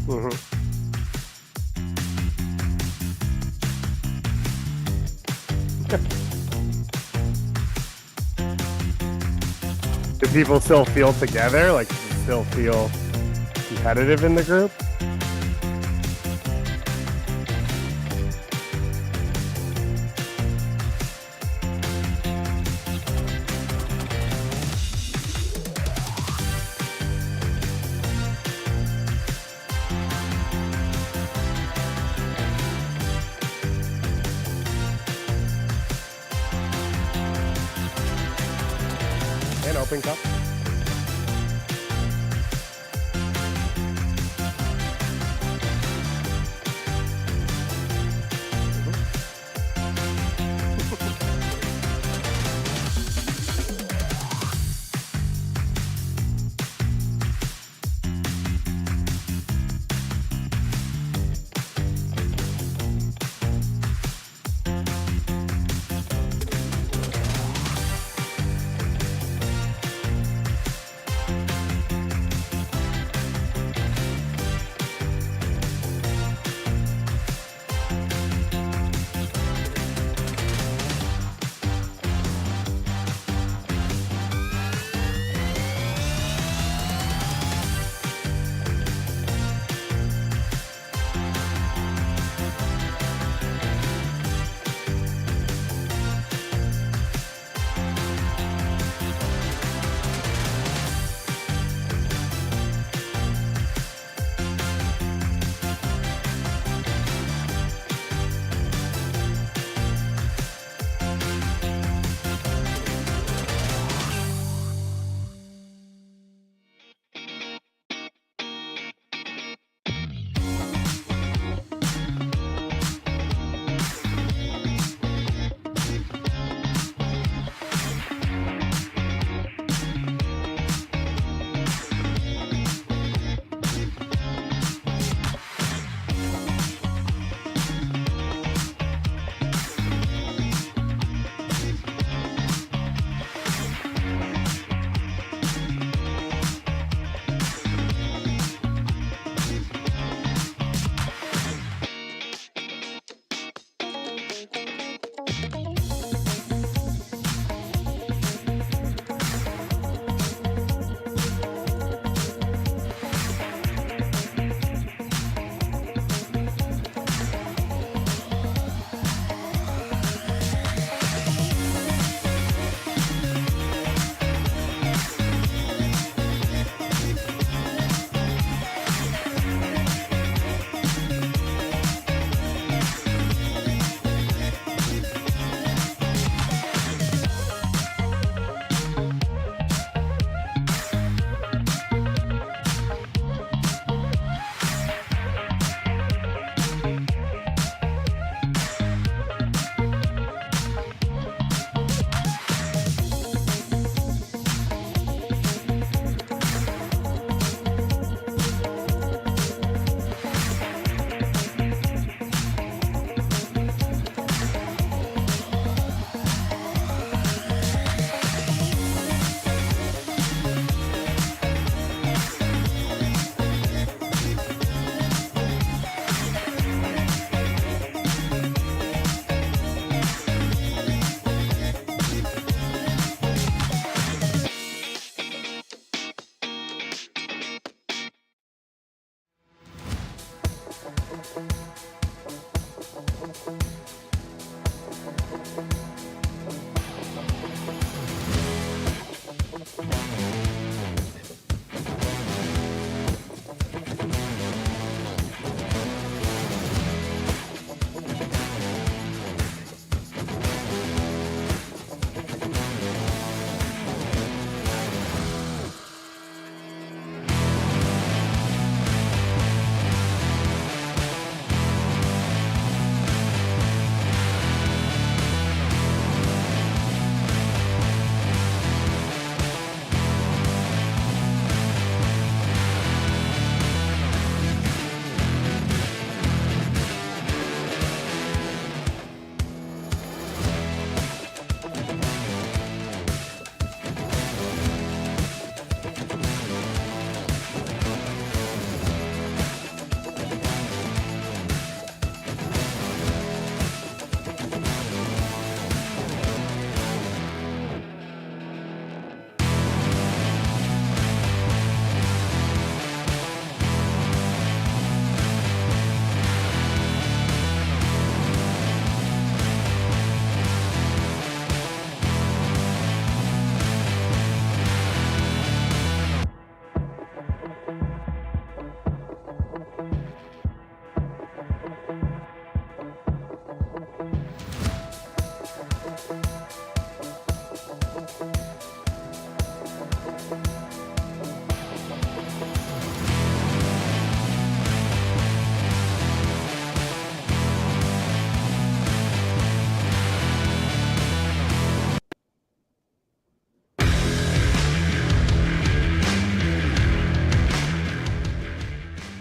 Mm-hmm. Do people still feel together? Like, does it still feel competitive in the group? And open cup.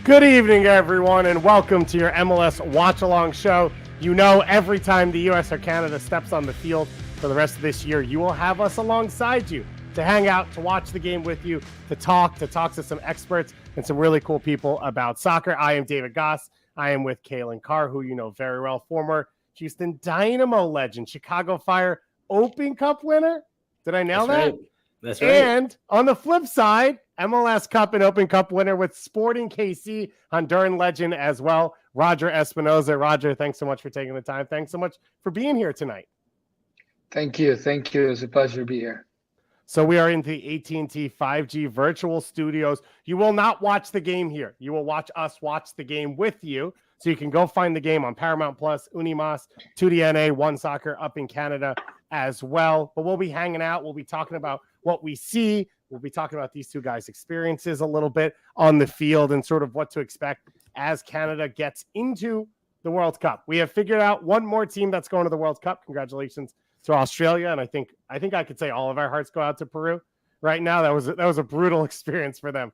Good evening, everyone, and welcome to your MLS Watchalong show. You know, every time the U.S. or Canada steps on the field for the rest of this year, you will have us alongside you to hang out, to watch the game with you, to talk to some experts and some really cool people about soccer. I am David Goss. I am with Calen Carr, who you know very well, former Houston Dynamo legend, Chicago Fire Open Cup winner. Did I nail that? Right. That's right. And on the flip side, MLS Cup and Open Cup winner with Sporting KC, Honduran legend as well, Roger Espinoza. Roger, thanks so much for taking the time. Thanks so much for being here tonight. Thank you. It's a pleasure to be here. So we are in the AT&T 5G virtual studios. You will not watch the game here. You will watch us watch the game with you. So you can go find the game on Paramount Plus, Unimas, 2DNA, One Soccer up in Canada as well. But we'll be hanging out. We'll be talking about what we see. We'll be talking about these two guys' experiences a little bit on the field and sort of what to expect as Canada gets into the World Cup. We have figured out one more team that's going to the World Cup. Congratulations to Australia. And I think I could say all of our hearts go out to Peru right now. That was a brutal experience for them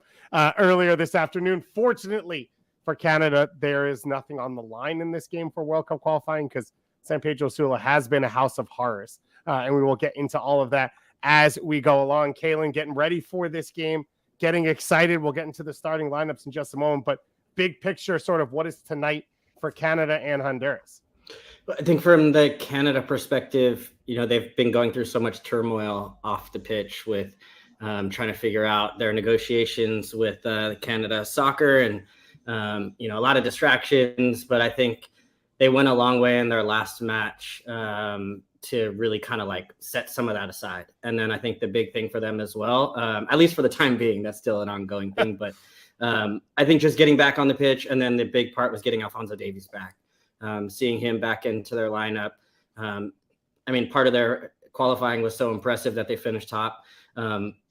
earlier this afternoon. Fortunately for Canada, there is nothing on the line in this game for World Cup qualifying because San Pedro Sula has been a house of horrors. And we will get into all of that as we go along. Calen, getting ready for this game, getting excited. We'll get into the starting lineups in just a moment. But big picture, sort of what is tonight for Canada and Honduras? I think from the Canada perspective, you know, they've been going through so much turmoil off the pitch with trying to figure out their negotiations with Canada Soccer and, you know, a lot of distractions. But I think they went a long way in their last match to really kind of like set some of that aside. And then I think the big thing for them as well, at least for the time being, that's still an ongoing thing. But I think just getting back on the pitch, and then the big part was getting Alphonso Davies back. Seeing him back into their lineup. I mean, part of their qualifying was so impressive that they finished top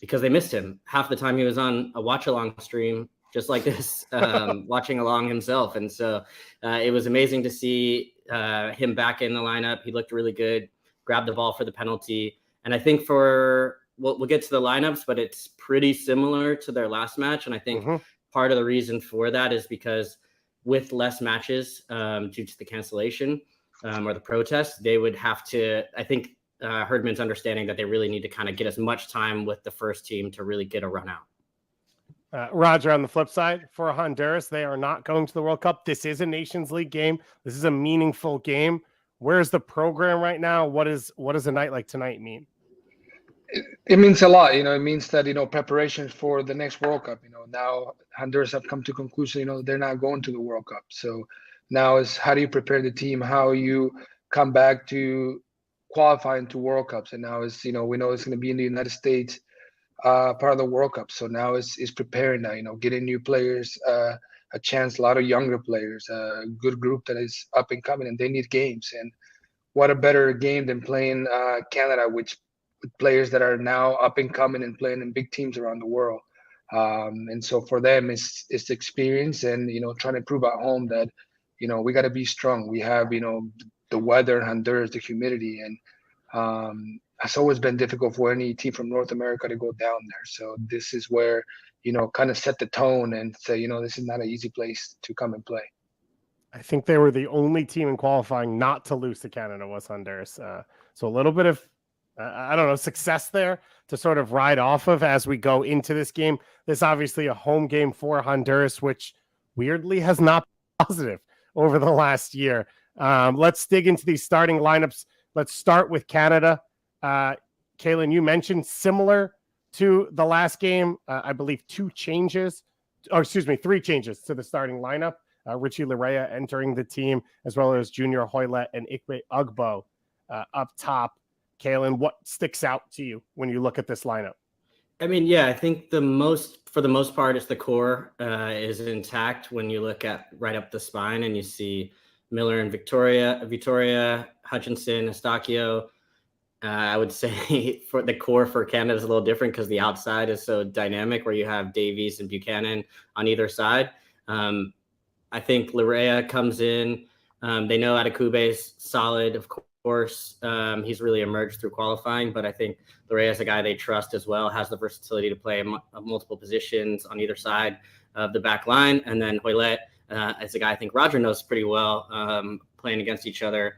because they missed him. Half the time he was on a watch-along stream, just like this, watching along himself. And so it was amazing to see him back in the lineup. He looked really good, grabbed the ball for the penalty. And I think we'll get to the lineups, but it's pretty similar to their last match. And I think part of the reason for that is because with less matches due to the cancellation or the protest, they would have to, I think Herdman's understanding that they really need to kind of get as much time with the first team to really get a run out. Roger, on the flip side, for Honduras, they are not going to the World Cup. This is a Nations League game. This is a meaningful game. Where's the program right now? What does a night like tonight mean? It means a lot. You know, it means that, you know, preparations for the next World Cup, you know, now Honduras have come to conclusion, you know, they're not going to the World Cup. So now is how do you prepare the team, how you come back to qualifying to World Cups. And now is, you know, we know it's going to be in the United States, part of the World Cup. So now is preparing now, you know, getting new players, a chance, a lot of younger players, a good group that is up and coming, and they need games. And what a better game than playing Canada, with players that are now up and coming and playing in big teams around the world. And so for them, it's experience and, you know, trying to prove at home that, you know, we got to be strong. We have, you know, the weather in Honduras, the humidity, and it's always been difficult for any team from North America to go down there. So this is where, you know, kind of set the tone and say, you know, this is not an easy place to come and play. I think they were the only team in qualifying not to lose to Canada was Honduras. So a little bit of, I don't know, success there to sort of ride off of as we go into this game. This obviously a home game for Honduras, which weirdly has not been positive over the last year. Let's dig into these starting lineups. Let's start with Canada. Calen, you mentioned similar to the last game, I believe three changes to the starting lineup. Richie Larea entering the team, as well as Junior Hoylett and Ikpe Ugbo up top. Calen, what sticks out to you when you look at this lineup? I mean, yeah, I think for the most part, it's the core is intact when you look at right up the spine and you see Miller and Victoria, Hutchinson, Estacio. I would say for the core for Canada is a little different because the outside is so dynamic where you have Davies and Buchanan on either side. I think Larea comes in. They know Adekugbe is solid, of course. He's really emerged through qualifying, but I think Lorea is a guy they trust as well, has the versatility to play multiple positions on either side of the back line. And then Hoylett is a guy I think Roger knows pretty well, playing against each other.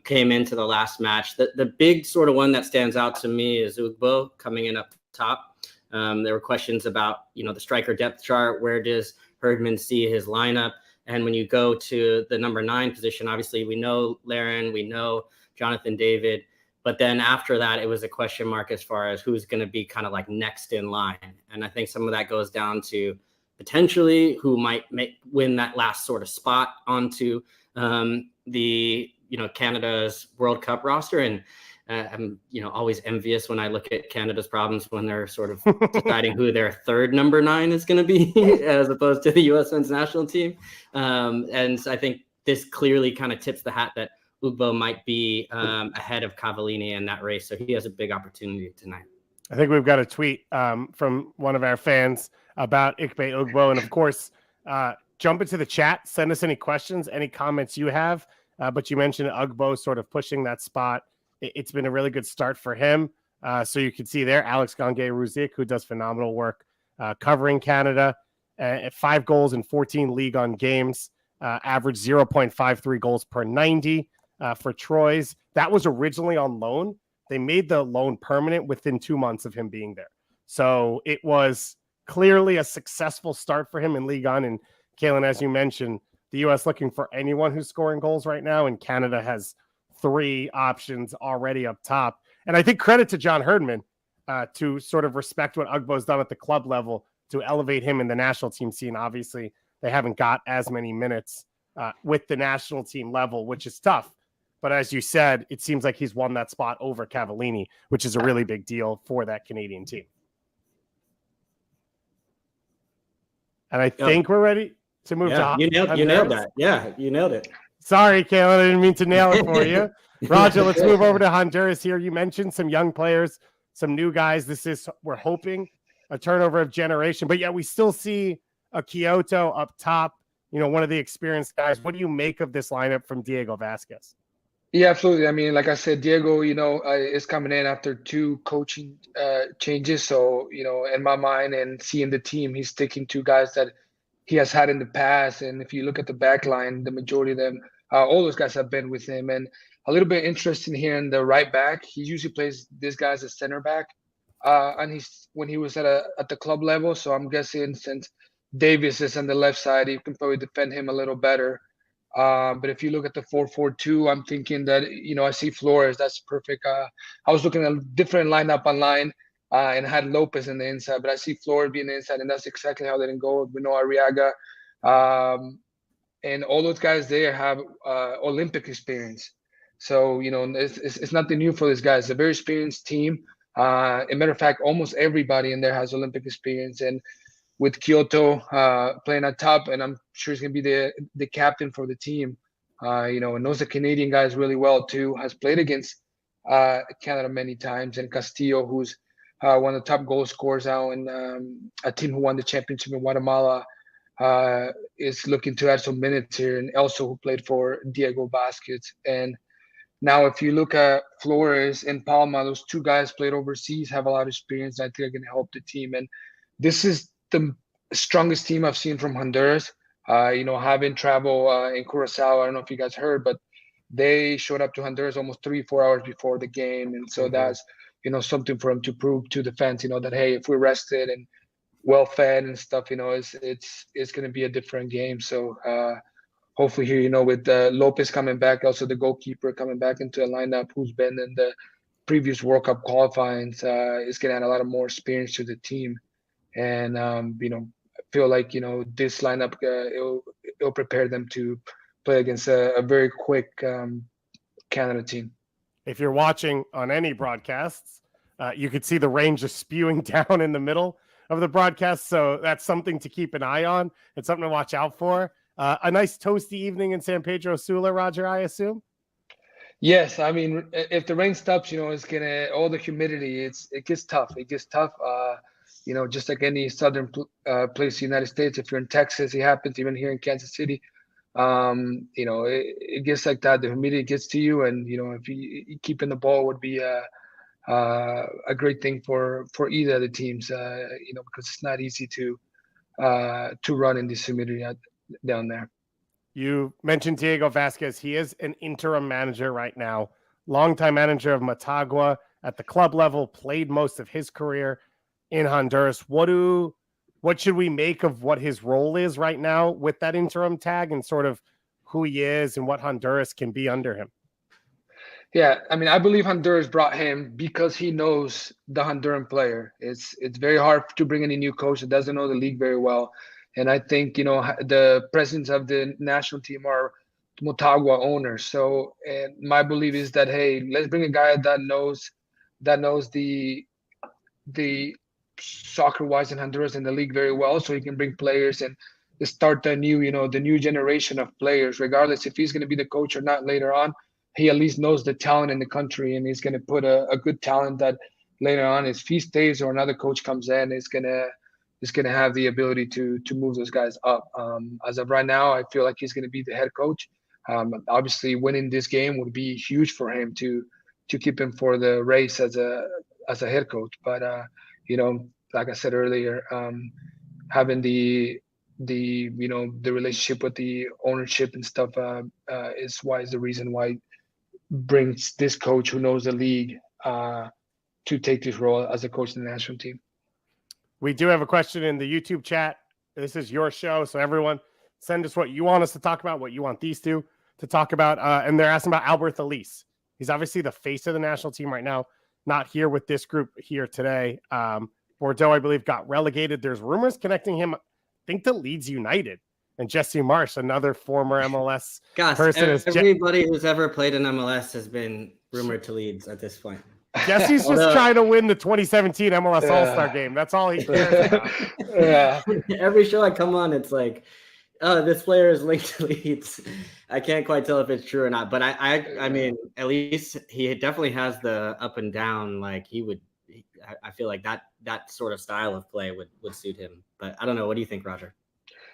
Came into the last match. The big sort of one that stands out to me is Ugbo coming in up top. There were questions about, the striker depth chart. Where does Herdman see his lineup? And when you go to the number 9 position, obviously we know Laren, we know Jonathan David, but then after that, it was a question mark as far as who's going to be kind of like next in line. And I think some of that goes down to potentially who might win that last sort of spot onto the Canada's World Cup roster. And I'm always envious when I look at Canada's problems when they're sort of deciding who their third number 9 is going to be as opposed to the U.S. men's national team. And so I think this clearly kind of tips the hat that Ugbo might be ahead of Cavallini in that race. So he has a big opportunity tonight. I think we've got a tweet from one of our fans about Ikpe Ugbo. And of course, jump into the chat, send us any questions, any comments you have. But you mentioned Ugbo sort of pushing that spot. It's been a really good start for him. So you can see there, Alex Gangue-Ruzic, who does phenomenal work covering Canada. 5 goals in 14 League on games, average 0.53 goals per 90 for Troyes. That was originally on loan. They made the loan permanent within 2 months of him being there. So it was clearly a successful start for him in Ligue 1. And Calen, as you mentioned, the U.S. looking for anyone who's scoring goals right now, and Canada has 3 options already up top. And I think credit to John Herdman to sort of respect what Ugbo's done at the club level to elevate him in the national team scene. Obviously, they haven't got as many minutes with the national team level, which is tough. But as you said, it seems like he's won that spot over Cavallini, which is a really big deal for that Canadian team. And I think we're ready to move to you nailed that. Yeah, you nailed it. Sorry, Calen, I didn't mean to nail it for you. Roger, let's move over to Honduras here. You mentioned some young players, some new guys. We're hoping, a turnover of generation. But yeah, we still see a Kyoto up top, one of the experienced guys. What do you make of this lineup from Diego Vasquez? Yeah, absolutely. I mean, like I said, Diego, is coming in after 2 coaching changes. So, in my mind and seeing the team, he's sticking to guys that he has had in the past. And if you look at the back line, the majority of them, all those guys have been with him. And a little bit interesting here in the right back, he usually plays this guy as a center back. And when he was at the club level. So I'm guessing since Davis is on the left side, he can probably defend him a little better. But if you look at the 4-4-2, I'm thinking that, I see Flores. That's perfect. I was looking at a different lineup online and had Lopez in the inside, but I see Flores being the inside, and that's exactly how they didn't go. We know Arriaga. And all those guys there have Olympic experience. So, it's nothing new for these guys. It's a very experienced team. As a matter of fact, almost everybody in there has Olympic experience. And with Kyoto playing at top, and I'm sure he's going to be the captain for the team, and knows the Canadian guys really well too, has played against Canada many times. And Castillo, who's one of the top goal scorers now, and a team who won the championship in Guatemala, is looking to add some minutes here, and also who played for Diego Vasquez. And now if you look at Flores and Palma, those 2 guys played overseas, have a lot of experience. I think are going to help the team. And this is the strongest team I've seen from Honduras. Having travel in Curacao, I don't know if you guys heard, but they showed up to Honduras almost 3-4 hours before the game. And so that's, something for them to prove to the fans, that, hey, if we're rested and well fed and stuff, it's going to be a different game. So hopefully here, with Lopez coming back, also the goalkeeper coming back into a lineup who's been in the previous World Cup qualifying, is going to add a lot of more experience to the team. And, I feel like, this lineup, it'll prepare them to play against a very quick Canada team. If you're watching on any broadcasts, you could see the rain just spewing down in the middle of the broadcast. So that's something to keep an eye on. It's something to watch out for. A nice toasty evening in San Pedro Sula, Roger, I assume? Yes. I mean, if the rain stops, it's going to, all the humidity, it gets tough. It gets tough. Just like any southern place in the United States, if you're in Texas, it happens, even here in Kansas City. It gets like that. The humidity gets to you, and if you keeping the ball would be a great thing for either of the teams. Because it's not easy to run in this humidity down there. You mentioned Diego Vasquez. He is an interim manager right now, longtime manager of Motagua at the club level, played most of his career in Honduras. What should we make of what his role is right now with that interim tag, and sort of who he is and what Honduras can be under him? Yeah, I mean, I believe Honduras brought him because he knows the Honduran player. It's very hard to bring any new coach that doesn't know the league very well. And I think, the presidents of the national team are Motagua owners. So, and my belief is that, hey, let's bring a guy that knows the soccer wise in Honduras and the league very well, so he can bring players and start the new generation of players, regardless if he's going to be the coach or not later on. He at least knows the talent in the country, and he's going to put a good talent that later on, if he stays or another coach comes in, is going to have the ability to move those guys up. As of right now, I feel like he's going to be the head coach. Obviously, winning this game would be huge for him to keep him for the race as a head coach. But like I said earlier, having the relationship with the ownership and stuff is the reason why brings this coach who knows the league to take this role as a coach in the national team. We do have a question in the YouTube chat. This is your show, so everyone send us what you want us to talk about, what you want these two to talk about. And they're asking about Albert Elise. He's obviously the face of the national team right now, not here with this group here today. Bordeaux, I believe, got relegated. There's rumors connecting him, I think, to Leeds United. And Jesse Marsh, another former MLS person. Everybody who's ever played in MLS has been rumored to Leeds at this point. Jesse's just trying to win the 2017 MLS All-Star game. That's all he cares about. Yeah. Every show I come on, it's like, oh, this player is linked to Leeds. I can't quite tell if it's true or not. But I mean, at least he definitely has the up and down. Like I feel like that sort of style of play would suit him. But I don't know. What do you think, Roger?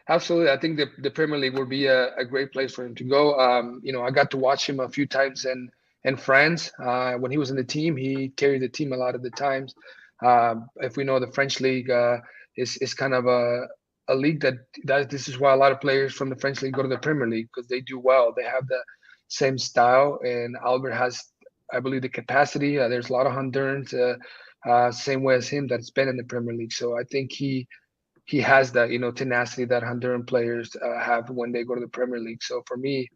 Absolutely. I think the Premier League would be a great place for him to go. I got to watch him a few times in France. When he was in the team, he carried the team a lot of the times. If we know the French league is kind of a league that this is why a lot of players from the French league go to the Premier League, because they do well. They have the same style, and Albert has, I believe, the capacity. There's a lot of Hondurans same way as him that's been in the Premier League. So I think he has that, tenacity that Honduran players have when they go to the Premier League. So for me,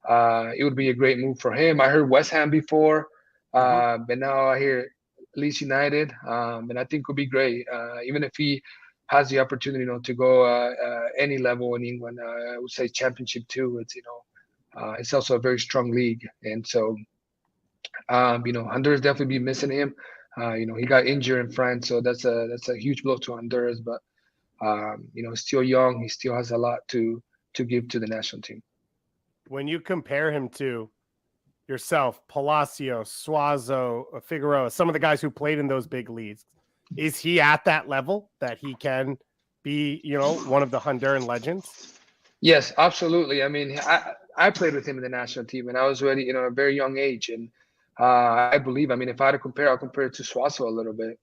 it would be a great move for him. I heard West Ham before, but now I hear Leeds United, and I think it would be great. Even if he has the opportunity, to go any level in England, I would say Championship 2. It's also a very strong league, and so Honduras definitely be missing him. He got injured in France, so that's a huge blow to Honduras. But still young, he still has a lot to give to the national team. When you compare him to yourself, Palacios, Suazo, Figueroa, some of the guys who played in those big leagues, is he at that level that he can be, one of the Honduran legends? Yes, absolutely. I mean, I played with him in the national team, and I was already, a very young age. And I believe, if I had to compare, I'll compare it to Suazo a little bit.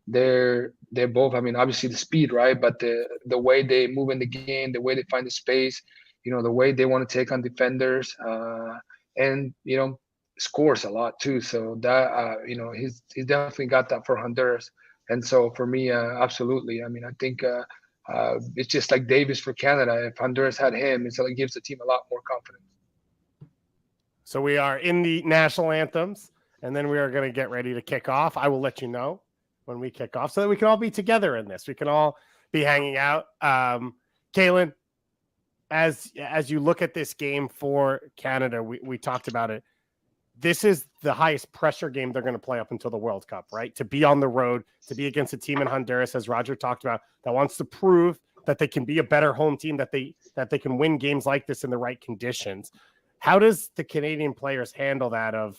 They're both, obviously the speed, right? But the way they move in the game, the way they find the space, the way they want to take on defenders, and scores a lot too. So that he's definitely got that for Honduras. And so for me, absolutely. I think it's just like Davis for Canada. If Honduras had him, it gives the team a lot more confidence. So we are in the national anthems, and then we are going to get ready to kick off. I will let you know when we kick off so that we can all be together in this. We can all be hanging out. Calen, as you look at this game for Canada, we talked about it. This is the highest pressure game they're going to play up until the World Cup, right? To be on the road, to be against a team in Honduras, as Roger talked about, that wants to prove that they can be a better home team, that they can win games like this in the right conditions. How does the Canadian players handle that of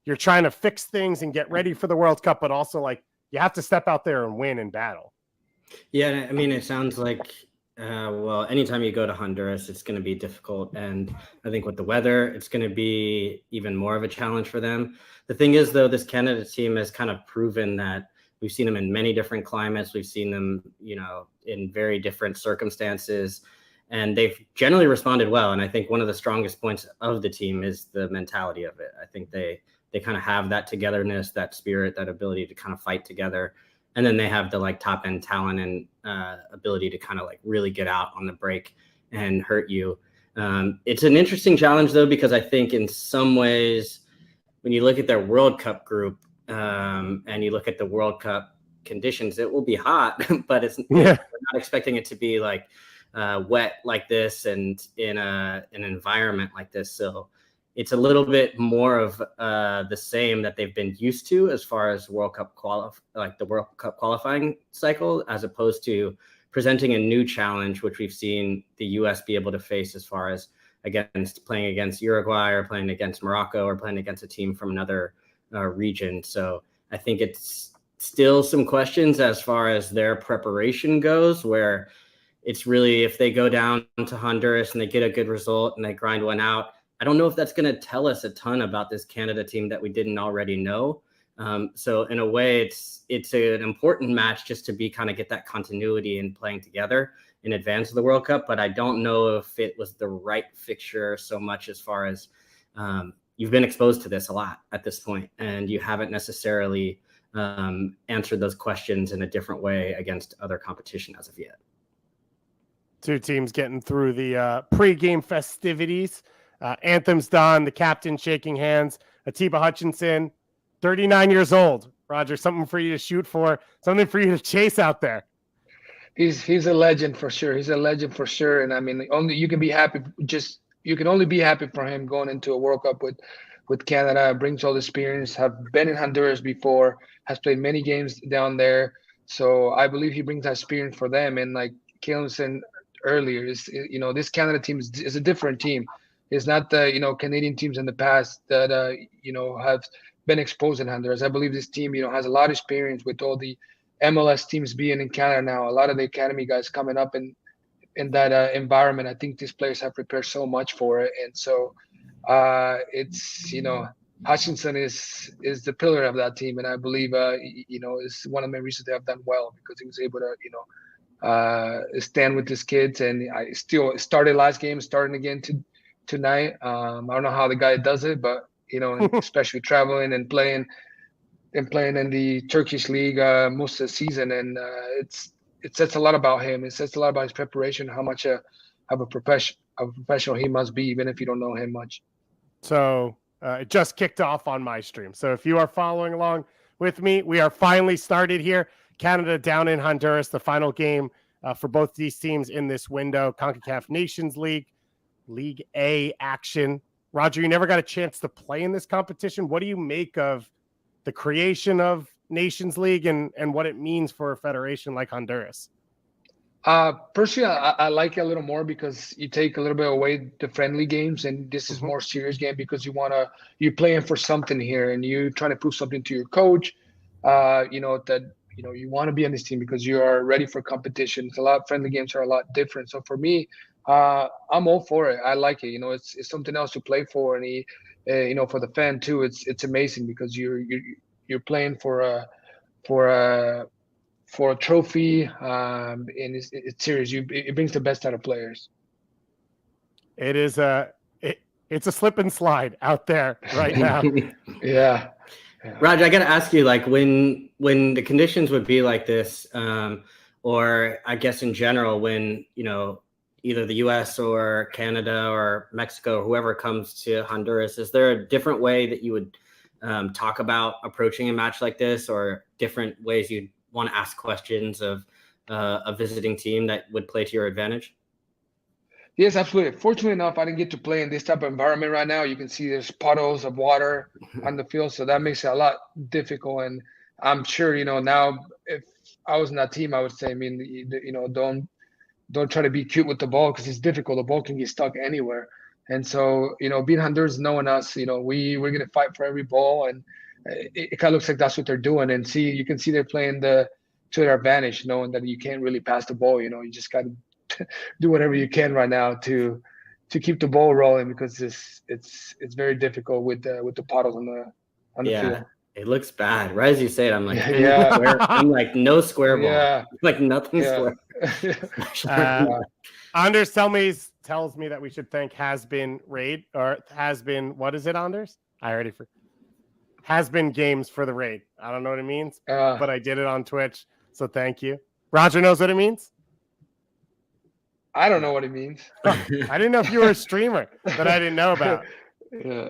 you're trying to fix things and get ready for the World Cup, but also you have to step out there and win in battle? Yeah, it sounds like Well, anytime you go to Honduras, it's going to be difficult. And I think with the weather, it's going to be even more of a challenge for them. The thing is, though, this Canada team has kind of proven that we've seen them in many different climates. We've seen them, in very different circumstances, and they've generally responded well. And I think one of the strongest points of the team is the mentality of it. I think they kind of have that togetherness, that spirit, that ability to kind of fight together. And then they have the top end talent and ability to kind of really get out on the break and hurt you. It's an interesting challenge, though, because I think in some ways, when you look at their World Cup group and you look at the World Cup conditions, it will be hot, but we're not expecting it to be wet like this and in an environment like this. So it's a little bit more of the same that they've been used to as far as World Cup the World Cup qualifying cycle, as opposed to presenting a new challenge, which we've seen the U.S. be able to face as far as playing against Uruguay or playing against Morocco or playing against a team from another region. So I think it's still some questions as far as their preparation goes, where it's really, if they go down to Honduras and they get a good result and they grind one out, I don't know if that's going to tell us a ton about this Canada team that we didn't already know. So in a way, it's an important match just to get that continuity and playing together in advance of the World Cup. But I don't know if it was the right fixture so much as far as you've been exposed to this a lot at this point, and you haven't necessarily answered those questions in a different way against other competition as of yet. Two teams getting through the pre-game festivities. Anthem's done, the captain shaking hands. Atiba Hutchinson, 39 years old. Roger, something for you to shoot for, something for you to chase out there. He's a legend for sure. He's a legend for sure. And I mean, you can only be happy for him going into a World Cup with Canada. Brings all the experience, have been in Honduras before, has played many games down there. So I believe he brings that experience for them. And like Calen said earlier, this Canada team is a different team. It's not the Canadian teams in the past that have been exposed in Honduras. I believe this team has a lot of experience with all the MLS teams being in Canada now. A lot of the academy guys coming up in that environment. I think these players have prepared so much for it, and so it's Hutchinson is the pillar of that team, and I believe is one of the reasons they have done well, because he was able to stand with his kids, and I still started last game, starting again tonight. I don't know how the guy does it, but especially traveling and playing in the Turkish league most of the season, and it says a lot about him. It says a lot about his preparation, how much of a professional he must be, even if you don't know him much. So it just kicked off on my stream. So if you are following along with me, we are finally started here. Canada down in Honduras, the final game for both these teams in this window. CONCACAF Nations League, League A action. Roger, you never got a chance to play in this competition. What do you make of the creation of Nations League and what it means for a federation like Honduras? Personally, I like it a little more because you take a little bit away the friendly games, and this is more serious game because you're playing for something here, and you're trying to prove something to your coach. You want to be on this team because you are ready for competition. Friendly games are a lot different. So for me, I'm all for it. I like it. It's something else to play for, and for the fan too. It's amazing because you're playing for a trophy, and it's serious. It brings the best out of players. It is it's a slip and slide out there right now. Yeah. Roger, I got to ask you, when the conditions would be like this, or I guess in general, when either the U.S. or Canada or Mexico or whoever comes to Honduras, is there a different way that you would talk about approaching a match like this, or different ways you'd want to ask questions of a visiting team that would play to your advantage? Yes, absolutely. Fortunately enough, I didn't get to play in this type of environment right now. You can see there's puddles of water on the field, so that makes it a lot difficult. And I'm sure, now if I was in that team, I would say, don't try to be cute with the ball because it's difficult. The ball can get stuck anywhere. And so, being Honduras, knowing us, we're going to fight for every ball, and it kind of looks like that's what they're doing. And you can see they're playing to their advantage, knowing that you can't really pass the ball. You just got to do whatever you can right now to keep the ball rolling, because it's very difficult with the puddles on the field. It looks bad. Right as you say it, I'm like, I'm like, no square ball, like nothing square. Anders tells me that we should thank Has Been Raid, or Has Been, what is it, Anders? I already forgot. Has Been Games for the raid. I don't know what it means, but I did it on Twitch, so thank you. Roger knows what it means? I don't know what it means. I didn't know if you were a streamer that I didn't know about. Yeah.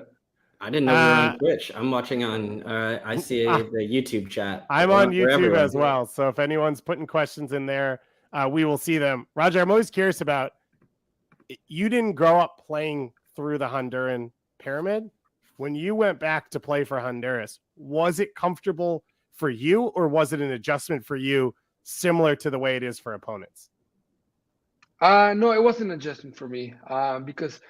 I didn't know we were on Twitch. I'm watching on, I see the YouTube chat. I'm on YouTube as well, so if anyone's putting questions in there, we will see them. Roger, I'm always curious about, you didn't grow up playing through the Honduran pyramid. When you went back to play for Honduras, was it comfortable for you, or was it an adjustment for you similar to the way it is for opponents? No, it wasn't an adjustment for me, because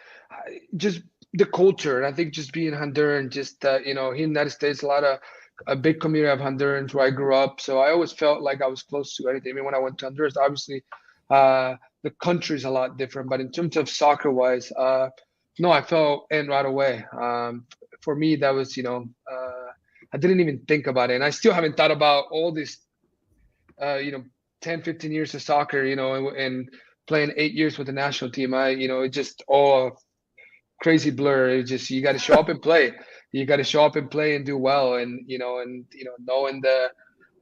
just the culture, and I think just being Honduran, just here in the United States, a big community of Hondurans where I grew up, so I always felt like I was close to anything. I mean, when I went to Honduras, obviously the country's a lot different, but in terms of soccer wise, no, I felt in right away. For me, that was, I didn't even think about it. And I still haven't thought about all this, 10, 15 years of soccer, and playing 8 years with the national team. It just all crazy blur. It just, you got to show up and play. You got to show up and play and do well. And, knowing the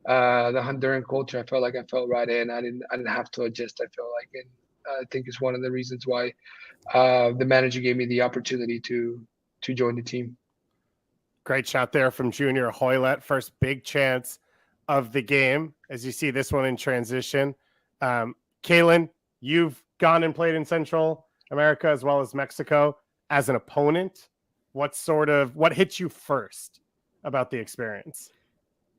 Honduran culture, I felt like I felt right in. I didn't have to adjust. I felt like, and I think it's one of the reasons why the manager gave me the opportunity to join the team. Great shot there from Junior Hoylett. First big chance of the game, as you see this one in transition. Calen, you've gone and played in Central America as well as Mexico as an opponent. What hit you first about the experience?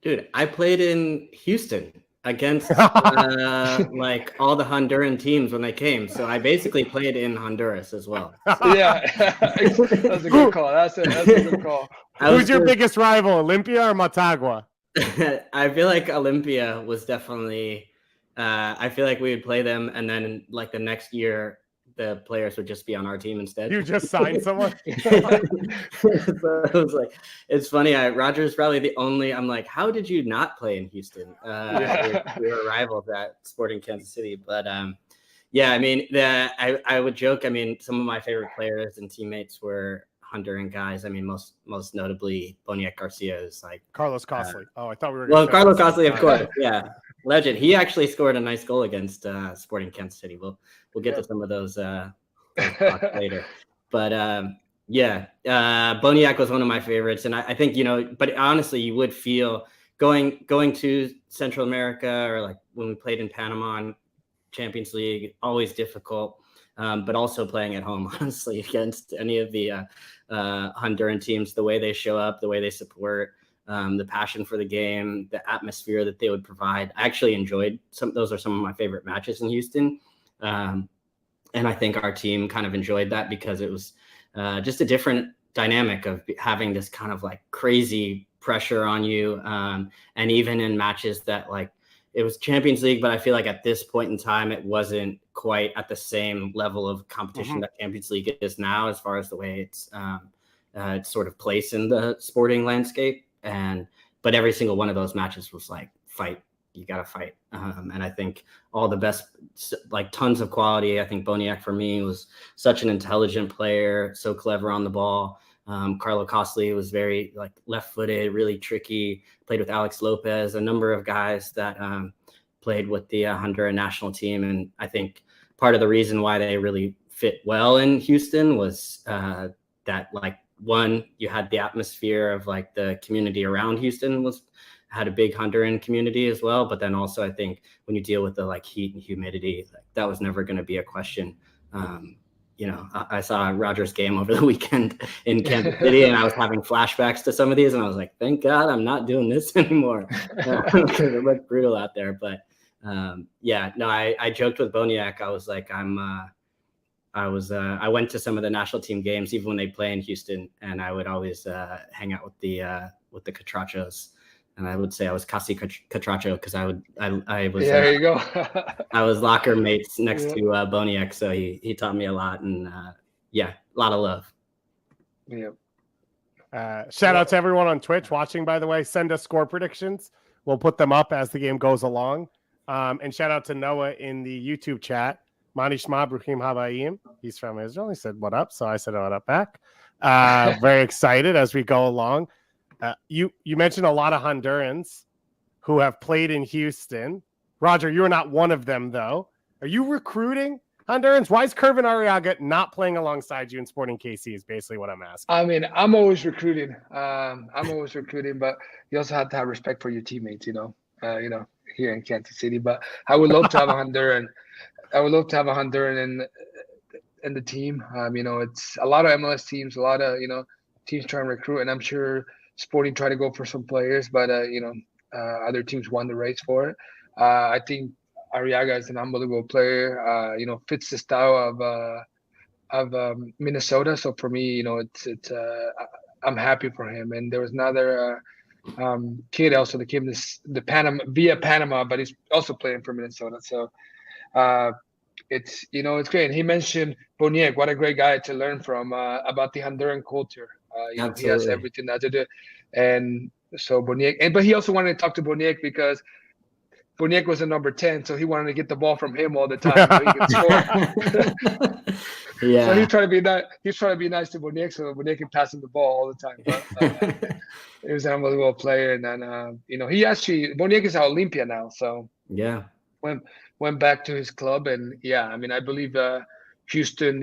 Dude, I played in Houston against like all the Honduran teams when they came. So I basically played in Honduras as well. So. Yeah, that's a good call. That's a good call. Who's your biggest rival, Olympia or Motagua? I feel like Olympia was definitely, I feel like we would play them, and then like the next year, the players would just be on our team instead. You just signed someone? So it was like, it's funny. Roger's probably the only, I'm like, how did you not play in Houston? We were rivals at Sporting Kansas City. But yeah, I mean, I would joke. I mean, some of my favorite players and teammates were Honduran guys. I mean, most notably, Boniek Garcia is like Carlos Costley. I thought we were. Well, Carlos Costley, of course. Yeah, legend. He actually scored a nice goal against Sporting Kansas City. We'll get to some of those later. But Boniek was one of my favorites, and I think But honestly, you would feel going to Central America, or like when we played in Panama in Champions League, always difficult. But also playing at home, honestly, against any of the Honduran teams, the way they show up, the way they support, the passion for the game, the atmosphere that they would provide. I actually enjoyed those are some of my favorite matches in Houston. And I think our team kind of enjoyed that because it was just a different dynamic of having this kind of like crazy pressure on you. And even in matches that like, it was Champions League, but I feel like at this point in time, it wasn't quite at the same level of competition that Champions League is now, as far as the way it's sort of placed in the sporting landscape. But every single one of those matches was like, fight, you got to fight. And I think all the best, like tons of quality. I think Boniek for me was such an intelligent player, so clever on the ball. Carlo Costley was very like left-footed, really tricky, played with Alex Lopez, a number of guys that played with the Honduran national team. And I think part of the reason why they really fit well in Houston was that like, one, you had the atmosphere of like the community around Houston had a big Honduran community as well. But then also I think when you deal with the like heat and humidity, like, that was never going to be a question. I saw Roger's game over the weekend in Kansas City, and I was having flashbacks to some of these, and I was like, thank God I'm not doing this anymore. Because it looked brutal out there. But I joked with Boniek. I was like, I went to some of the national team games, even when they play in Houston, and I would always hang out with the Catrachos and I would say I was casi catracho because I was there you go. I was locker mates next to Boniek, so he taught me a lot, and a lot of love. Yeah. Shout out to everyone on Twitch watching, by the way. Send us score predictions. We'll put them up as the game goes along. And shout out to Noah in the YouTube chat. Mani Shma Bruchim Habayim. He's from Israel. He said, what up? So I said, what up back. Very excited as we go along. You mentioned a lot of Hondurans who have played in Houston. Roger, you're not one of them, though. Are you recruiting Hondurans? Why is Kervin Arriaga not playing alongside you in Sporting KC is basically what I'm asking. I mean, I'm always recruiting. But you also have to have respect for your teammates, here in Kansas City. But I would love to have a Honduran. I would love to have a Honduran in the team. It's a lot of MLS teams, a lot of, teams trying to recruit, and I'm sure Sporting try to go for some players, but, other teams won the race for it. I think Arriaga is an unbelievable player, fits the style of Minnesota. So for me, I'm happy for him. And there was another kid also that came via Panama, but he's also playing for Minnesota. So it's great. And he mentioned Boniek, what a great guy to learn from about the Honduran culture. He has everything that to do. And so Boniek, but he also wanted to talk to Boniek because Boniek was a number 10, so he wanted to get the ball from him all the time so he could score. So he's trying to be nice. He's trying to be nice to Boniek, so Boniek can pass him the ball all the time. But, he was an unbelievable player, and then Boniek is at Olympia now, so went back to his club, and I believe Houston,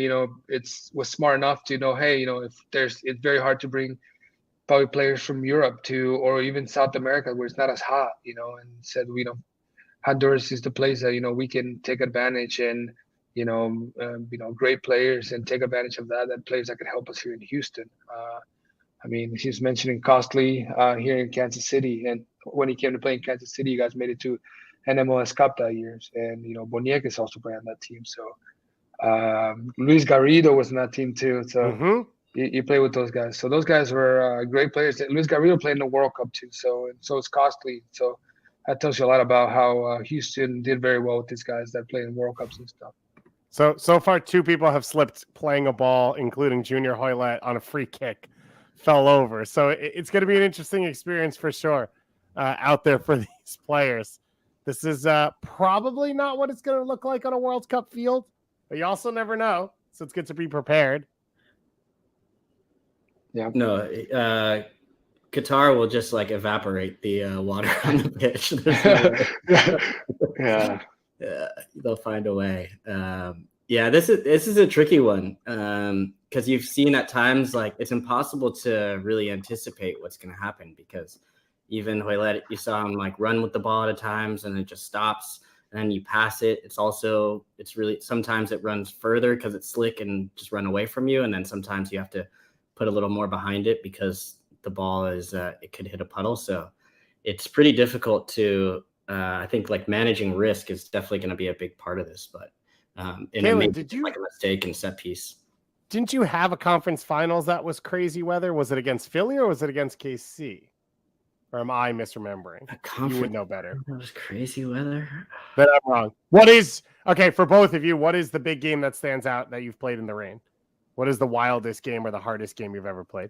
was smart enough to know, hey, it's very hard to bring probably players from Europe or even South America where it's not as hot, and said, Honduras is the place that, we can take advantage and, great players and take advantage of that players that could help us here in Houston. He's mentioning Costly here in Kansas City. And when he came to play in Kansas City, you guys made it to an MLS Cup that year. And, Boniek is also playing on that team. So Luis Garrido was in that team too. So you play with those guys. So those guys were great players. Luis Garrido played in the World Cup too. So it's Costly. So that tells you a lot about how Houston did very well with these guys that play in World Cups and stuff. So far, 2 people have slipped playing a ball, including Junior Hoylett on a free kick, fell over. So it's going to be an interesting experience for sure out there for these players. This is probably not what it's going to look like on a World Cup field, but you also never know. So it's good to be prepared. Yeah. No, Qatar will just evaporate the water on the pitch. They'll find a way. This is a tricky one because you've seen at times it's impossible to really anticipate what's going to happen because even Hoylett, you saw him run with the ball at times and it just stops and then you pass it. It's really sometimes it runs further because it's slick and just run away from you, and then sometimes you have to put a little more behind it because the ball is it could hit a puddle. So it's pretty difficult to I think managing risk is definitely going to be a big part of this, but Calen, did you a mistake in set piece? Didn't you have a conference finals that was crazy weather? Was it against Philly or was it against KC? Or am I misremembering? You would know better. That was crazy weather. But I'm wrong. For both of you, what is the big game that stands out that you've played in the rain? What is the wildest game or the hardest game you've ever played?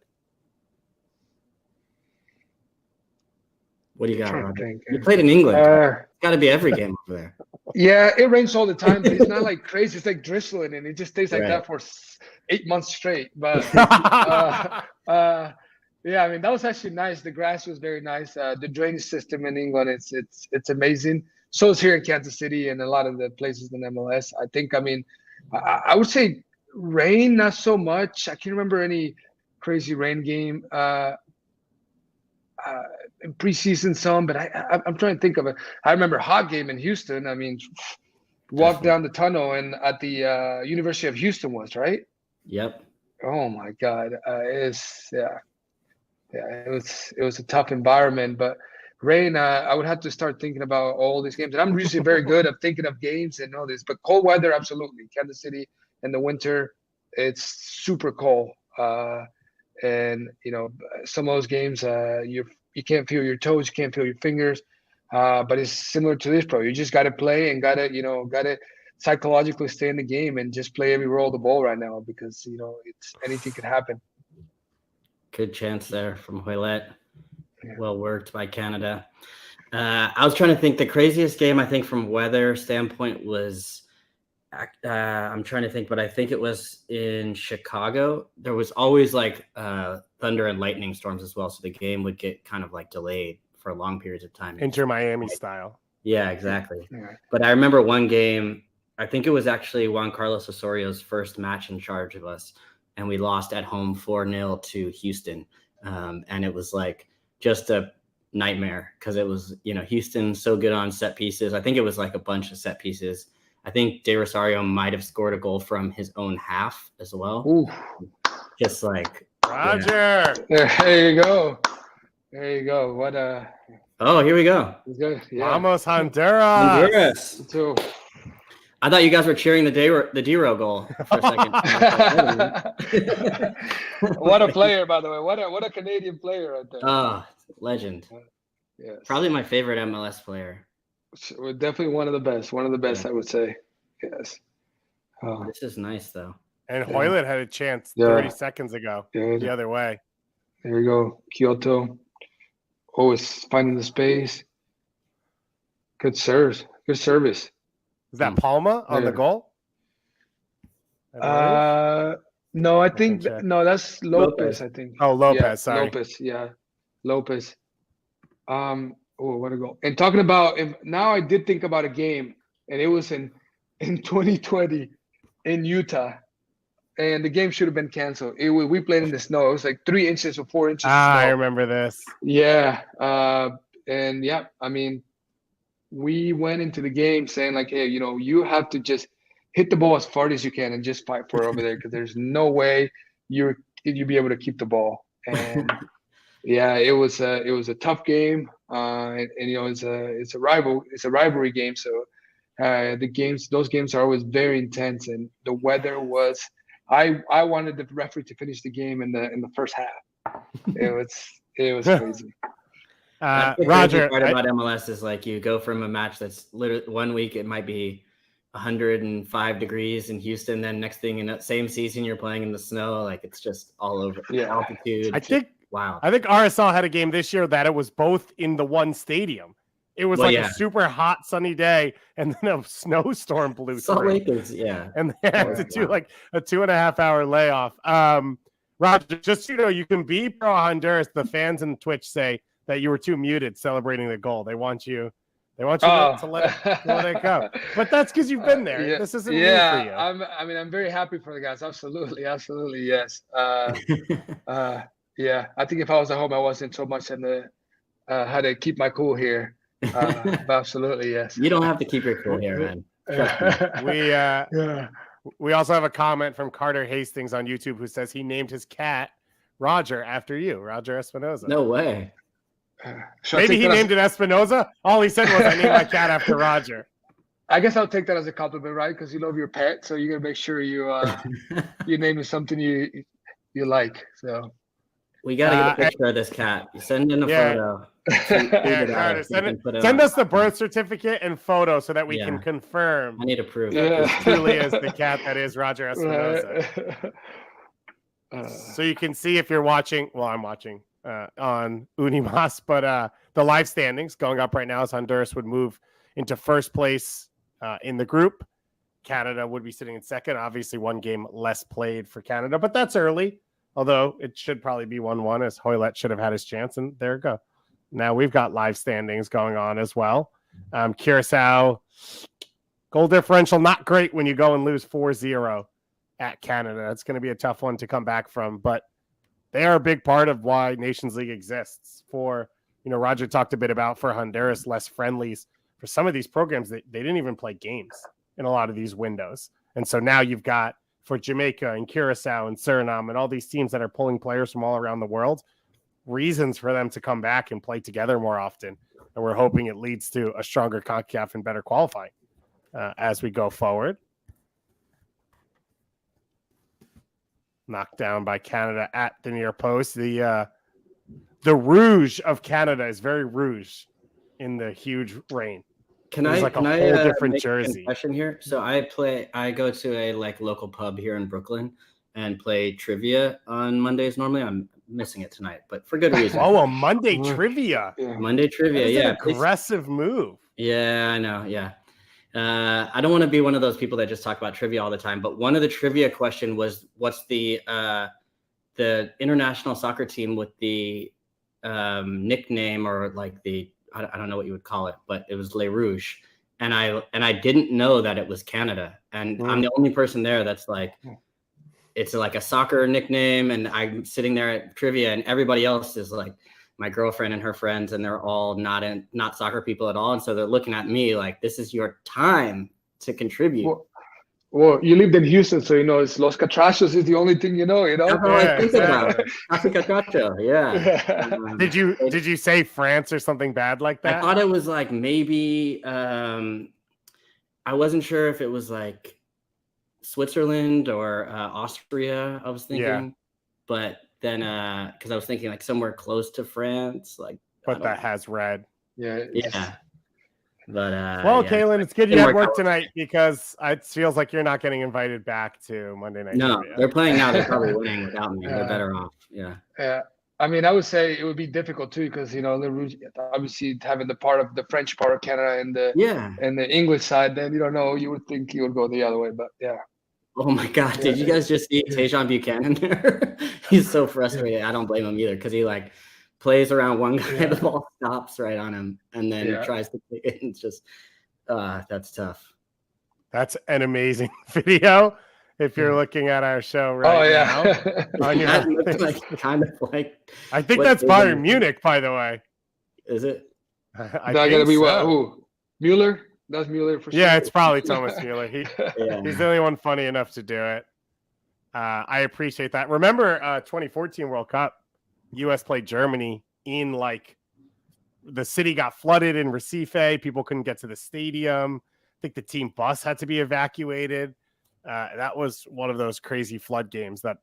What do you got, Roger? You played in England. It's got to be every game over there. Yeah, it rains all the time, but it's not crazy. It's drizzling, and it just stays like that for 8 months straight. But that was actually nice. The grass was very nice. The drainage system in England, it's amazing. So is here in Kansas City and a lot of the places in MLS. I think, I would say rain, not so much. I can't remember any crazy rain game. In preseason some, but I'm trying to think of it. I remember hot game in Houston. Walked down the tunnel and at the University of Houston was, right? Yep. Oh my God. It was a tough environment, but rain, I would have to start thinking about all these games. And I'm usually very good at thinking of games and all this, but cold weather, absolutely. Kansas City in the winter, it's super cold. And some of those games, you can't feel your toes, you can't feel your fingers. But it's similar to this, bro. You just got to play and got to psychologically stay in the game and just play every roll of the ball right now because it's anything could happen. Good chance there from Hoylett. Yeah. Well worked by Canada. I was trying to think the craziest game, I think, from weather standpoint was, I'm trying to think, but I think it was in Chicago. There was always like thunder and lightning storms as well. So the game would get kind of like delayed for long periods of time. Inter Miami style. Yeah, exactly. Yeah. But I remember one game, I think it was actually Juan Carlos Osorio's first match in charge of us. And we lost at home 4-0 to Houston. And it was like just a nightmare because it was, Houston so good on set pieces. I think it was like a bunch of set pieces. I think De Rosario might have scored a goal from his own half as well. Ooh. Just like Roger. Yeah. There you go. There you go. What Oh, here we go. it's good. Yeah. Vamos Honduras. Honduras. Too. I thought you guys were cheering the Dero goal for a second. What a player, by the way. What a Canadian player right there. Oh, legend. Yes. Probably my favorite MLS player. Definitely one of the best. One of the best, I would say. Yes. Oh, This is nice, though. And Hoylett had a chance Yeah. 30 seconds ago yeah. the other way. There you go. Kyoto. Always finding the space. Good serves. Good service. Is that Palma on the Yeah. goal? I believe. No, I think check. no, that's Lopez. Lopez. I think. Oh, Lopez. Yeah, Sorry. Lopez. Yeah, Lopez. Oh, what a goal! And talking about now, I did think about a game, and it was in 2020 in Utah, and the game should have been canceled. We played in the snow. It was like 3 inches or 4 inches. Of I snow. remember this. Yeah. And yeah, I mean, we went into the game saying like, hey, you have to just hit the ball as far as you can and just fight for it over there because there's no way you'd be able to keep the ball. And yeah, it was a tough game. And it's a rivalry game. So those games are always very intense, and the weather was. I wanted the referee to finish the game in the first half. It was crazy. Roger, part about MLS is like you go from a match that's literally 1 week it might be 105 degrees in Houston, then next thing in that same season you're playing in the snow, like it's just all over. Yeah. Altitude. I think Wow. I think RSL had a game this year that it was both in the one stadium. It was Yeah. a super hot sunny day, and then a snowstorm blew Salt through, Lake is and they had to do like a 2.5 hour layoff. Roger, just so you know, you can be pro Honduras. The fans in Twitch say that you were too muted celebrating the goal. They want you to let it go. But that's because you've been there. Yeah, This isn't new for you. I'm very happy for the guys. Absolutely, yes. Yeah, I think if I was at home, I wasn't so much in the how to keep my cool here. But absolutely, yes. You don't have to keep your cool here, man. We also have a comment from Carter Hastings on YouTube who says he named his cat Roger after you, Roger Espinoza. No way. Maybe he named it Espinoza. All he said was, "I named my cat after Roger." I guess I'll take that as a compliment, right? Because you love your pet, so you gotta make sure you name it something you like. So We gotta get a picture of this cat. You send in a photo. Yeah, Carter, send us the birth certificate and photo so that we can confirm. I need to prove that this truly is the cat that is Roger Espinoza. So you can see if you're watching. Well, I'm watching on Unimas, but the live standings going up right now as Honduras would move into first place in the group. Canada would be sitting in second. Obviously, one game less played for Canada, but that's early. Although it should probably be 1-1 as Hoylett should have had his chance. And there you go. Now we've got live standings going on as well. Curacao, goal differential, not great when you go and lose 4-0 at Canada. It's going to be a tough one to come back from, but they are a big part of why Nations League exists. For, Roger talked a bit about for Honduras, less friendlies. For some of these programs, they didn't even play games in a lot of these windows. And so now you've got for Jamaica and Curacao and Suriname and all these teams that are pulling players from all around the world, reasons for them to come back and play together more often. And we're hoping it leads to a stronger CONCACAF and better qualifying as we go forward. Knocked down by Canada at the near post. The the rouge of Canada is very rouge in the huge rain. There's like a whole different make jersey. a confession here? So I go to a like local pub here in Brooklyn and play trivia on Mondays. Normally, I'm missing it tonight, but for good reason. Oh, a Monday trivia. Yeah. Monday trivia, That is yeah. an aggressive move. Yeah, I know. Yeah. I don't want to be one of those people that just talk about trivia all the time, but one of the trivia question was, what's the international soccer team with the nickname, or like I don't know what you would call it, but it was Les Rouges. And I didn't know that it was Canada. And I'm the only person there that's like, it's like a soccer nickname. And I'm sitting there at trivia, and everybody else is like my girlfriend and her friends, and they're all not soccer people at all. And so they're looking at me like, this is your time to contribute. Well, you lived in Houston, so it's Los Catrachos is the only thing you know. That's all I think about. Catracho, yeah. Did you say France or something bad like that? I thought it was like maybe I wasn't sure if it was like Switzerland or Austria. I was thinking, but then because I was thinking like somewhere close to France, like. But that has red. Yeah. But well, Calen, it's good you had work tonight, because it feels like you're not getting invited back to Monday Night. No, Trivia. they're playing now. They're probably winning without me. They're better off. Yeah. I mean, I would say it would be difficult too, because Le Rouge, obviously having the part of the French part of Canada and the English side, then you don't know. You would think you would go the other way, but yeah. Oh my God! Did you guys just see Tajon Buchanan there? He's so frustrated. I don't blame him either, because he like plays around one guy, the ball stops right on him, and then he tries to kick it. It's just, that's tough. That's an amazing video. If you're looking at our show now, that looks like kind of like. I think that's Bayern Munich, by the way. Is it? I that gotta be what? Who? Mueller? That's Mueller for sure. Yeah, it's probably Thomas Mueller. He's the only one funny enough to do it. I appreciate that. Remember 2014 World Cup? U.S. played Germany in like the city got flooded in Recife. People couldn't get to the stadium. I think the team bus had to be evacuated. That was one of those crazy flood games that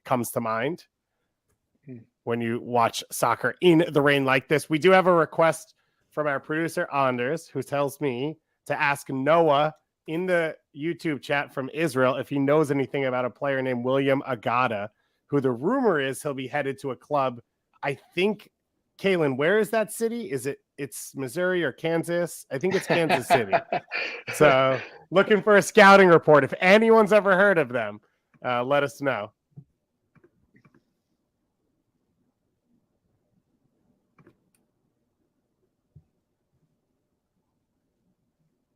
comes to mind when you watch soccer in the rain like this. We do have a request from our producer, Anders, who tells me to ask Noah in the YouTube chat from Israel if he knows anything about a player named William Agada, who the rumor is he'll be headed to a club. I think, Calen, where is that city? It's Missouri or Kansas? I think it's Kansas City. So looking for a scouting report. If anyone's ever heard of them, let us know.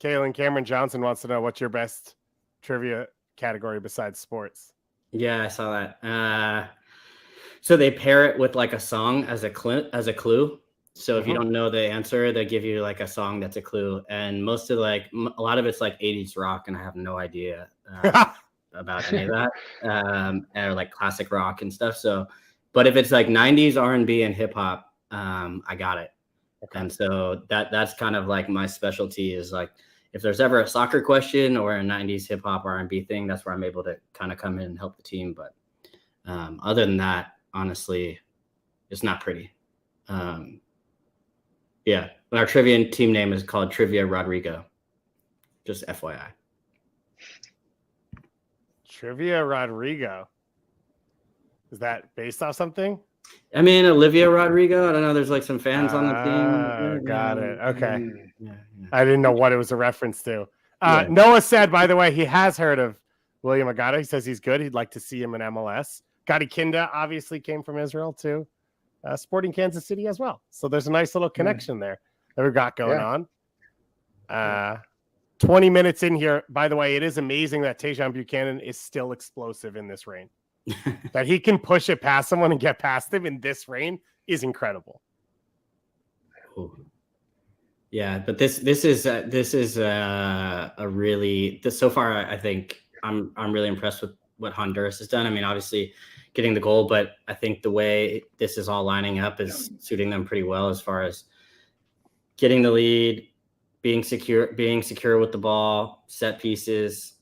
Calen, Cameron Johnson wants to know what's your best trivia category besides sports. Yeah, I saw that. So they pair it with like a song as a clue. So if you don't know the answer, they give you like a song that's a clue. And most of a lot of it's like 80s rock, and I have no idea about any of that, or like classic rock and stuff. So, but if it's like 90s R&B and hip hop, I got it. Okay. And so that's kind of like my specialty, is like, if there's ever a soccer question or a 90s hip hop R&B thing, that's where I'm able to kind of come in and help the team. But other than that, honestly, it's not pretty. Yeah, our trivia team name is called Trivia Rodrigo. Just FYI. Trivia Rodrigo. Is that based off something? I mean, Olivia Rodrigo. I don't know. There's like some fans on the team. Got it. Okay. Yeah. I didn't know what it was a reference to. Noah said, by the way, he has heard of William Agada. He says he's good. He'd like to see him in MLS. Gadi Kinda obviously came from Israel too. Sporting Kansas City as well. So there's a nice little connection there that we've got going on. 20 minutes in here. By the way, it is amazing that Tajon Buchanan is still explosive in this rain. That he can push it past someone and get past them in this rain is incredible. Ooh. Yeah, but this is a really so far. I think I'm really impressed with what Honduras has done. I mean, obviously getting the goal, but I think the way this is all lining up is suiting them pretty well as far as getting the lead, being secure with the ball, set pieces,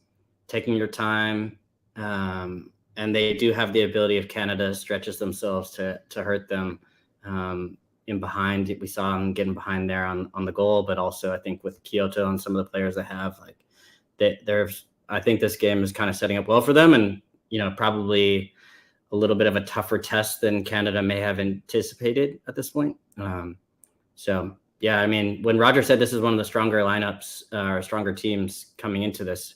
taking your time. And they do have the ability, if Canada stretches themselves to hurt them, in behind. We saw him getting behind there on the goal, but also I think with Kyoto and some of the players they have, like I think this game is kind of setting up well for them, and probably a little bit of a tougher test than Canada may have anticipated at this point. So yeah, I mean, when Roger said this is one of the stronger lineups or stronger teams coming into this,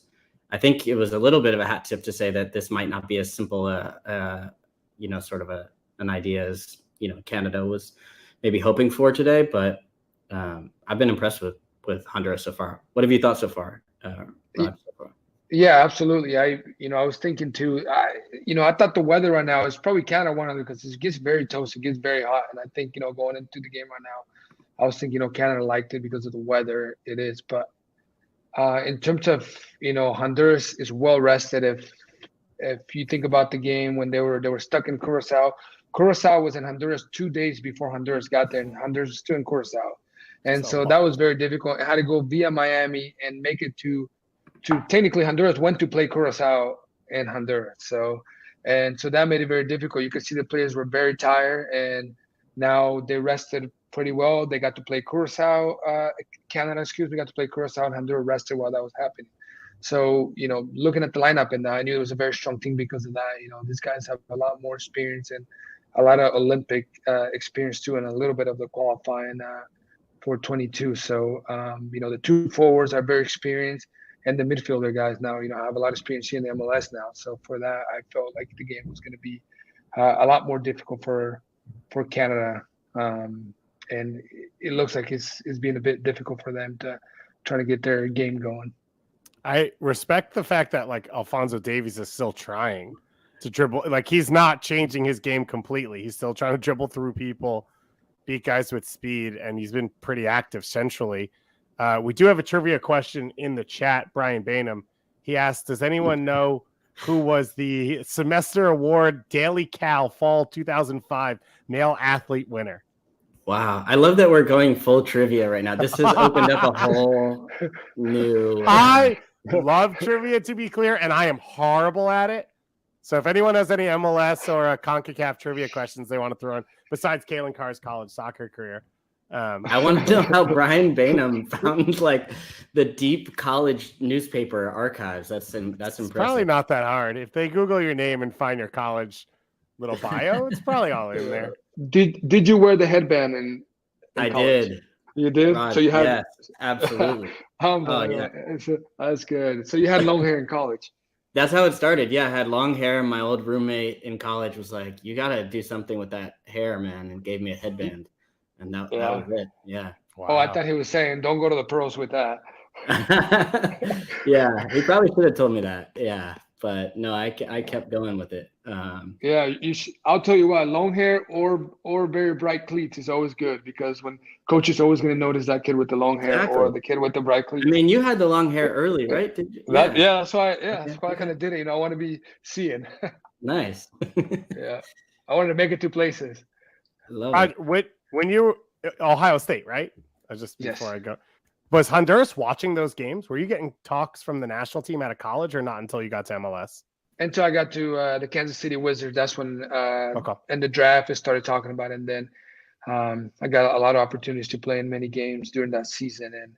I think it was a little bit of a hat tip to say that this might not be as simple sort of an idea as Canada was maybe hoping for today. But I've been impressed with Honduras so far. What have you thought so far, Rod, so far? Yeah, absolutely. I was thinking too. I thought the weather right now is probably Canada one of them because it gets very toasty, it gets very hot, and I think going into the game right now, I was thinking Canada liked it because of the weather. It is, but in terms of Honduras is well rested. If you think about the game when they were stuck in Curacao was in Honduras 2 days before Honduras got there, and Honduras was still in Curacao, and so that was very difficult. I had to go via Miami and make it to technically Honduras went to play Curacao in Honduras. So that made it very difficult. You could see the players were very tired, and now they rested pretty well. They got to play Curacao, Canada, got to play Curacao, and Honduras rested while that was happening. So, looking at the lineup, and I knew it was a very strong team because of that. These guys have a lot more experience and a lot of Olympic experience too, and a little bit of the qualifying for 22. So, the two forwards are very experienced, and the midfielder guys now, have a lot of experience here in the MLS now. So for that, I felt like the game was going to be a lot more difficult for Canada. And it looks like it's being a bit difficult for them to try to get their game going. I respect the fact that like Alphonso Davies is still trying to dribble. Like he's not changing his game completely. He's still trying to dribble through people, beat guys with speed, and he's been pretty active centrally. We do have a trivia question in the chat. Brian Bainham, he asked, does anyone know who was the semester award Daily Cal Fall 2005 male athlete winner? Wow. I love that we're going full trivia right now. This has opened up a whole new... I love trivia, to be clear, and I am horrible at it. So if anyone has any MLS or CONCACAF trivia questions they want to throw in, besides Calen Carr's college soccer career, I want to know how Brian Bainham found like the deep college newspaper archives. That's impressive. Probably not that hard. If they Google your name and find your college little bio, it's probably all in there. Did you wear the headband in I college? did. You did? God, so you had yes, absolutely. Yeah. That's good. So you had long hair in college. That's how it started. Yeah, I had long hair, and my old roommate in college was like, "You got to do something with that hair, man," and gave me a headband. And that was it. Yeah. Wow. Oh, I thought he was saying, don't go to the pros with that. Yeah, he probably should have told me that. Yeah, but no, I kept going with it. Yeah, I'll tell you what, long hair or very bright cleats is always good because when coach is always going to notice that kid with the long hair or the kid with the bright cleats. I mean, you had the long hair early, right? Did you? That's why I kind of did it. I want to be seeing. Nice. Yeah, I wanted to make it to places. I love it. When you Ohio State, right? Before I go, was Honduras watching those games? Were you getting talks from the national team out of college or not until you got to MLS? Until I got to the Kansas City Wizards. That's when in the draft I started talking about it. And then I got a lot of opportunities to play in many games during that season. And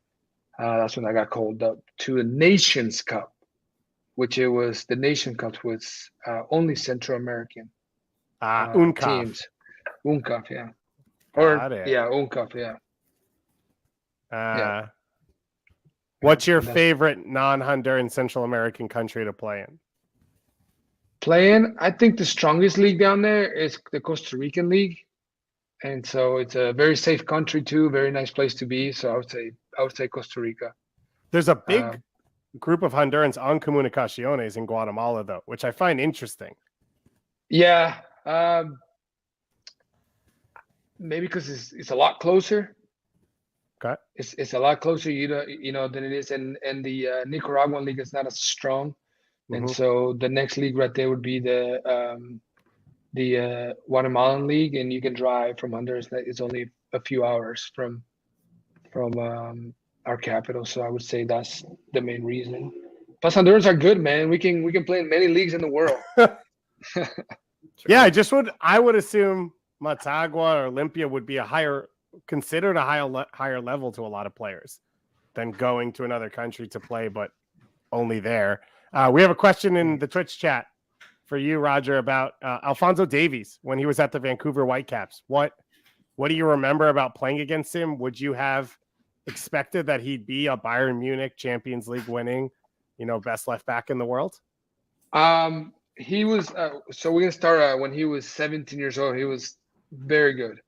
that's when I got called up to a Nations Cup, the Nation Cup was only Central American teams. UNCAF, yeah. UNCAF, yeah. What's your favorite non-Honduran Central American country to play in? I think the strongest league down there is the Costa Rican League. And so it's a very safe country too, very nice place to be. So I would say Costa Rica. There's a big group of Hondurans on Comunicaciones in Guatemala though, which I find interesting. Yeah. Maybe because it's a lot closer. Okay. It's a lot closer, than it is in the Nicaraguan league. It's not as strong, and so the next league right there would be the Guatemalan league, and you can drive from Honduras. It's only a few hours from our capital, so I would say that's the main reason. Plus, Hondurans are good, man. We can play in many leagues in the world. Yeah, I would assume Motagua or Olympia would be considered a higher level to a lot of players than going to another country to play, but only there. We have a question in the Twitch chat for you, Roger, about Alphonso Davies when he was at the Vancouver Whitecaps. What do you remember about playing against him? Would you have expected that he'd be a Bayern Munich Champions League winning, best left back in the world? He was so we're gonna start when he was 17 years old. He was very good.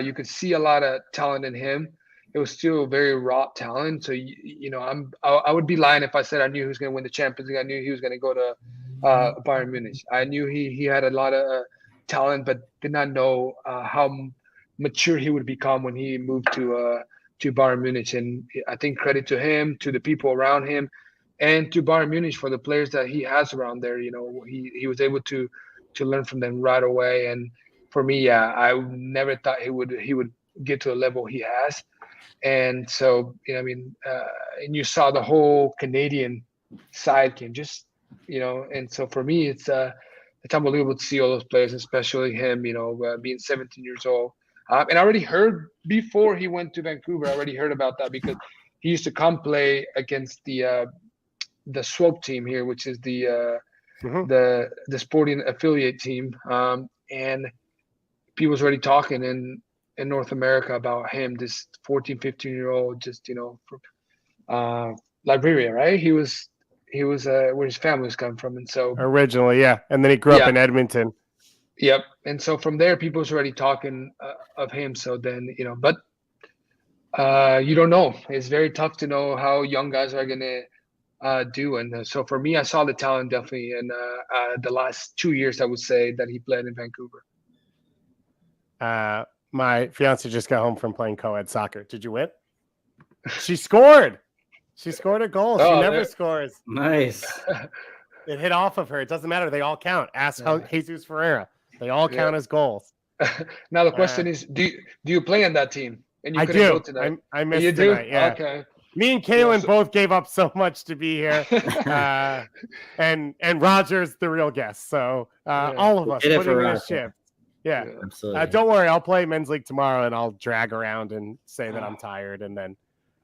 You could see a lot of talent in him. It was still very raw talent. So I would be lying if I said I knew he was gonna win the Champions League. I knew he was gonna go to Bayern Munich. I knew he had a lot of talent, but did not know how mature he would become when he moved to Bayern Munich. And I think credit to him, to the people around him, and to Bayern Munich for the players that he has around there. He was able to learn from them right away. And for me, I never thought he would get to a level he has. And so, and you saw the whole Canadian side came and so for me, it's unbelievable to see all those players, especially him, being 17 years old. And I already heard before he went to Vancouver, I already heard about that because he used to come play against the Swope team here, which is the sporting affiliate team. And people was already talking in North America about him, this 14, 15-year-old, from Liberia, right? He was where his family was coming from. And so originally, yeah. And then he grew up in Edmonton. Yep. And so from there, people was already talking of him. So then, but you don't know. It's very tough to know how young guys are going to do. And so for me, I saw the talent definitely in the last 2 years, I would say, that he played in Vancouver. My fiance just got home from playing co-ed soccer. Did you win? She scored. She scored a goal. She never scores. Nice. It hit off of her. It doesn't matter. They all count. Ask Jesus Ferreira. They all count as goals. Now the question is, do you play on that team? And you I couldn't do. go tonight. I missed tonight. Yeah. Okay. Me and Calen both gave up so much to be here, and Roger's the real guest. So all of us putting in a shift. Yeah, absolutely. Don't worry. I'll play men's league tomorrow, and I'll drag around and say that I'm tired, and then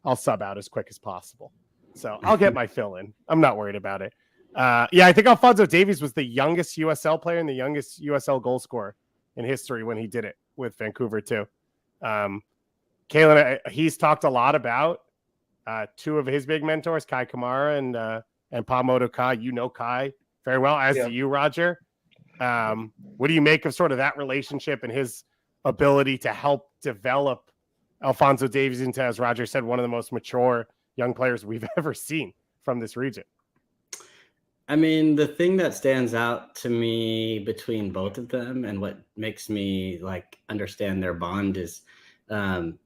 I'll sub out as quick as possible. So I'll get my fill in. I'm not worried about it. I think Alphonso Davies was the youngest USL player and the youngest USL goal scorer in history when he did it with Vancouver too. Calen, he's talked a lot about two of his big mentors, Kai Kamara and Pamodo Kai. You know Kai very well, as do you, Roger. What do you make of sort of that relationship and his ability to help develop Alphonso Davies into, as Roger said, one of the most mature young players we've ever seen from this region? I mean, the thing that stands out to me between both of them and what makes me understand their bond is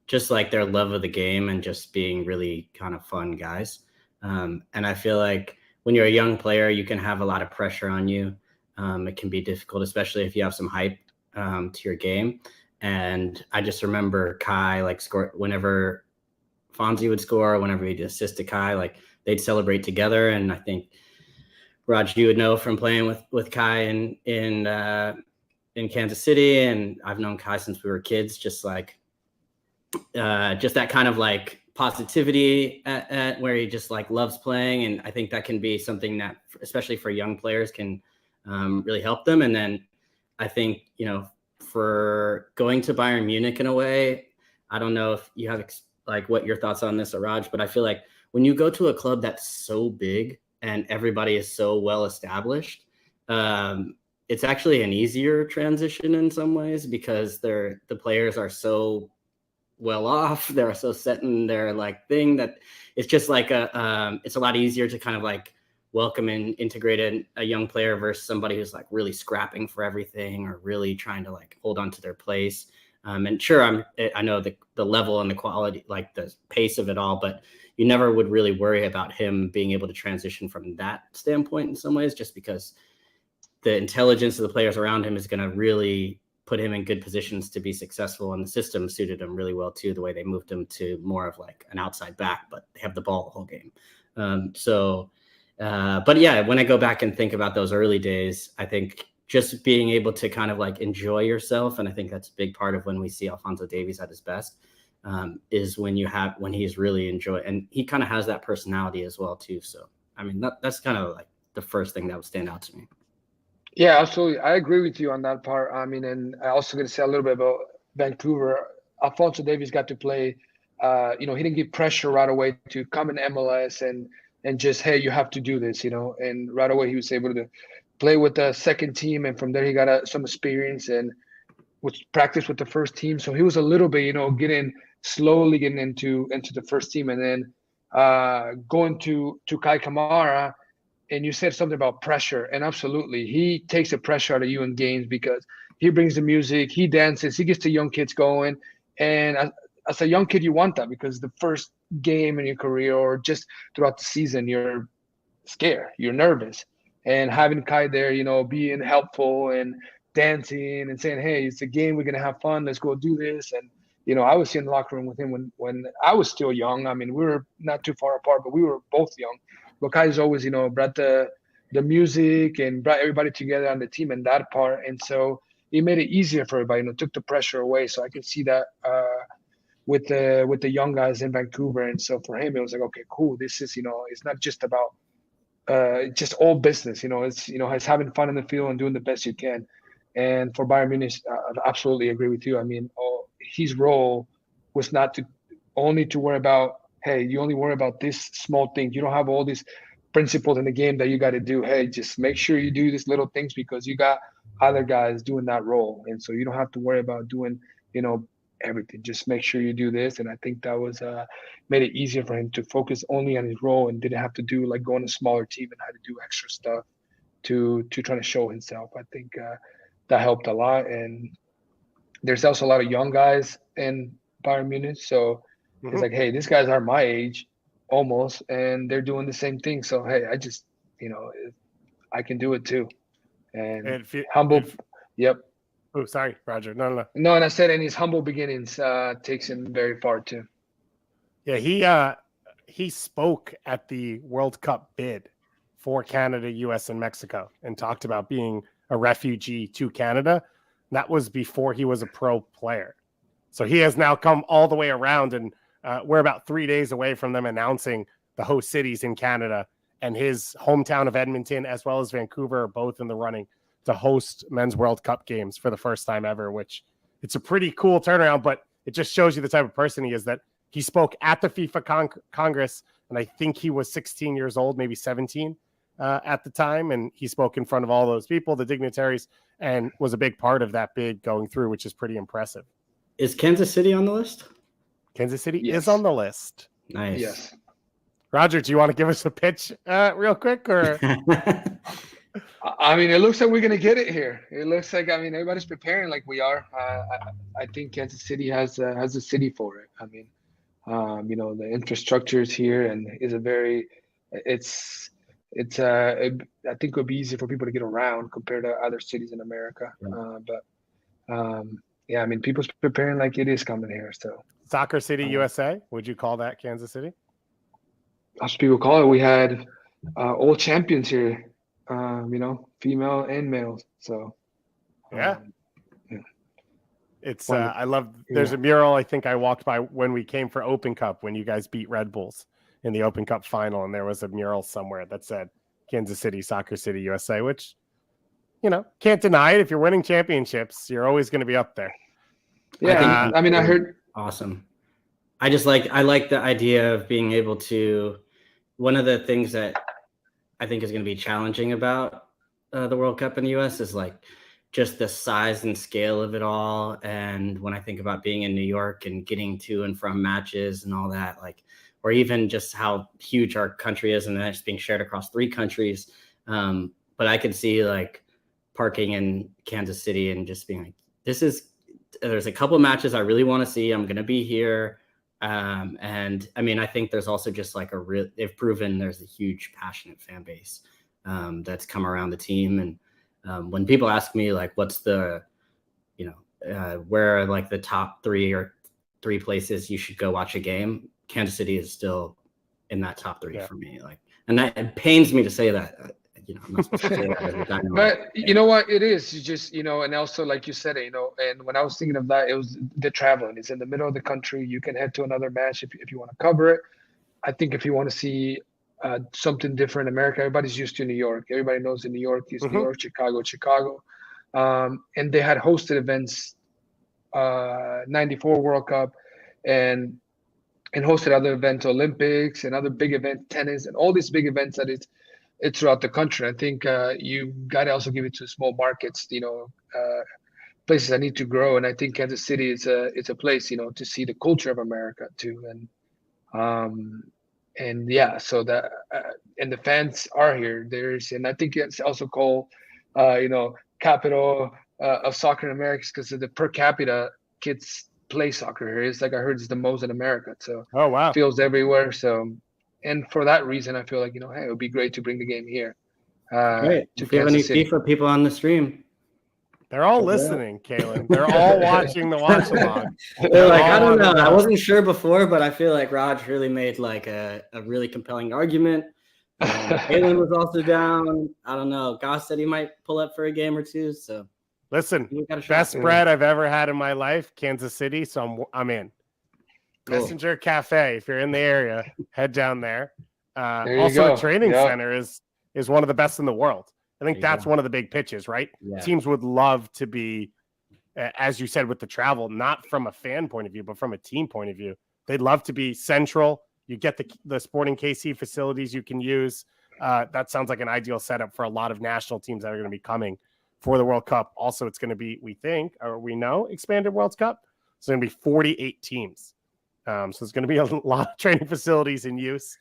just their love of the game and just being really kind of fun guys. And I feel like when you're a young player, you can have a lot of pressure on you. It can be difficult, especially if you have some hype to your game. And I just remember Kai score whenever Fonzie would score, whenever he'd assist to Kai, they'd celebrate together. And I think Raj, you would know from playing with Kai in Kansas City, and I've known Kai since we were kids. Just that kind of positivity at where he just loves playing, and I think that can be something that, especially for young players, can really help them. And then I think for going to Bayern Munich in a way, I don't know if you have what your thoughts on this, Raj, but I feel like when you go to a club that's so big and everybody is so well established, it's actually an easier transition in some ways because the players are so well off. They're so set in their thing that it's just it's a lot easier to kind of welcome and integrate a young player versus somebody who's really scrapping for everything or really trying to hold on to their place. And sure, I know the level and the quality, the pace of it all, but you never would really worry about him being able to transition from that standpoint in some ways, just because the intelligence of the players around him is going to really put him in good positions to be successful. And the system suited him really well too, the way they moved him to more of an outside back, but they have the ball the whole game. But yeah, when I go back and think about those early days, I think just being able to kind of like enjoy yourself. And I think that's a big part of when we see Alphonso Davies at his best, is when he's really enjoying, and he kind of has that personality as well too. So, I mean, that's kind of like the first thing that would stand out to me. Yeah, absolutely. I agree with you on that part. I mean, and I also going to say a little bit about Vancouver. Alphonso Davies got to play. He didn't get pressure right away to come in MLS and just, hey, you have to do this, And right away he was able to play with the second team, and from there he got some experience and was practice with the first team. So he was a little bit, slowly getting into the first team, and then going to Kai Kamara. And you said something about pressure, and absolutely, he takes the pressure out of you in games because he brings the music, he dances, he gets the young kids going. And as a young kid, you want that because the first game in your career or just throughout the season, you're scared, you're nervous. And having Kai there, being helpful and dancing and saying, hey, it's a game, we're going to have fun, let's go do this. And, I was in the locker room with him when I was still young. I mean, we were not too far apart, but we were both young. But Kai's always, brought the music and brought everybody together on the team and that part. And so it made it easier for everybody, took the pressure away. So I can see that with the young guys in Vancouver. And so for him, it was like, okay, cool. This is, it's not just about just all business, it's having fun in the field and doing the best you can. And for Bayern Munich, I absolutely agree with you. I mean, his role was not only to worry about, hey, you only worry about this small thing. You don't have all these principles in the game that you got to do. Hey, just make sure you do these little things because you got other guys doing that role. And so you don't have to worry about doing, everything. Just make sure you do this. And I think that was made it easier for him to focus only on his role and didn't have to do like go on a smaller team and had to do extra stuff to try to show himself. I think that helped a lot. And there's also a lot of young guys in Bayern Munich. So it's like, hey, these guys are my age almost, and they're doing the same thing. So, hey, I just, I can do it too. And humble. Yep. Oh, sorry, Roger. No. No, and I said in his humble beginnings takes him very far too. Yeah, he spoke at the World Cup bid for Canada, US, and Mexico and talked about being a refugee to Canada. That was before he was a pro player. So he has now come all the way around, and we're about 3 days away from them announcing the host cities in Canada, and his hometown of Edmonton as well as Vancouver are both in the running to host Men's World Cup games for the first time ever, which it's a pretty cool turnaround, but it just shows you the type of person he is, that he spoke at the FIFA Congress, and I think he was 16 years old, maybe 17 at the time, and he spoke in front of all those people, the dignitaries, and was a big part of that bid going through, which is pretty impressive. Is Kansas City on the list? Kansas City is on the list. Nice. Yes. Roger, do you want to give us a pitch real quick? Or I mean, it looks like we're going to get it here. It looks like, everybody's preparing like we are. I think Kansas City has a city for it. I mean, the infrastructure is here and is I think it would be easy for people to get around compared to other cities in America. Yeah, I mean, people's preparing like it is coming here. So Soccer City, USA. Would you call that Kansas City? As people call it, we had all champions here, female and males. So yeah. It's I love. There's a mural I think I walked by when we came for Open Cup when you guys beat Red Bulls in the Open Cup final, and there was a mural somewhere that said Kansas City, Soccer City, USA, which, can't deny it. If you're winning championships, you're always going to be up there. Yeah. I heard. Awesome. I like the idea of being able to, one of the things that I think is going to be challenging about the World Cup in the US is like just the size and scale of it all. And when I think about being in New York and getting to and from matches and all that, or even just how huge our country is and that's being shared across 3 countries. But I could see parking in Kansas City and just being like, there's a couple of matches I really want to see. I'm going to be here. And I think there's also just they've proven there's a huge passionate fan base that's come around the team. And when people ask me what's the, where are the top 3 places you should go watch a game, Kansas City is still in that top 3 for me. And that, it pains me to say that, I'm not supposed to say that as a Dynamo. But you know what? It is. You just, and also like you said, and when I was thinking of that, it was the traveling. It's in the middle of the country. You can head to another match if you want to cover it. I think if you want to see something different, America, everybody's used to New York. Everybody knows in New York is New York, Chicago. And they had hosted events, 94 World Cup, and hosted other events, Olympics and other big events, tennis, and all these big events that it's throughout the country. I think you got to also give it to small markets, places that need to grow. And I think Kansas City is a place, to see the culture of America too. And yeah, so that and the fans are here. And I think it's also called, capital of soccer in America because of the per capita kids play soccer here. It's like I heard it's the most in America. So Oh wow. feels everywhere. So, and for that reason, I feel like, hey, it would be great to bring the game here. Great. To If you have any Kansas City. FIFA people on the stream, They're all listening, Calen. They're all watching the Watchalong. they're like, I don't know. I wasn't sure before, but I feel like Raj really made like a really compelling argument. Calen was also down. I don't know. Goss said he might pull up for a game or two. So Listen, we got a shot. best bread I've ever had in my life, Kansas City. So I'm in. Cool. Messenger Cafe. If you're in the area, head down there. There you Also, go. the training Yep. center is one of the best in the world. I think There you that's go. one of the big pitches, right? Yeah. Teams would love to be, as you said, with the travel, not from a fan point of view, but from a team point of view. They'd love to be central. You get the Sporting KC facilities you can use. That sounds like an ideal setup for a lot of national teams that are going to be coming for the World Cup. Also, it's going to be, we think, or we know, expanded World Cup. It's going to be 48 teams. So it's going to be a lot of training facilities in use.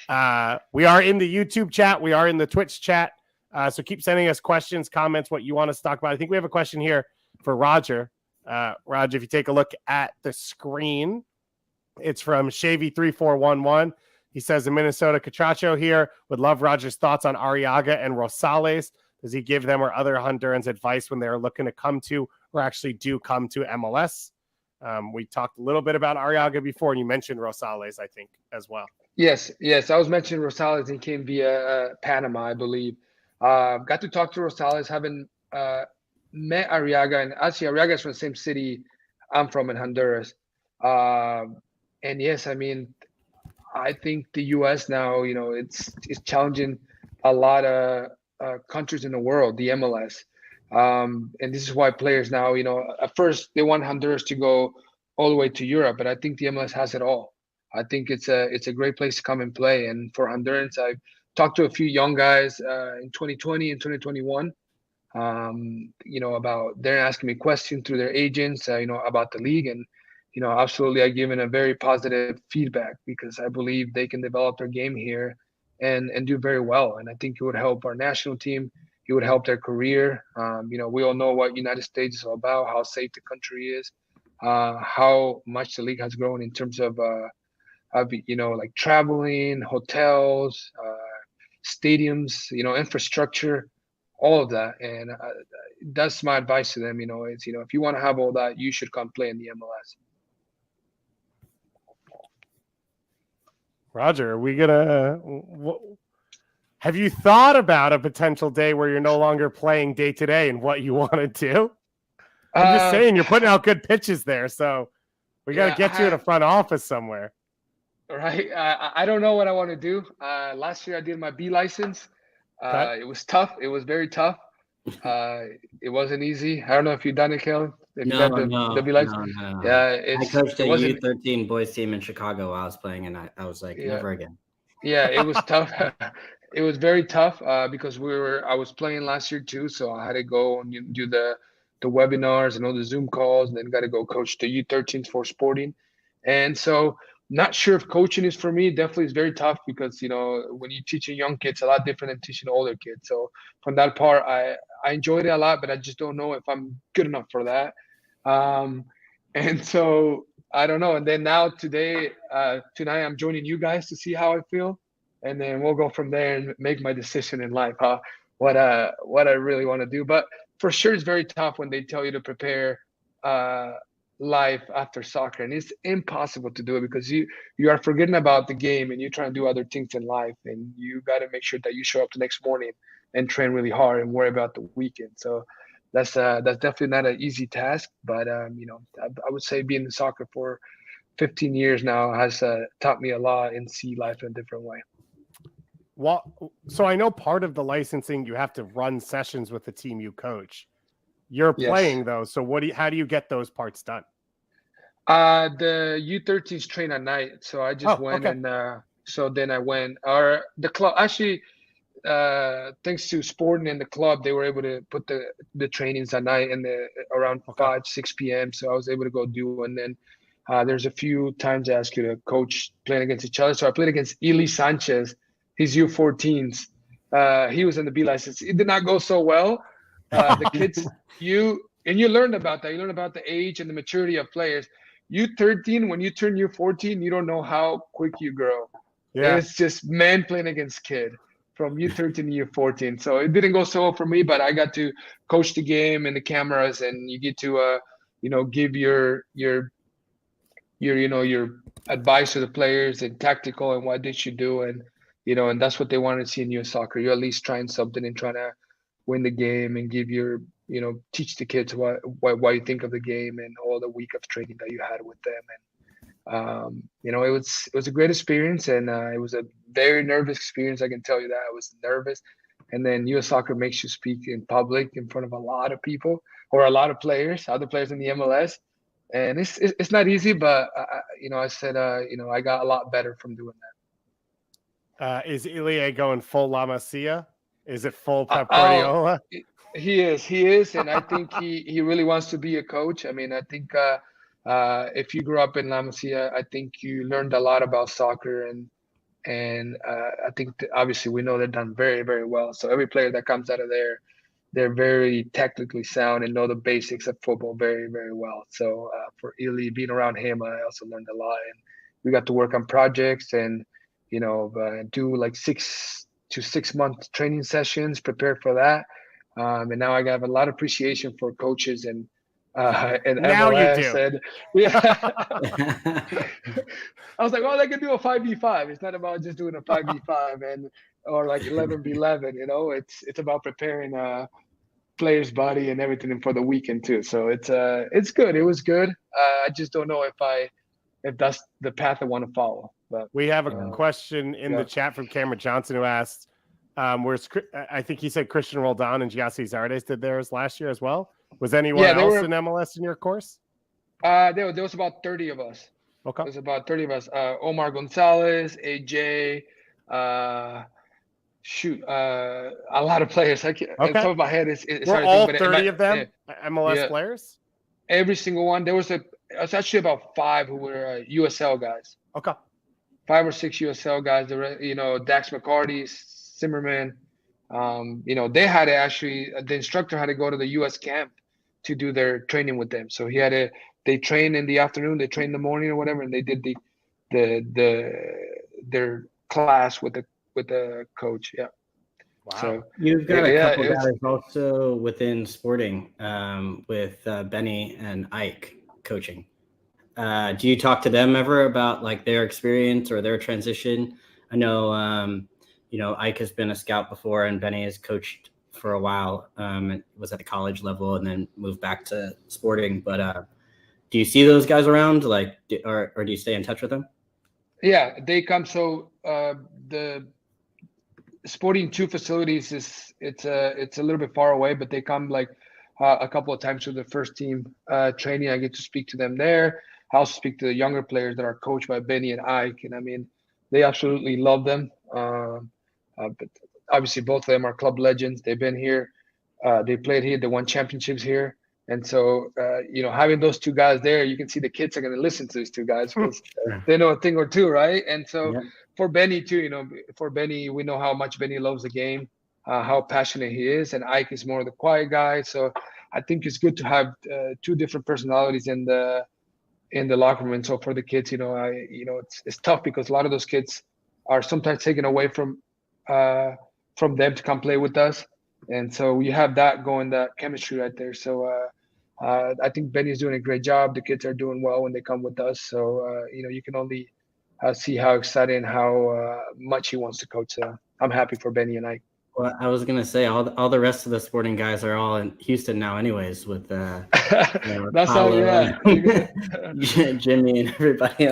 We are in the YouTube chat. We are in the Twitch chat. So keep sending us questions, comments, what you want us to talk about. I think we have a question here for Roger. Roger, if you take a look at the screen, it's from Shavy3411. He says, in Minnesota, Catracho here would love Roger's thoughts on Arriaga and Rosales. Does he give them or other Hondurans advice when they're looking to come to or actually do come to MLS? We talked a little bit about Arriaga before, and you mentioned Rosales, I think, as well. Yes. I was mentioning Rosales. He came via Panama, I believe. Got to talk to Rosales. Haven't met Arriaga, and actually Arriaga is from the same city I'm from in Honduras. And yes, I mean, I think the U.S. now, it's challenging a lot of countries in the world, the MLS. And this is why players now, at first they want Honduras to go all the way to Europe, but I think the MLS has it all. I think it's a great place to come and play. And for Hondurans, I've talked to a few young guys in 2020 and 2021, about they're asking me questions through their agents, about the league. And, absolutely, I give them a very positive feedback because I believe they can develop their game here and do very well. And I think it would help our national team. It would help their career. We all know what United States is all about, how safe the country is, how much the league has grown in terms of like traveling, hotels, stadiums, infrastructure, all of that. And that's my advice to them. It's, if you want to have all that, you should come play in the MLS. Roger, are we gonna? Have you thought about a potential day where you're no longer playing day to day and what you want to do? I'm just saying, you're putting out good pitches there, so we got to get you in a front office somewhere. Right. I don't know what I want to do. Last year I did my B license. Okay. It was tough. It was very tough. It wasn't easy. I don't know if you've done it, Calen. No. Yeah, I coached a U13 boys team in Chicago while I was playing, and I was like, never again. Yeah, it was tough. It was very tough because I was playing last year too, so I had to go and do the webinars and all the Zoom calls, and then got to go coach the U13s for sporting. And so not sure if coaching is for me. Definitely is very tough because, when you're teaching young kids, a lot different than teaching older kids. So from that part, I enjoyed it a lot, but I just don't know if I'm good enough for that. And so I don't know. And then now tonight I'm joining you guys to see how I feel. And then we'll go from there and make my decision in life, what I really want to do. But for sure, it's very tough when they tell you to prepare life after soccer, and it's impossible to do it because you are forgetting about the game and you try to do other things in life, and you got to make sure that you show up the next morning and train really hard and worry about the weekend. So that's definitely not an easy task, but I would say being in soccer for 15 years now has taught me a lot and see life in a different way. Well, so I know part of the licensing, you have to run sessions with the team you coach. You're playing though, so how do you get those parts done? The U13s train at night, so I just went and so then I went. The club actually, thanks to Sporting and the club, they were able to put the trainings at night and around 5-6 p.m. So I was able to go do, and then there's a few times they ask you to coach playing against each other. So I played against Eli Sanchez. He's U14s. He was in the B license. It did not go so well. The kids, you learned about that. You learn about the age and the maturity of players. U13, when you turn U14, you don't know how quick you grow. Yeah. It's just man playing against kid from U13 to U14. So it didn't go so well for me, but I got to coach the game and the cameras, and you get to give your advice to the players and tactical and what they should do, and and that's what they want to see in U.S. soccer. You're at least trying something and trying to win the game and give teach the kids what you think of the game and all the week of training that you had with them. And it was a great experience, and it was a very nervous experience. I can tell you that I was nervous. And then U.S. soccer makes you speak in public in front of a lot of people or a lot of players, other players in the MLS. And it's not easy, but I said I got a lot better from doing that. Is Ilie going full La Masia? Is it full Pep Guardiola? He is, and I think he really wants to be a coach. I mean, I think if you grew up in La Masia, I think you learned a lot about soccer, and I think obviously we know they're done very, very well. So every player that comes out of there, they're very technically sound and know the basics of football very, very well. So for Ili, being around him, I also learned a lot, and we got to work on projects and do like 6 to 6 month training sessions, prepare for that. And now I have a lot of appreciation for coaches and now MLS. You do. And yeah. I was like, well, they can do a 5v5. It's not about just doing a 5v5 or like 11v11. It's about preparing player's body and everything for the weekend too. So it's good. It was good. I just don't know if that's the path I want to follow. But we have a question in the chat from Cameron Johnson who asked, I think he said Christian Roldan and Giassi Zardes did theirs last year as well. Was anyone else in MLS in your course? There was about 30 of us. Okay. There's about 30 of us. Omar Gonzalez, AJ, a lot of players. On top of my head, it's were all 30 of them MLS players? Every single one. There was actually about 5 who were USL guys. Okay. 5 or 6 USL guys. Dax McCarty, Zimmerman. They had to actually, the instructor had to go to the U.S. camp to do their training with them. So they trained in the afternoon, they trained in the morning or whatever, and they did their class with the coach. Yeah. Wow. So you've got a couple guys also within Sporting with Benny and Ike coaching. Do you talk to them ever about like their experience or their transition? I know, Ike has been a scout before, and Benny has coached for a while. Was at the college level and then moved back to Sporting. But do you see those guys around, or do you stay in touch with them? Yeah, they come. So the Sporting 2 facilities it's a little bit far away, but they come like a couple of times to the first team training. I get to speak to them there. I also speak to the younger players that are coached by Benny and Ike, and I mean, they absolutely love them. But obviously, both of them are club legends. They've been here, they played here, they won championships here, and so having those 2 guys there, you can see the kids are going to listen to these 2 guys because they know a thing or two, right? And so for Benny too, for Benny, we know how much Benny loves the game, how passionate he is, and Ike is more of the quiet guy. So I think it's good to have 2 different personalities in the locker room. And so for the kids, it's tough because a lot of those kids are sometimes taken away from them to come play with us, and so you have that going, that chemistry right there. So I think Benny's doing a great job. The kids are doing well when they come with us. So, you can only see how excited and how much he wants to coach. So I'm happy for Benny and I. Well, I was gonna say all the rest of the sporting guys are all in Houston now, anyways, with That's how, Paulo yeah. and Jimmy and everybody.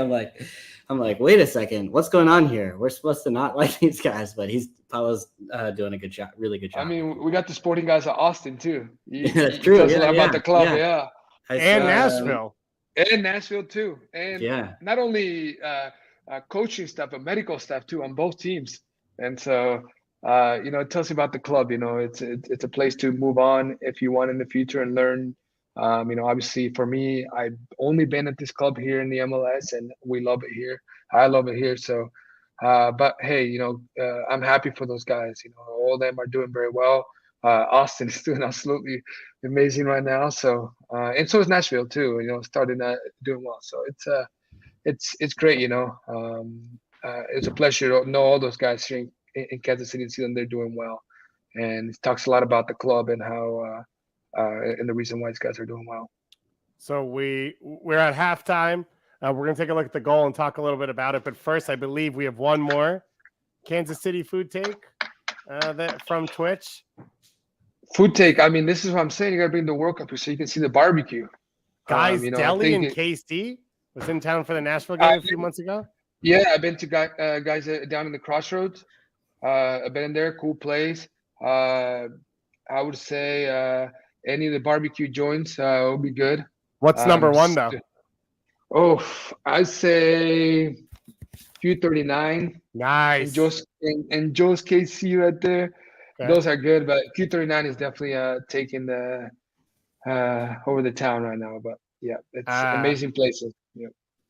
I'm like, wait a second, what's going on here? We're supposed to not like these guys, but Paulo's doing a good job, really good job. I mean, we got the sporting guys at Austin too. That's true. Tells a lot about the club, yeah. And Nashville. And Nashville too. And yeah, not only coaching stuff, but medical stuff too on both teams. And so, it tells you about the club. It's a place to move on if you want in the future and learn. Obviously for me, I've only been at this club here in the MLS, and we love it here. I love it here. So, but hey, I'm happy for those guys. All of them are doing very well. Austin is doing absolutely amazing right now. So, and so is Nashville too. Starting doing well. So it's great. It's a pleasure to know all those guys here in Kansas City and see them. They're doing well, and it talks a lot about the club and how and the reason why these guys are doing well. So we're at halftime. We're going to take a look at the goal and talk a little bit about it. But first, I believe we have one more Kansas City food take from Twitch. Food take. I mean, this is what I'm saying. You got to bring the World Cup so you can see the barbecue. Guys, Deli in KC was in town for the Nashville game a few months ago. Yeah, I've been to guys down in the Crossroads. I've been in there. Cool place. I would say any of the barbecue joints will be good. What's number one though? Oh, I'd say Q39. Nice. And Joe's KC right there. Okay. Those are good, but Q39 is definitely taking the over the town right now. But yeah, it's amazing places. Yeah.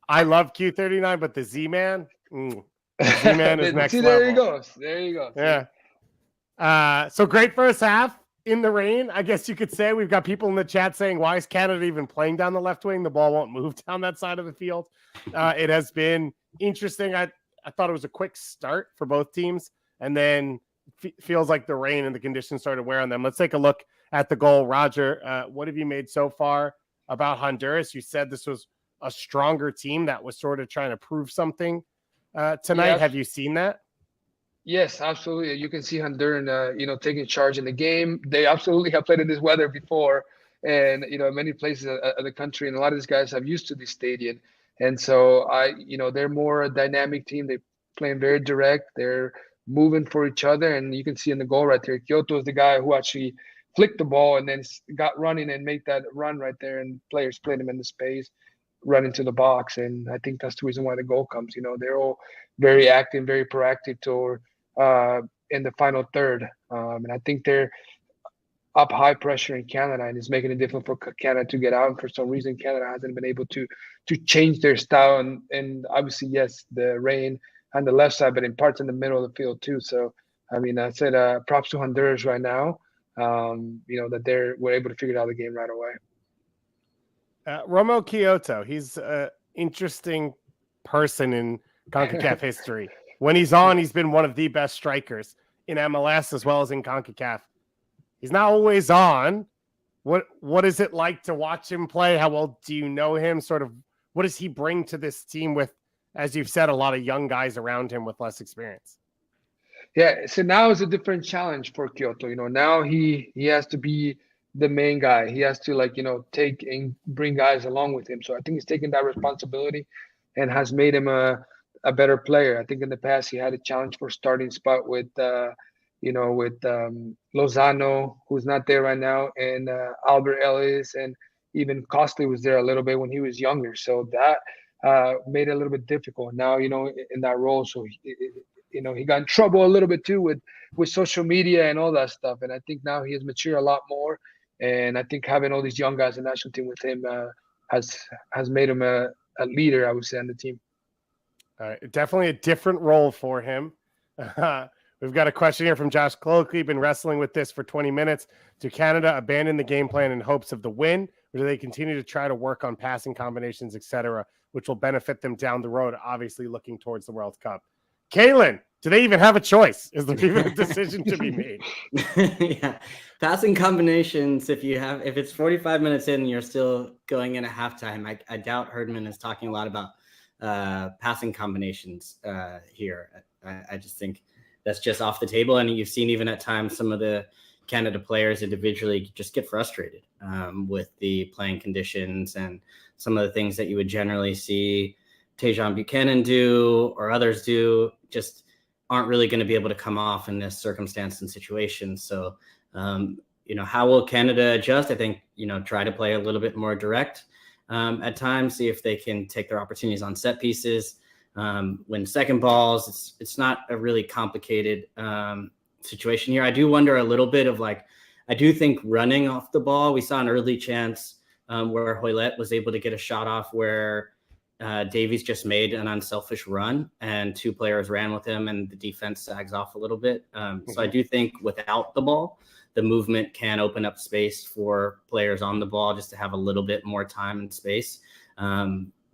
I love Q39, but the Z-Man, Z-Man is next level. There you go. Yeah. So great first half in the rain. I guess you could say we've got people in the chat saying, why is Canada even playing down the left wing? The ball won't move down that side of the field. It has been interesting. I thought it was a quick start for both teams, and then feels like the rain and the conditions started to wear on them. Let's take a look at the goal. Roger, what have you made so far about Honduras? You said this was a stronger team that was sort of trying to prove something tonight. Yeah. Have you seen that? Yes, absolutely. You can see Honduras, taking charge in the game. They absolutely have played in this weather before, and many places of the country, and a lot of these guys have used to this stadium. And so they're more a dynamic team. They playing very direct. They're moving for each other, and you can see in the goal right there, Kyoto is the guy who actually flicked the ball and then got running and make that run right there, and players played him in the space, run into the box. And I think that's the reason why the goal comes. They're all very active, very proactive toward in the final third. And I think they're up high pressure in Canada, and it's making it difficult for Canada to get out. And for some reason, Canada hasn't been able to change their style. And obviously, yes, the rain on the left side, but in parts in the middle of the field too. So, I mean, I said props to Honduras right now, that we're able to figure out the game right away. Romo Kyoto, he's an interesting person in CONCACAF history. When he's on, he's been one of the best strikers in MLS as well as in CONCACAF. He's not always on. What is it like to watch him play? How well do you know him? Sort of, what does he bring to this team with, as you've said, a lot of young guys around him with less experience? Yeah, so now it's a different challenge for Kyoto. Now he has to be the main guy. He has to take and bring guys along with him. So I think he's taking that responsibility and has made him a better player. I think in the past he had a challenge for starting spot with Lozano, who's not there right now, and Albert Ellis, and even Costley was there a little bit when he was younger. So that made it a little bit difficult now, in that role. So he got in trouble a little bit too with social media and all that stuff. And I think now he has matured a lot more. And I think having all these young guys in the national team with him has made him a leader, I would say, on the team. Definitely a different role for him. We've got a question here from Josh Cloakley. Been wrestling with this for 20 minutes. Do Canada abandon the game plan in hopes of the win, or do they continue to try to work on passing combinations, etc., which will benefit them down the road, obviously looking towards the World Cup? Calen, do they even have a choice? Is there even a decision to be made? Yeah, passing combinations. If it's 45 minutes in and you're still going in at halftime, I doubt Herdman is talking a lot about passing combinations here. I just think that's just off the table. And you've seen even at times some of the Canada players individually just get frustrated with the playing conditions and some of the things that you would generally see Tajon Buchanan do or others do just aren't really going to be able to come off in this circumstance and situation. So, how will Canada adjust? I think, try to play a little bit more direct at times, see if they can take their opportunities on set pieces, win second balls. It's not a really complicated situation here. I do wonder a little bit of I do think running off the ball, we saw an early chance where Hoylett was able to get a shot off where Davies just made an unselfish run and two players ran with him and the defense sags off a little bit. So I do think without the ball, the movement can open up space for players on the ball just to have a little bit more time and space.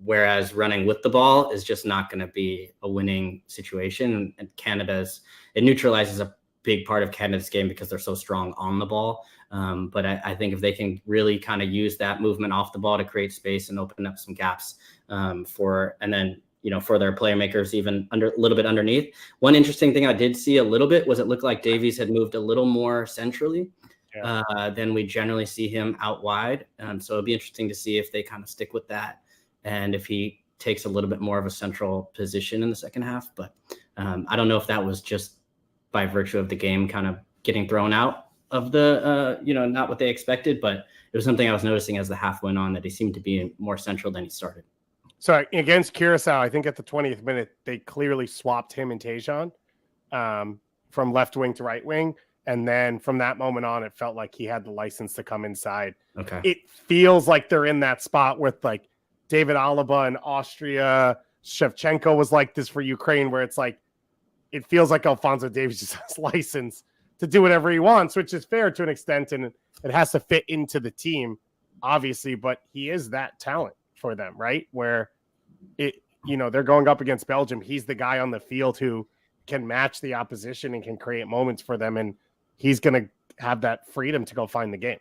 Whereas running with the ball is just not going to be a winning situation. And it neutralizes a big part of Canada's game because they're so strong on the ball. But I think if they can really kind of use that movement off the ball to create space and open up some gaps for their playmakers, even a little bit underneath. One interesting thing I did see a little bit was it looked like Davies had moved a little more centrally than we generally see him out wide. So it'd be interesting to see if they kind of stick with that and if he takes a little bit more of a central position in the second half. But I don't know if that was just by virtue of the game kind of getting thrown out of the, not what they expected, but it was something I was noticing as the half went on that he seemed to be more central than he started. So against Curacao, I think at the 20th minute, they clearly swapped him and Tajon from left wing to right wing. And then from that moment on, it felt like he had the license to come inside. Okay. It feels like they're in that spot with David Alaba in Austria. Shevchenko was like this for Ukraine, where it's it feels like Alphonso Davies just has license to do whatever he wants, which is fair to an extent. And it has to fit into the team, obviously, but he is that talent for them, right? Where they're going up against Belgium. He's the guy on the field who can match the opposition and can create moments for them. And he's going to have that freedom to go find the game.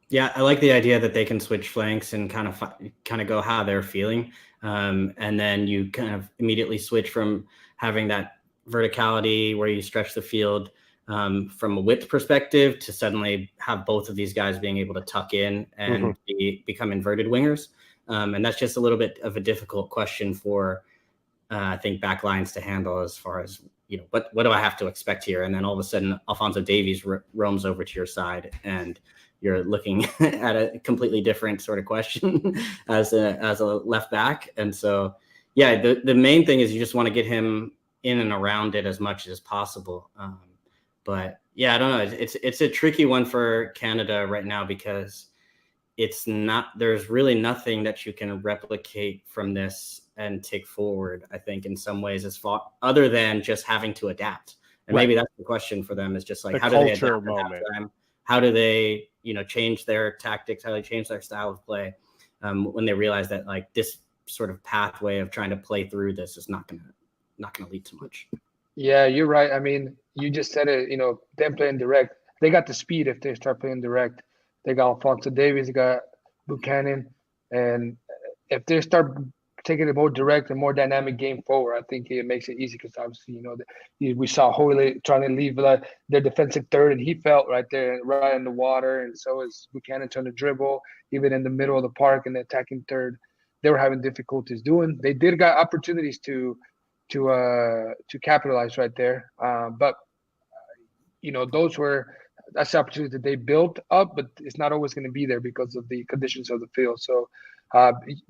Yeah, I like the idea that they can switch flanks and kind of go how they're feeling. And then you kind of immediately switch from having that verticality where you stretch the field from a width perspective to suddenly have both of these guys being able to tuck in and become inverted wingers. And that's just a little bit of a difficult question for, I think, back lines to handle as far as, what do I have to expect here? And then all of a sudden, Alphonso Davies roams over to your side and you're looking at a completely different sort of question as a left back. And so, yeah, the main thing is you just want to get him in and around it as much as possible. But yeah, I don't know. It's a tricky one for Canada right now because there's really nothing that you can replicate from this and take forward, I think, in some ways, as far other than just having to adapt. And maybe that's the question for them is just how do they adapt moment. How do they, change their tactics? How do they change their style of play when they realize that this sort of pathway of trying to play through this is not going to lead to much. Yeah, you're right. I mean, you just said it, them playing direct. They got the speed if they start playing direct. They got Alphonso Davies, they got Buchanan. And if they start taking a more direct and more dynamic game forward, I think it makes it easy because obviously, we saw Hoyle trying to leave their defensive third and he felt right there, right in the water. And so is Buchanan trying to dribble, even in the middle of the park in the attacking third. They were having difficulties doing. They did got opportunities to capitalize right there. But that's the opportunity that they built up, but it's not always going to be there because of the conditions of the field. So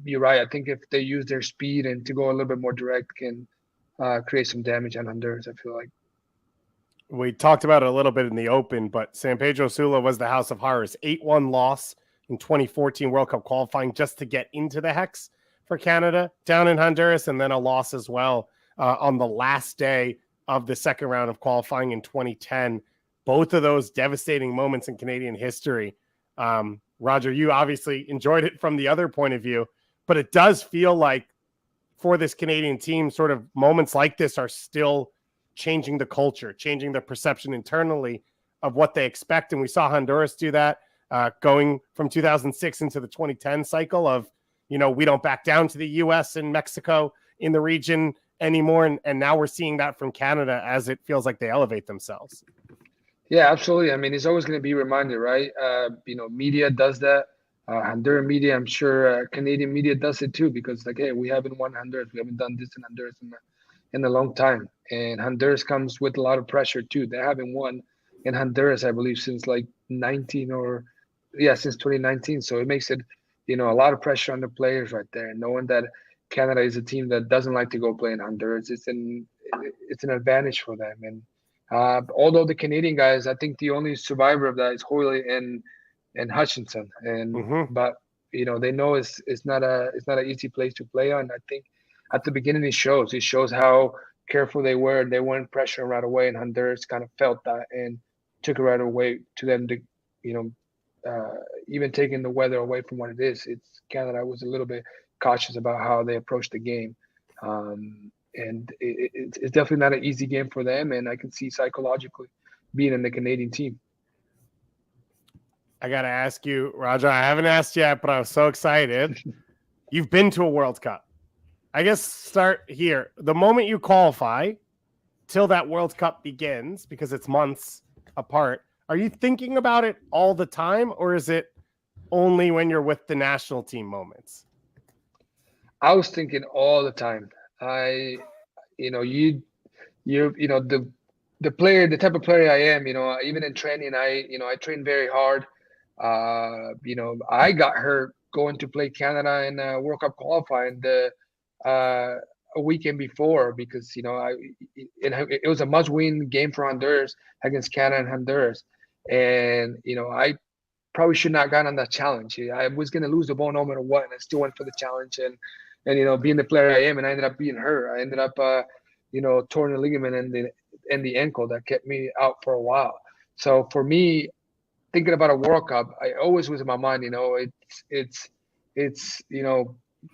you're right. I think if they use their speed and to go a little bit more direct can create some damage on Honduras, I feel like. We talked about it a little bit in the open, but San Pedro Sula was the house of horrors. 8-1 loss in 2014 World Cup qualifying just to get into the Hex for Canada down in Honduras, and then a loss as well on the last day of the second round of qualifying in 2010. Both of those devastating moments in Canadian history. Roger, you obviously enjoyed it from the other point of view, but it does feel like for this Canadian team, sort of moments like this are still changing the culture, changing the perception internally of what they expect. And we saw Honduras do that, going from 2006 into the 2010 cycle of, we don't back down to the US and Mexico in the region anymore. And now we're seeing that from Canada as it feels like they elevate themselves. Yeah, absolutely. I mean, it's always going to be reminded, right? Media does that. Honduran media, I'm sure Canadian media does it too, because like, hey, we haven't won Honduras. We haven't done this in Honduras in a long time. And Honduras comes with a lot of pressure too. They haven't won in Honduras, I believe, since like since 2019. So it makes it, a lot of pressure on the players right there. And knowing that Canada is a team that doesn't like to go play in Honduras, it's an advantage for them. And although the Canadian guys, I think the only survivor of that is Hoyle and Hutchinson, but they know it's not an easy place to play on. I think at the beginning it shows how careful they were. They weren't pressuring right away, and Honduras kind of felt that and took it right away to them to even taking the weather away from what it is. It's Canada was a little bit cautious about how they approached the game, and it's definitely not an easy game for them. And I can see psychologically being in the Canadian team. I got to ask you, Roger, I haven't asked yet, but I was so excited. You've been to a World Cup. I guess start here. The moment you qualify till that World Cup begins, because it's months apart, are you thinking about it all the time, or is it only when you're with the national team moments? I was thinking all the time. The player, the type of player I am, even in training, I train very hard. I got hurt going to play Canada in World Cup qualifying a weekend before, because it was a must-win game for Honduras against Canada and Honduras, and I probably should not have gotten on that challenge. I was going to lose the ball no matter what, and I still went for the challenge. And being the player I am, and I ended up being hurt. I ended up torn the ligament and the ankle that kept me out for a while. So for me, thinking about a World Cup, I always was in my mind, it's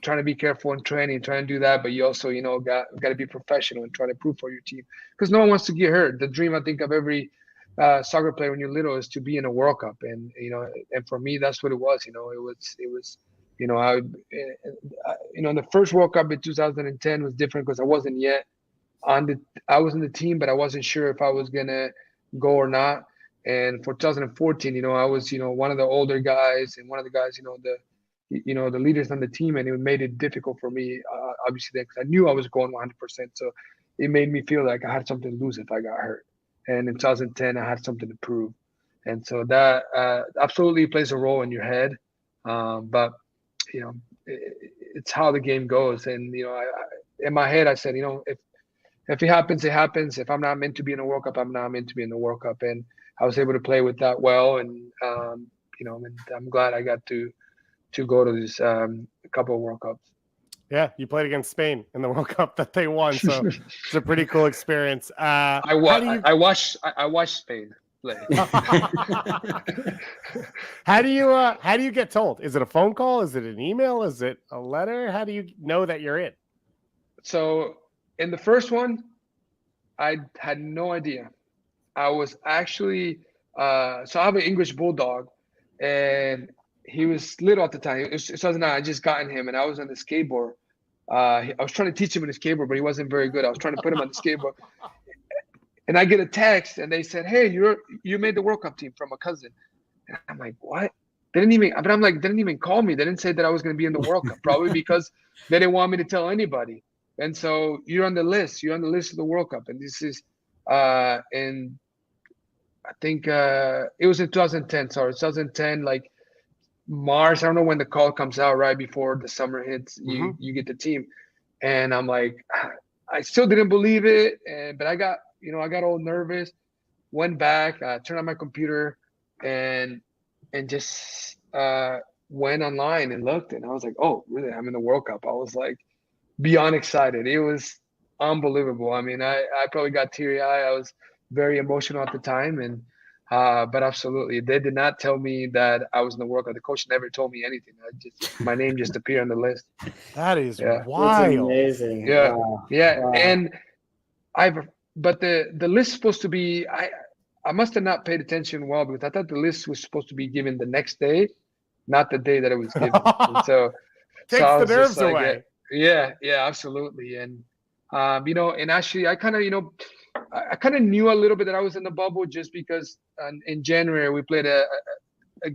trying to be careful in training, trying to do that, but you also, got to be professional and try to prove for your team, because no one wants to get hurt. The dream, I think, of every soccer player when you're little is to be in a World Cup, and and for me, that's what it was. It was the first World Cup in 2010 was different because I wasn't yet I was in the team, but I wasn't sure if I was gonna go or not. And for 2014, I was one of the older guys and one of the guys, the leaders on the team, and it made it difficult for me, obviously, because I knew I was going 100%. So it made me feel like I had something to lose if I got hurt. And in 2010, I had something to prove. And so that absolutely plays a role in your head. But, it's how the game goes. And, in my head, I said, if it happens, it happens. If I'm not meant to be in the World Cup, I'm not meant to be in the World Cup. And I was able to play with that well. And, and I'm glad I got to go to this couple of World Cups. Yeah, you played against Spain in the World Cup that they won, so it's a pretty cool experience. I watched Spain play. How do you get told? Is it a phone call? Is it an email? Is it a letter? How do you know that you're in? So in the first one, I had no idea. I was actually so I have an English bulldog, and he was little at the time. It was 2009. I just gotten him, and I was on the skateboard. I was trying to teach him on the skateboard, but he wasn't very good. I was trying to put him on the skateboard, and I get a text, and they said, "Hey, you made the World Cup team," from a cousin. And I'm like, "What?" They didn't even call me. They didn't say that I was going to be in the World Cup, probably because they didn't want me to tell anybody. And so you're on the list. You're on the list of the World Cup, and this is in I think it was in 2010. Sorry, 2010, like March. I don't know when the call comes out, right before the summer hits. You get the team, and I'm like, I still didn't believe it, but I got all nervous. Went back, turned on my computer, and just went online and looked, and I was like, oh, really? I'm in the World Cup. I was like beyond excited. It was unbelievable. I mean, I probably got teary-eyed. I was very emotional at the time, and But absolutely, they did not tell me that I was in the World Cup. The coach never told me anything. My name just appeared on the list. That is Yeah. That's wild. amazing. Yeah, Wow. yeah, Wow. and but the list supposed to be. I must have not paid attention well because I thought the list was supposed to be given the next day, not the day that it was given. And so Takes I the was just nerves like, away. yeah, absolutely. And and actually, I kind of, I kind of knew a little bit that I was in the bubble just because in January we played a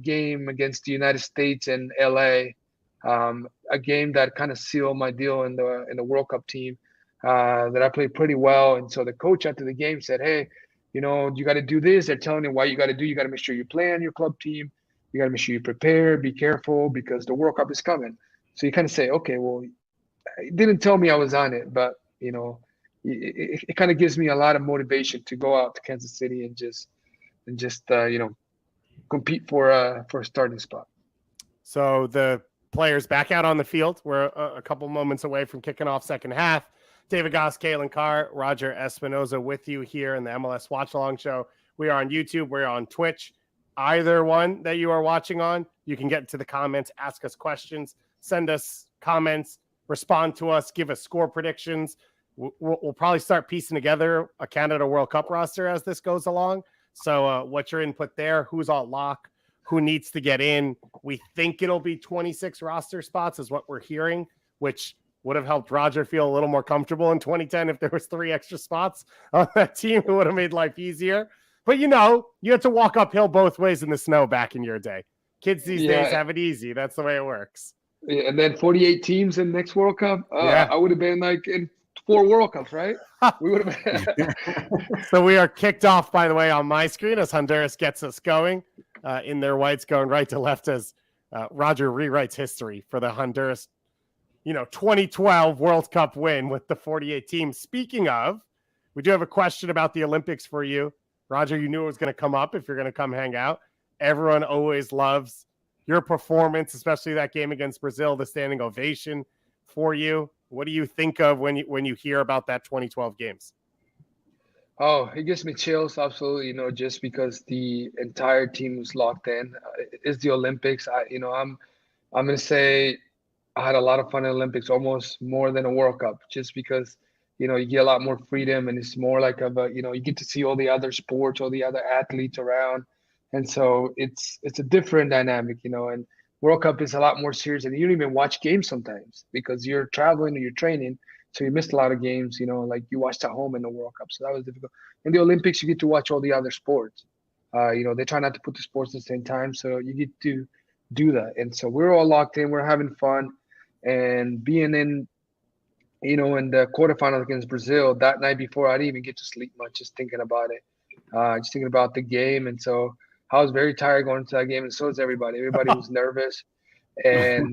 game against the United States and LA, a game that kind of sealed my deal in the World Cup team. That I played pretty well, and so the coach after the game said, "Hey, you got to do this. They're telling you why you got to do. You got to make sure you play on your club team. You got to make sure you prepare. Be careful because the World Cup is coming." So you kind of say, "Okay, well, it didn't tell me I was on it, but it kind of gives me a lot of motivation to go out to Kansas City and just compete for a starting spot." So the players back out on the field. We're a couple moments away from kicking off second half. David Goss, Calen Carr, Roger Espinoza with you here in the MLS Watchalong Show. We are on YouTube. We're on Twitch. Either one that you are watching on, you can get into the comments, ask us questions, send us comments, respond to us, give us score predictions. We'll probably start piecing together a Canada World Cup roster as this goes along. So what's your input there? Who's on lock? Who needs to get in? We think it'll be 26 roster spots is what we're hearing, which would have helped Roger feel a little more comfortable in 2010 if there was 3 extra spots on that team. It would have made life easier. But you had to walk uphill both ways in the snow back in your day. Kids these days have it easy. That's the way it works. Yeah, and then 48 teams in next World Cup. Yeah. I would have been like in 4 World Cups, right? We would have been. So we are kicked off, by the way, on my screen as Honduras gets us going in their whites, going right to left as Roger rewrites history for the Honduras 2012 World Cup win with the 48 teams. Speaking of, we do have a question about the Olympics for you. Roger, you knew it was going to come up if you're going to come hang out. Everyone always loves your performance, especially that game against Brazil, the standing ovation for you. What do you think of when you hear about that 2012 games? Oh, it gives me chills, absolutely. Just because the entire team was locked in. It's the Olympics. I'm gonna say I had a lot of fun in the Olympics, almost more than a World Cup, just because you get a lot more freedom and it's more like you get to see all the other sports, all the other athletes around, and so it's a different dynamic, and World Cup is a lot more serious, and you don't even watch games sometimes because you're traveling or you're training, so you missed a lot of games, like you watched at home in the World Cup, so that was difficult. In the Olympics, you get to watch all the other sports. They try not to put the sports at the same time, so you get to do that, and so we're all locked in, we're having fun, and being in the quarterfinals against Brazil that night before, I didn't even get to sleep much, just thinking about it, just thinking about the game. And so I was very tired going into that game, and so was everybody. Everybody was nervous,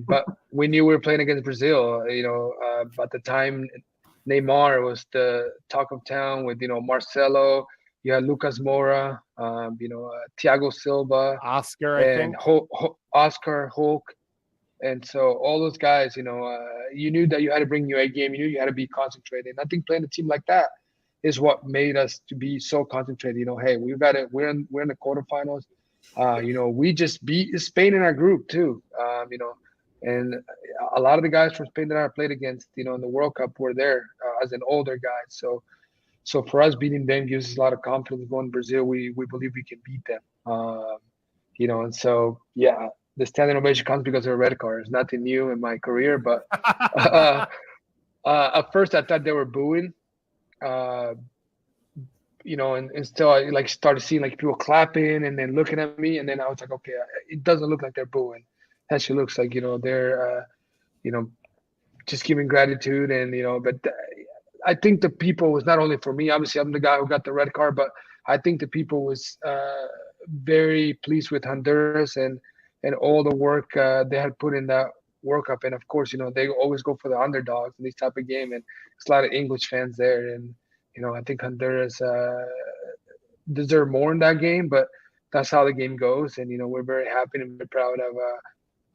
but we knew we were playing against Brazil. At the time, Neymar was the talk of town with Marcelo. You had Lucas Moura, Thiago Silva, Oscar, I and think. Oscar Hulk. And so all those guys, you knew that you had to bring your A game. You knew you had to be concentrated. And I think playing a team like that is what made us to be so concentrated. Hey, we've got it. We're in the quarterfinals. We just beat Spain in our group too. And a lot of the guys from Spain that I played against, in the World Cup were there as an older guy. So for us, beating them gives us a lot of confidence going to Brazil. We believe we can beat them. And so yeah. The standing ovation comes because of a red card. It's nothing new in my career, but at first I thought they were booing, and still I started seeing people clapping and then looking at me, and then I was like, okay, it doesn't look like they're booing. It actually looks like they're just giving gratitude, and but I think the people was not only for me. Obviously, I'm the guy who got the red card, but I think the people was very pleased with Honduras and all the work they had put in that World Cup. And of course, they always go for the underdogs in this type of game. And there's a lot of English fans there. And, I think Honduras deserve more in that game, but that's how the game goes. And, we're very happy and very proud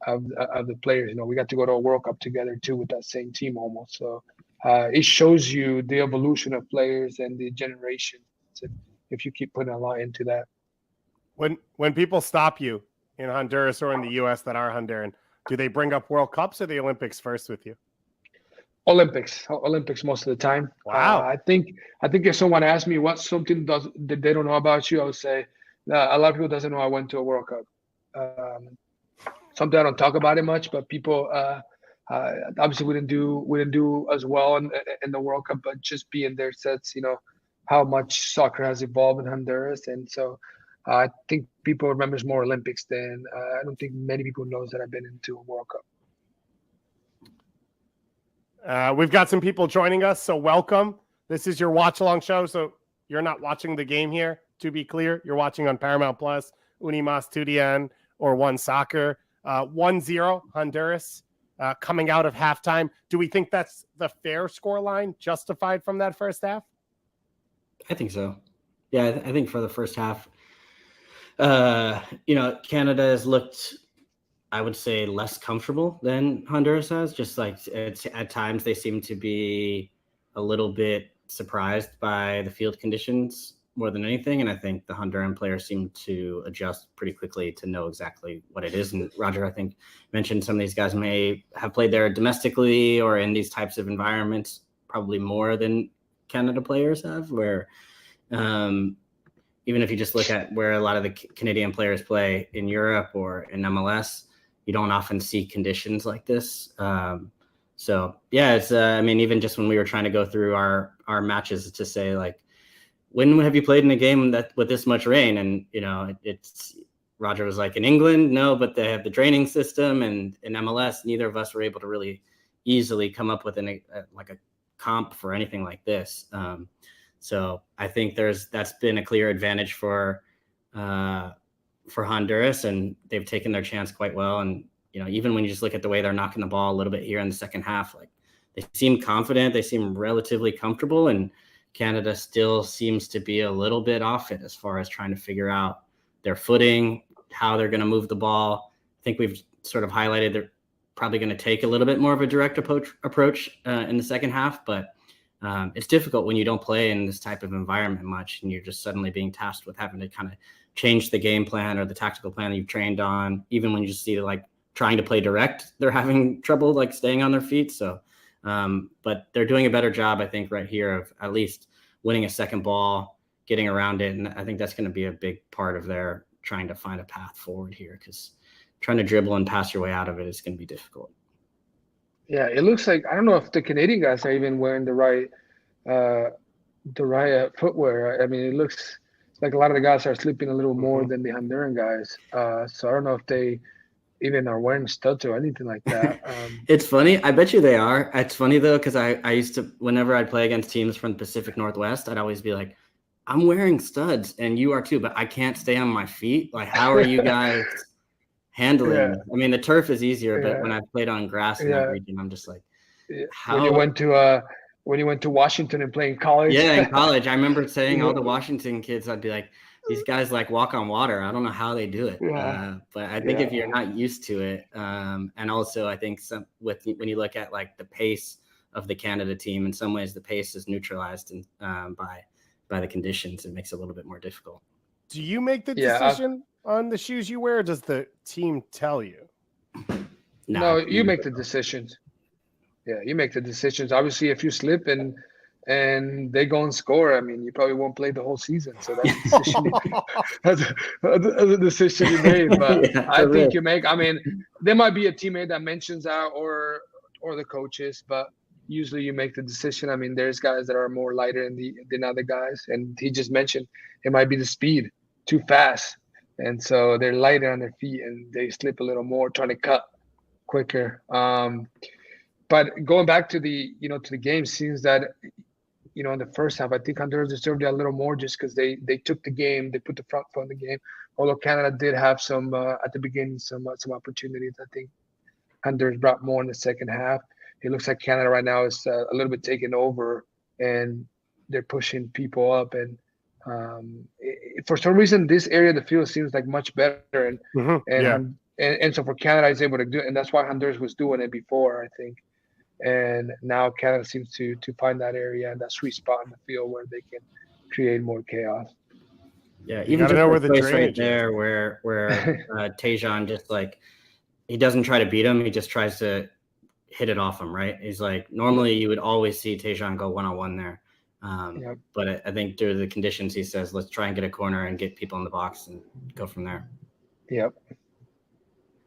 of the players. We got to go to a World Cup together too with that same team almost. So it shows you the evolution of players and the generations if you keep putting a lot into that. When people stop you in Honduras or in the U.S. that are Honduran, do they bring up World Cups or the Olympics first with you? Olympics most of the time. Wow. I think if someone asked me what's something that they don't know about you, I would say a lot of people doesn't know I went to a World Cup. Something I don't talk about it much, but people obviously we didn't do as well in the World Cup, but just being there says how much soccer has evolved in Honduras, and so I think people remembers more Olympics than I don't think many people knows that I've been into a World Cup. We've got some people joining us, so welcome. This is your watch-along show, so you're not watching the game here, to be clear. You're watching on Paramount Plus, Unimas, 2DN, or One Soccer. 1-0 Honduras coming out of halftime. Do we think that's the fair scoreline, justified from that first half? I think so. Yeah, I think for the first half, Canada has looked, I would say, less comfortable than Honduras has. Just like at times they seem to be a little bit surprised by the field conditions more than anything. And I think the Honduran players seem to adjust pretty quickly to know exactly what it is. And Roger, I think, mentioned some of these guys may have played there domestically or in these types of environments probably more than Canada players have, where even if you just look at where a lot of the Canadian players play in Europe or in MLS, you don't often see conditions like this. So yeah, it's even just when we were trying to go through our matches to say, like, when have you played in a game that with this much rain? And it's Roger was like, in England, no, but they have the draining system, and in MLS, neither of us were able to really easily come up with a comp for anything like this. So I think that's been a clear advantage for Honduras, and they've taken their chance quite well. And even when you just look at the way they're knocking the ball a little bit here in the second half, like, they seem confident, they seem relatively comfortable, and Canada still seems to be a little bit off it as far as trying to figure out their footing, how they're going to move the ball. I think we've sort of highlighted they're probably going to take a little bit more of a direct approach in the second half, but it's difficult when you don't play in this type of environment much and you're just suddenly being tasked with having to kind of change the game plan or the tactical plan that you've trained on. Even when you just see like trying to play direct, they're having trouble like staying on their feet. So but they're doing a better job, I think, right here of at least winning a second ball, getting around it. And I think that's going to be a big part of their trying to find a path forward here, because trying to dribble and pass your way out of it is going to be difficult. Yeah, it looks like, I don't know if the Canadian guys are even wearing the right footwear. I mean, it looks like a lot of the guys are sleeping a little more than the Honduran guys. So I don't know if they even are wearing studs or anything like that. It's funny. I bet you they are. It's funny though, because I used to, whenever I'd play against teams from the Pacific Northwest, I'd always be like, I'm wearing studs and you are too, but I can't stay on my feet. Like, how are you guys handling it? I mean, the turf is easier, but when I played on grass in that region, I'm just like, how? When you went to Washington and played in college? Yeah, in college. I remember saying all the Washington kids, I'd be like, these guys like walk on water. I don't know how they do it. But I think if you're not used to it, and also I think when you look at like the pace of the Canada team, in some ways the pace is neutralized by the conditions. It makes it a little bit more difficult. Do you make the decision on the shoes you wear, or does the team tell you? No, you make the decisions. Yeah, you make the decisions. Obviously, if you slip and they go and score, I mean, you probably won't play the whole season. So that's a decision you made. But I think you make. I mean, there might be a teammate that mentions that, or the coaches, but usually you make the decision. I mean, there's guys that are more lighter than other guys, and he just mentioned it might be the speed, too fast, and so they're lighter on their feet and they slip a little more, trying to cut quicker. But going back to the game, seems that in the first half, I think Honduras deserved it a little more just because they took the game, they put the front foot in the game. Although Canada did have some at the beginning, some opportunities. I think Honduras brought more in the second half. It looks like Canada right now is a little bit taken over, and they're pushing people up. And for some reason, this area of the field seems like much better. And so for Canada, is able to do it, and that's why Honduras was doing it before, I think. And now Canada seems to find that area and that sweet spot in the field where they can create more chaos. Yeah, You even gotta just know where the the choice right drainage is. there, where Tajon just like he doesn't try to beat him, he just tries to hit it off him. Right? He's like normally you would always see Tajon go 1-on-1 there, Yep. but I think due to the conditions, he says let's try and get a corner and get people in the box and go from there. Yep.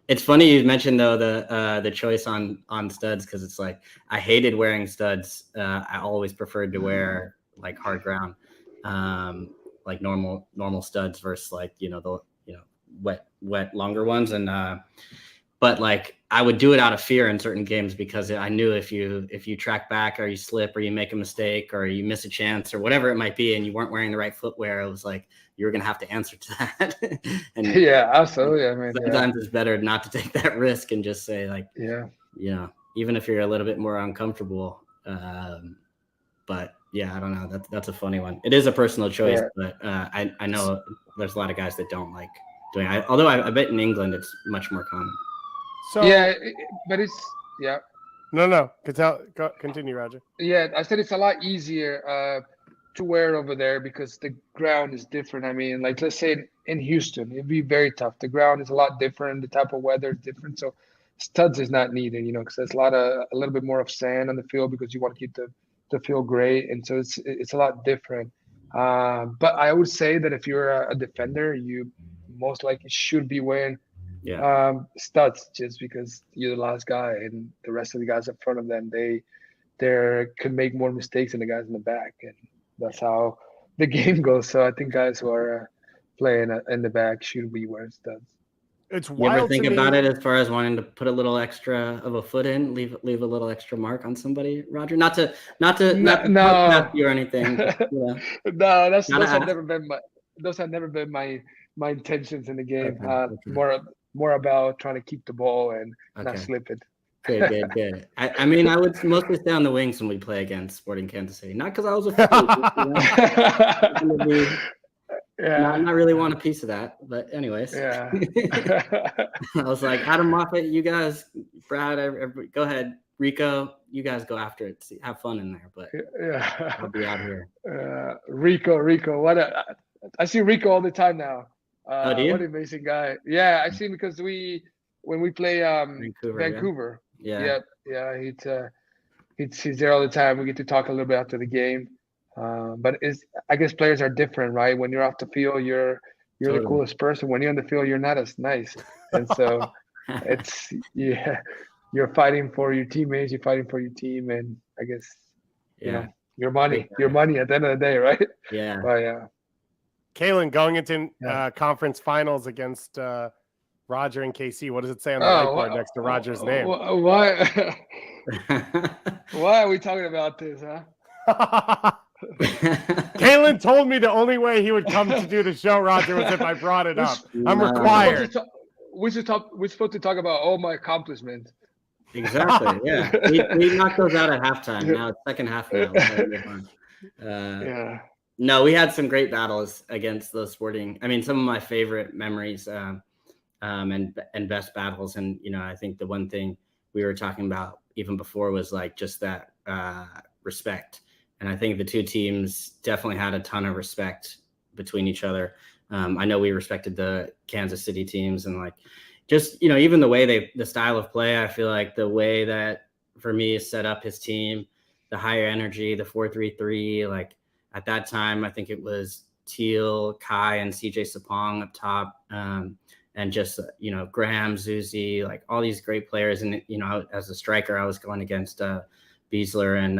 It's funny you mentioned though the choice on studs because it's like I hated wearing studs. I always preferred to wear like hard ground, like normal studs versus like the wet longer ones. And but like I would do it out of fear in certain games because I knew if you track back or you slip or you make a mistake or you miss a chance or whatever it might be and you weren't wearing the right footwear, it was like you were gonna have to answer to that. And Yeah, absolutely. I mean, sometimes it's better not to take that risk and just say like, even if you're a little bit more uncomfortable. But yeah, I don't know. That's a funny one. It is a personal choice, but I know there's a lot of guys that don't like doing it. Although I bet in England it's much more common. So but it's No. Continue, Roger. Yeah, I said it's a lot easier to wear over there because the ground is different. I mean, like let's say in Houston, it'd be very tough. The ground is a lot different. The type of weather is different. So studs is not needed, because there's a little bit more of sand on the field because you want to keep the field great, and so it's a lot different. But I would say that if you're a defender, you most likely should be wearing studs just because you're the last guy and the rest of the guys in front of them they could make more mistakes than the guys in the back, and that's how the game goes. So I think guys who are playing in the back should be wearing studs. It's You wild ever think to me. about it as far as wanting to put a little extra of a foot in, leave a little extra mark on somebody, Roger? Not to podcast you or anything. But, No, those have never been my intentions in the game. Okay. More about trying to keep the ball and not slip it. Good. I mean, I would mostly stay on the wings when we play against Sporting Kansas City. Not because I was not really want a piece of that. But anyways, yeah. I was like, Adam Moffat, you guys, Brad, go ahead. Rico, you guys go after it. Have fun in there. But I'll be out here. Rico, I see Rico all the time now. Do you? What an amazing guy. Yeah, I see him because when we play Vancouver. Yeah. He's there all the time. We get to talk a little bit after the game. But I guess players are different, right? When you're off the field, you're totally the coolest person. When you're on the field, you're not as nice. And so you're fighting for your teammates, you're fighting for your team, and I guess your money at the end of the day, right? Yeah. But yeah. Calen, going into conference finals against Roger and KC, what does it say on the whiteboard next to Roger's name? Why are we talking about this, huh? Calen told me the only way he would come to do the show, Roger, was if I brought it up. I'm required. We're supposed to talk about all my accomplishments. Exactly. Yeah, we knocked those out at halftime. Now it's second half now. No, we had some great battles against those Sporting. I mean, some of my favorite memories and best battles. And I think the one thing we were talking about even before was like just that respect. And I think the two teams definitely had a ton of respect between each other. I know we respected the Kansas City teams and like just, even the way the style of play, I feel like the way that for me set up his team, the higher energy, the 4-3-3, like at that time, I think it was Teal, Kai, and CJ Sapong up top. And just, Graham, Zuzi, like all these great players. And, as a striker, I was going against Beasler and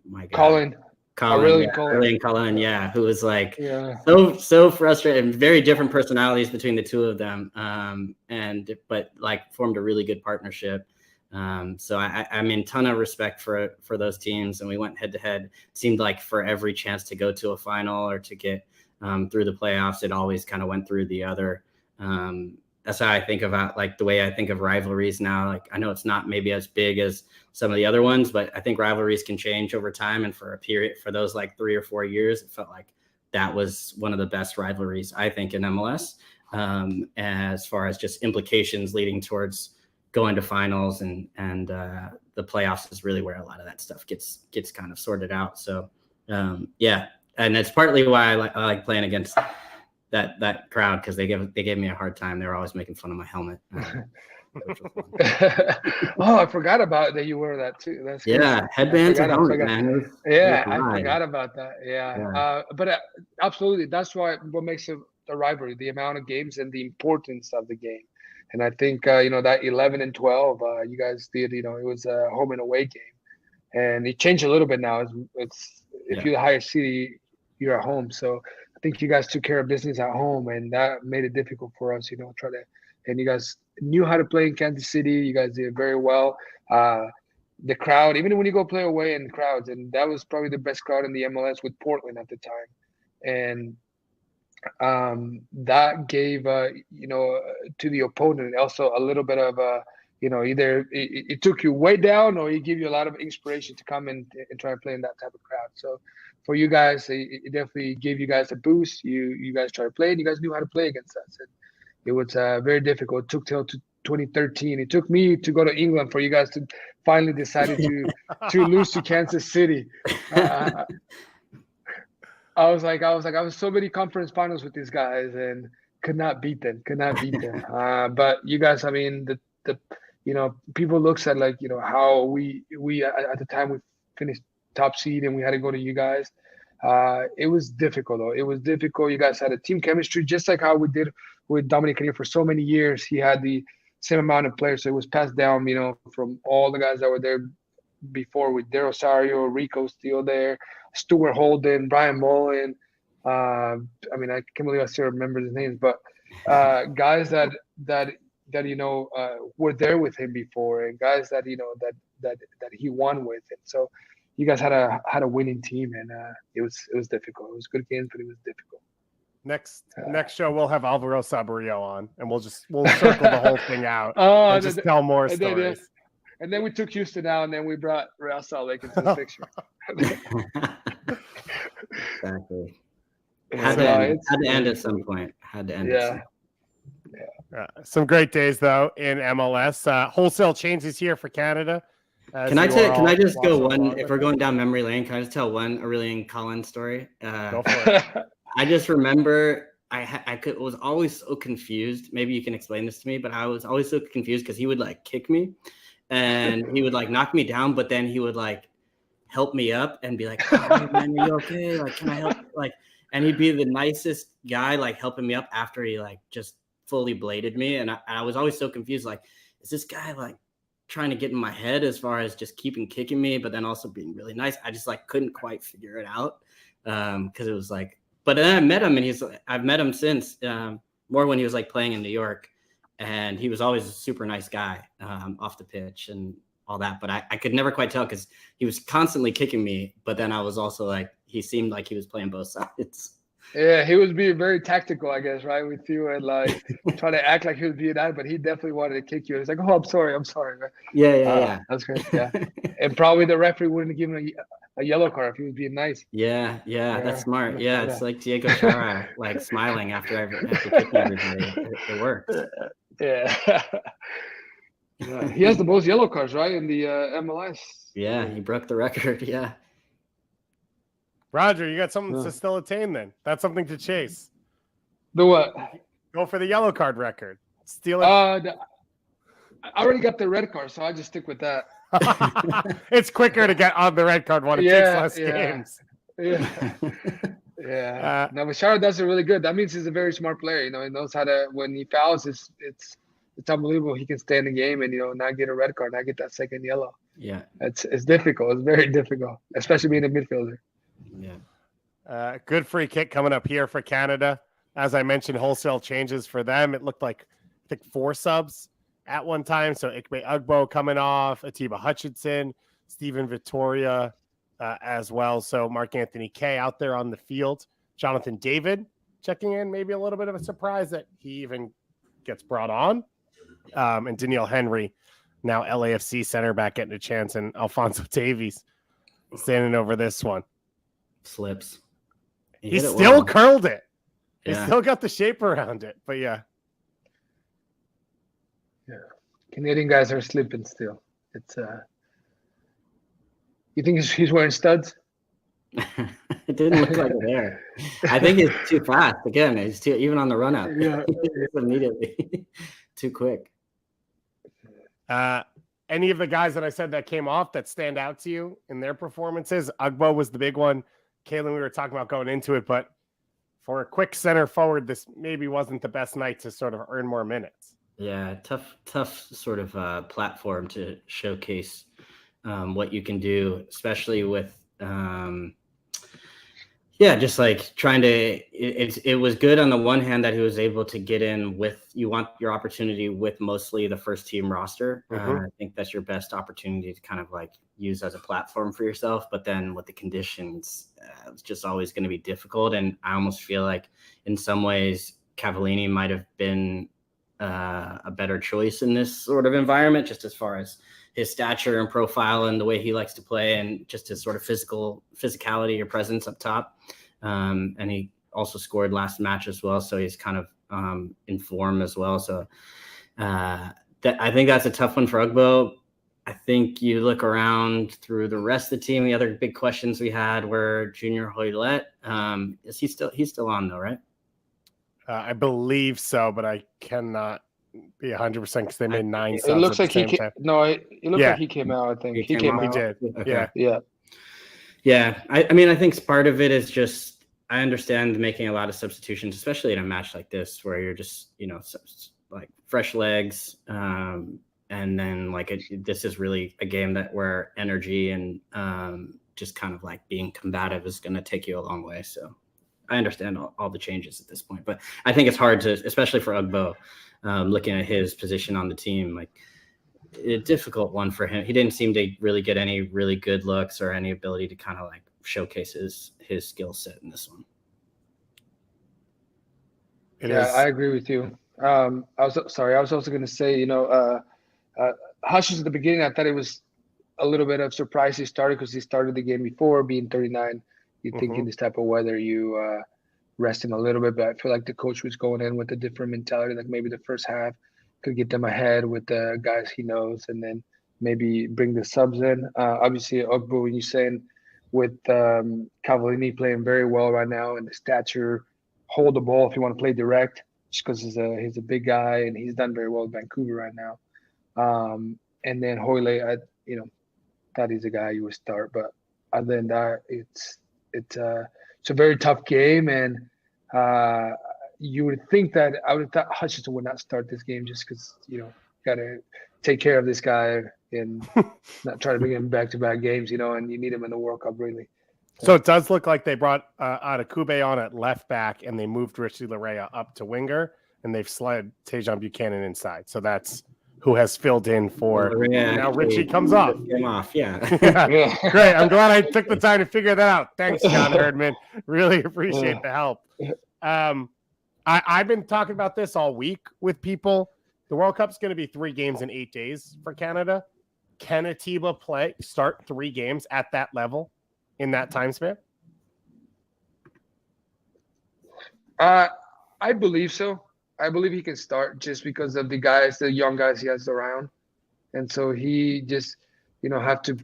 my God. Calen, yeah, who was like so frustrated and very different personalities between the two of them, but like formed a really good partnership. So I mean, ton of respect for those teams, and we went head to head. Seemed like for every chance to go to a final or to get through the playoffs, it always kind of went through the other. That's how I think about like the way I think of rivalries now. Like I know it's not maybe as big as some of the other ones, but I think rivalries can change over time. And for a period, for those like 3 or 4 years, it felt like that was one of the best rivalries, I think, in MLS, as far as just implications leading towards going to finals and the playoffs is really where a lot of that stuff gets kind of sorted out. So and it's partly why I like playing against that crowd, because they gave me a hard time. They were always making fun of my helmet. Oh, I forgot about that. You wear that too. That's yeah, headbands and helmet, man. I forgot about that. Yeah. But absolutely, that's what makes it a rivalry: the amount of games and the importance of the game. And I think that 11 and 12, you guys did. It was a home and away game, and it changed a little bit now. It's if you're the higher seed, you're at home. So I think you guys took care of business at home, and that made it difficult for us. And you guys knew how to play in Kansas City. You guys did very well. The crowd, even when you go play away in crowds, and that was probably the best crowd in the MLS with Portland at the time. And that gave, to the opponent also a little bit of, either it took you way down, or it gave you a lot of inspiration to come and try and play in that type of crowd. So for you guys, it definitely gave you guys a boost. You guys tried to play, and you guys knew how to play against us. And it was very difficult. It took till 2013. It took me to go to England for you guys to finally decided to lose to Kansas City. I was so many conference finals with these guys and could not beat them. But you guys, I mean, the people looks at how we at the time we finished top seed and we had to go to you guys. It was difficult though. It was difficult. You guys had a team chemistry, just like how we did with Dominic Kinnear for so many years. He had the same amount of players, so it was passed down, from all the guys that were there before, with De Rosario, Rico still there, Stuart Holden, Brian Mullen. I can't believe I still remember the names, but guys that were there with him before, and guys that that he won with. And so you guys had a winning team, and it was difficult. It was good games, but it was difficult. Next show we'll have Alvaro Saborio on, and we'll circle the whole thing out and just tell more stories. And then we took Houston out, and then we brought Real Salt Lake into the picture. Exactly. Had to end at some point. Some great days though in MLS. Wholesale changes here for Canada. Can I just go one? If we're going down memory lane, can I just tell one Aurelian Collins story? Go for it. I just remember I was always so confused. Maybe you can explain this to me, but I was always so confused because he would kick me, and he would knock me down, but then he would help me up and be like, "Oh, man, are you okay? Can I help?" And he'd be the nicest guy, helping me up after he just fully bladed me, and I was always so confused. Is this guy trying to get in my head as far as just keeping kicking me, but then also being really nice? I just couldn't quite figure it out because it was But then I met him, and I've met him since, more when he was playing in New York, and he was always a super nice guy off the pitch and all that. But I could never quite tell because he was constantly kicking me, but then I was also he seemed like he was playing both sides. Yeah, he was being very tactical, I guess, right, with you, and trying to act like he was being nice, but he definitely wanted to kick you. He's like, "Oh, I'm sorry." Right? Yeah. That's great. Yeah, and probably the referee wouldn't give him a yellow card if he was being nice. Yeah, that's smart. Yeah, it's like Diego Chara, smiling after kicking everybody. It works. Yeah. He has the most yellow cards, right, in the MLS. Yeah, he broke the record. Yeah. Roger, you got something to still attain then. That's something to chase. The what? Go for the yellow card record. Steal it. I already got the red card, so I just stick with that. It's quicker to get on the red card one. It takes less games. Yeah. No, but Chara does it really good. That means he's a very smart player. He knows how to, when he fouls, it's unbelievable. He can stay in the game and not get a red card, not get that second yellow. Yeah. It's difficult. It's very difficult, especially being a midfielder. Yeah. Good free kick coming up here for Canada. As I mentioned, wholesale changes for them. It looked like, I think, 4 subs at one time. So Ikpe Ugbo coming off, Atiba Hutchinson, Steven Vittoria as well. So Mark Anthony Kay out there on the field. Jonathan David checking in. Maybe a little bit of a surprise that he even gets brought on. And Danielle Henry, now LAFC center back, getting a chance. And Alphonso Davies standing over this one. Slips. He still curled it. He still got the shape around it. But yeah. Canadian guys are slipping still. It's you think he's wearing studs? It didn't look like it there. I think it's too fast. Again, it's too even on the run up. Yeah. Immediately too quick. Any of the guys that I said that came off that stand out to you in their performances? Ugbo was the big one. Calen, we were talking about going into it, but for a quick center forward, this maybe wasn't the best night to sort of earn more minutes. Yeah, tough sort of platform to showcase what you can do, especially with just like trying to. It was good on the one hand that he was able to get in with. You want your opportunity with mostly the first team roster. I think that's your best opportunity to kind of like use as a platform for yourself. But then with the conditions, it's just always going to be difficult. And I almost feel like in some ways Cavallini might have been a better choice in this sort of environment, just as far as his stature and profile and the way he likes to play and just his sort of physicality or presence up top. And he also scored last match as well. So he's kind of in form as well. So I think that's a tough one for Ugbo. I think you look around through the rest of the team. The other big questions we had were Junior Hoylett. Is he's still on though, right? I believe so, but I cannot be 100% because they made 9 subs. It looks at like the he same time. it looked like he came out. I think he came out. He did. Okay. Yeah. I mean, I think part of it is just I understand making a lot of substitutions, especially in a match like this where you're just like fresh legs, and then like this is really a game where energy and just kind of like being combative is going to take you a long way. So I understand all the changes at this point, but I think it's hard to, especially for Ugbo. Looking at his position on the team, like a difficult one for him. He didn't seem to really get any really good looks or any ability to kind of like showcase his skill set in this one. I agree with you. I was also going to say, Hutchins at the beginning, I thought it was a little bit of surprise he started because he started the game before being 39. You'd think in this type of weather you rest him a little bit, but I feel like the coach was going in with a different mentality. Like maybe the first half could get them ahead with the guys he knows, and then maybe bring the subs in. Obviously, Ugbo, when you're saying with Cavallini playing very well right now, and the stature, hold the ball if you want to play direct, just because he's a big guy and he's done very well in Vancouver right now. And then Hoyle, thought he's a guy you would start, but other than that, it's a very tough game, and you would think that I would have thought Hutchinson would not start this game just because got to take care of this guy and not try to bring him back-to-back games, and you need him in the World Cup really. So it does look like they brought Adekube on at left back, and they moved Richie Larea up to winger, and they've slid Tejan Buchanan inside. So that's who has filled in for. Now Richie comes off. Yeah. Great. I'm glad I took the time to figure that out. Thanks, John Herdman. Really appreciate the help. I've been talking about this all week with people. The World Cup's going to be 3 games in 8 days for Canada. Can Atiba start 3 games at that level in that time span? I believe so. I believe he can start just because of the young guys he has around. And so he just, have to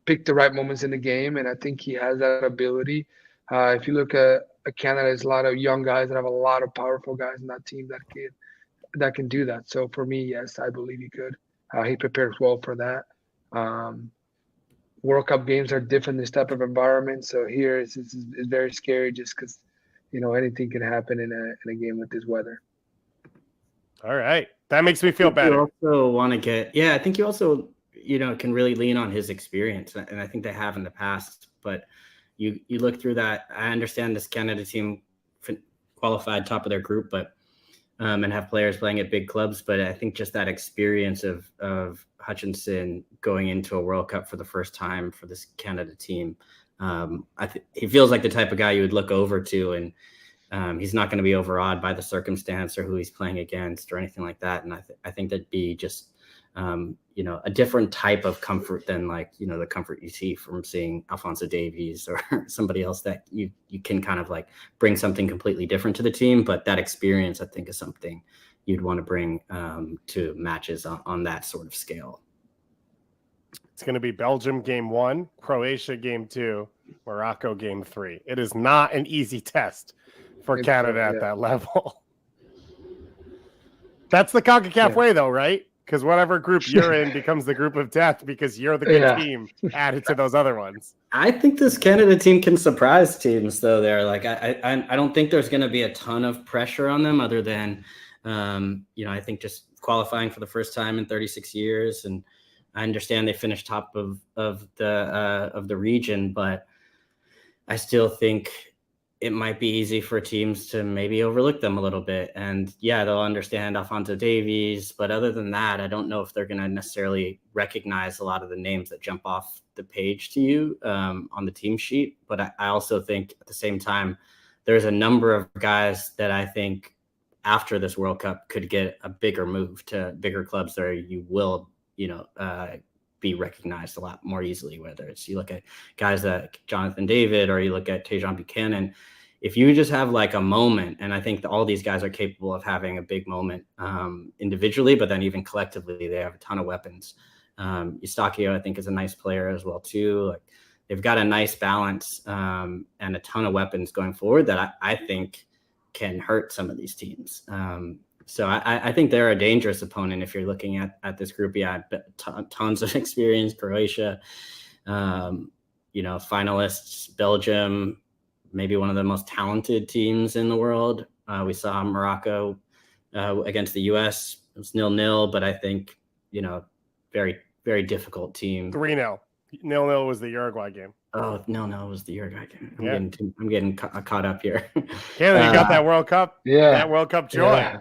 pick the right moments in the game. And I think he has that ability. If you look at Canada, there's a lot of young guys that have a lot of powerful guys in that team that can do that. So for me, yes, I believe he could. He prepares well for that. World Cup games are different in this type of environment. So here it's very scary just because, anything can happen in a game with this weather. All right. That makes me feel better. You also want to I think you also, can really lean on his experience. And I think they have in the past, but you look through that. I understand this Canada team qualified top of their group, but and have players playing at big clubs. But I think just that experience of Hutchinson going into a World Cup for the first time for this Canada team, he feels like the type of guy you would look over to, and he's not going to be overawed by the circumstance or who he's playing against or anything like that. And I think that'd be just, a different type of comfort than the comfort you see from seeing Alphonso Davies or somebody else that you can kind of like bring something completely different to the team. But that experience, I think, is something you'd want to bring to matches on that sort of scale. It's going to be Belgium game 1, Croatia game 2, Morocco game 3. It is not an easy test for Canada at that level. That's the CONCACAF way, though, right? Because whatever group you're in becomes the group of death because you're the good team added to those other ones. I think this Canada team can surprise teams, though. They're like, I don't think there's going to be a ton of pressure on them, other than, I think just qualifying for the first time in 36 years, and I understand they finished top of the region, but I still think it might be easy for teams to maybe overlook them a little bit. And yeah, they'll understand Alphonso Davies, but other than that, I don't know if they're going to necessarily recognize a lot of the names that jump off the page to you on the team sheet. But I also think at the same time, there's a number of guys that I think after this World Cup could get a bigger move to bigger clubs where you will, be recognized a lot more easily, whether it's you look at guys like Jonathan David or you look at Tejan Buchanan. If you just have like a moment, and I think that all these guys are capable of having a big moment individually, but then even collectively, they have a ton of weapons. Eustáquio, I think, is a nice player as well too. Like they've got a nice balance and a ton of weapons going forward that I think can hurt some of these teams. So I think they're a dangerous opponent if you're looking at this group. Yeah, tons of experience. Croatia, finalists, Belgium, maybe one of the most talented teams in the world. We saw Morocco against the U.S. It was 0-0, but I think, very, very difficult team. 3-0. 0-0 was the Uruguay game. Oh, no, it was the Uruguay game. I'm getting caught up here. Canada got that World Cup. Yeah. That World Cup joy. Yeah.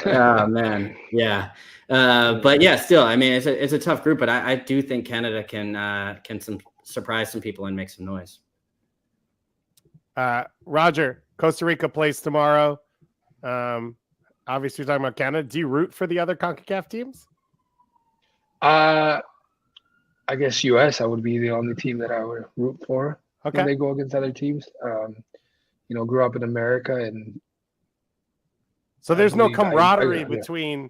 Oh man, yeah, but yeah, still, I mean, it's a tough group, but I do think Canada can surprise some people and make some noise. Roger, Costa Rica plays tomorrow. Obviously, we're talking about Canada. Do you root for the other CONCACAF teams? I guess US, I would be the only team that I would root for when they go against other teams. Grew up in America, and so there's no camaraderie between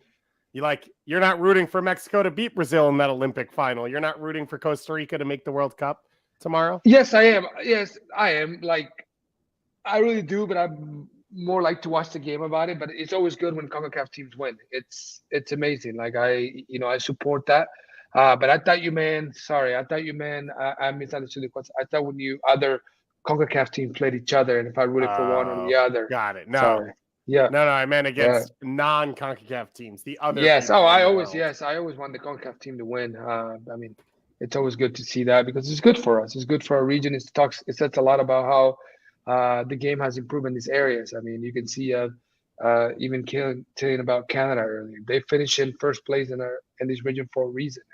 you're not rooting for Mexico to beat Brazil in that Olympic final. You're not rooting for Costa Rica to make the World Cup tomorrow. Yes, I am. Yes, I am. Like, I really do, but I'm more like to watch the game about it. But it's always good when CONCACAF teams win. It's amazing. Like I support that. But I thought you meant, I misunderstood the question. I thought when other CONCACAF teams played each other, and if I rooted for one or the other. Got it. No. Sorry. Yeah. No, I meant against non-CONCACAF teams. The other. Yes. Oh, I always want the CONCACAF team to win. I mean, it's always good to see that because it's good for us. It's good for our region. It says a lot about how the game has improved in these areas. I mean, you can see even telling about Canada earlier. They finished in first place in this region for a reason,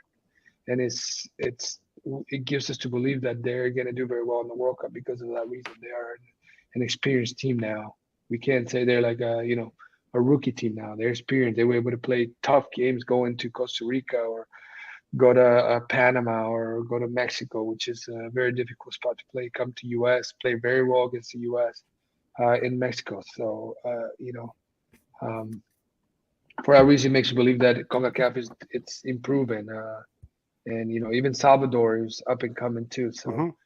and it gives us to believe that they're going to do very well in the World Cup because of that reason. They are an experienced team now. We can't say they're like a rookie team now. They're experienced. They were able to play tough games, go into Costa Rica or go to Panama or go to Mexico, which is a very difficult spot to play. Come to U.S., play very well against the U.S. In Mexico. So for that reason, it makes you believe that CONCACAF it's improving. And even Salvador is up and coming too. So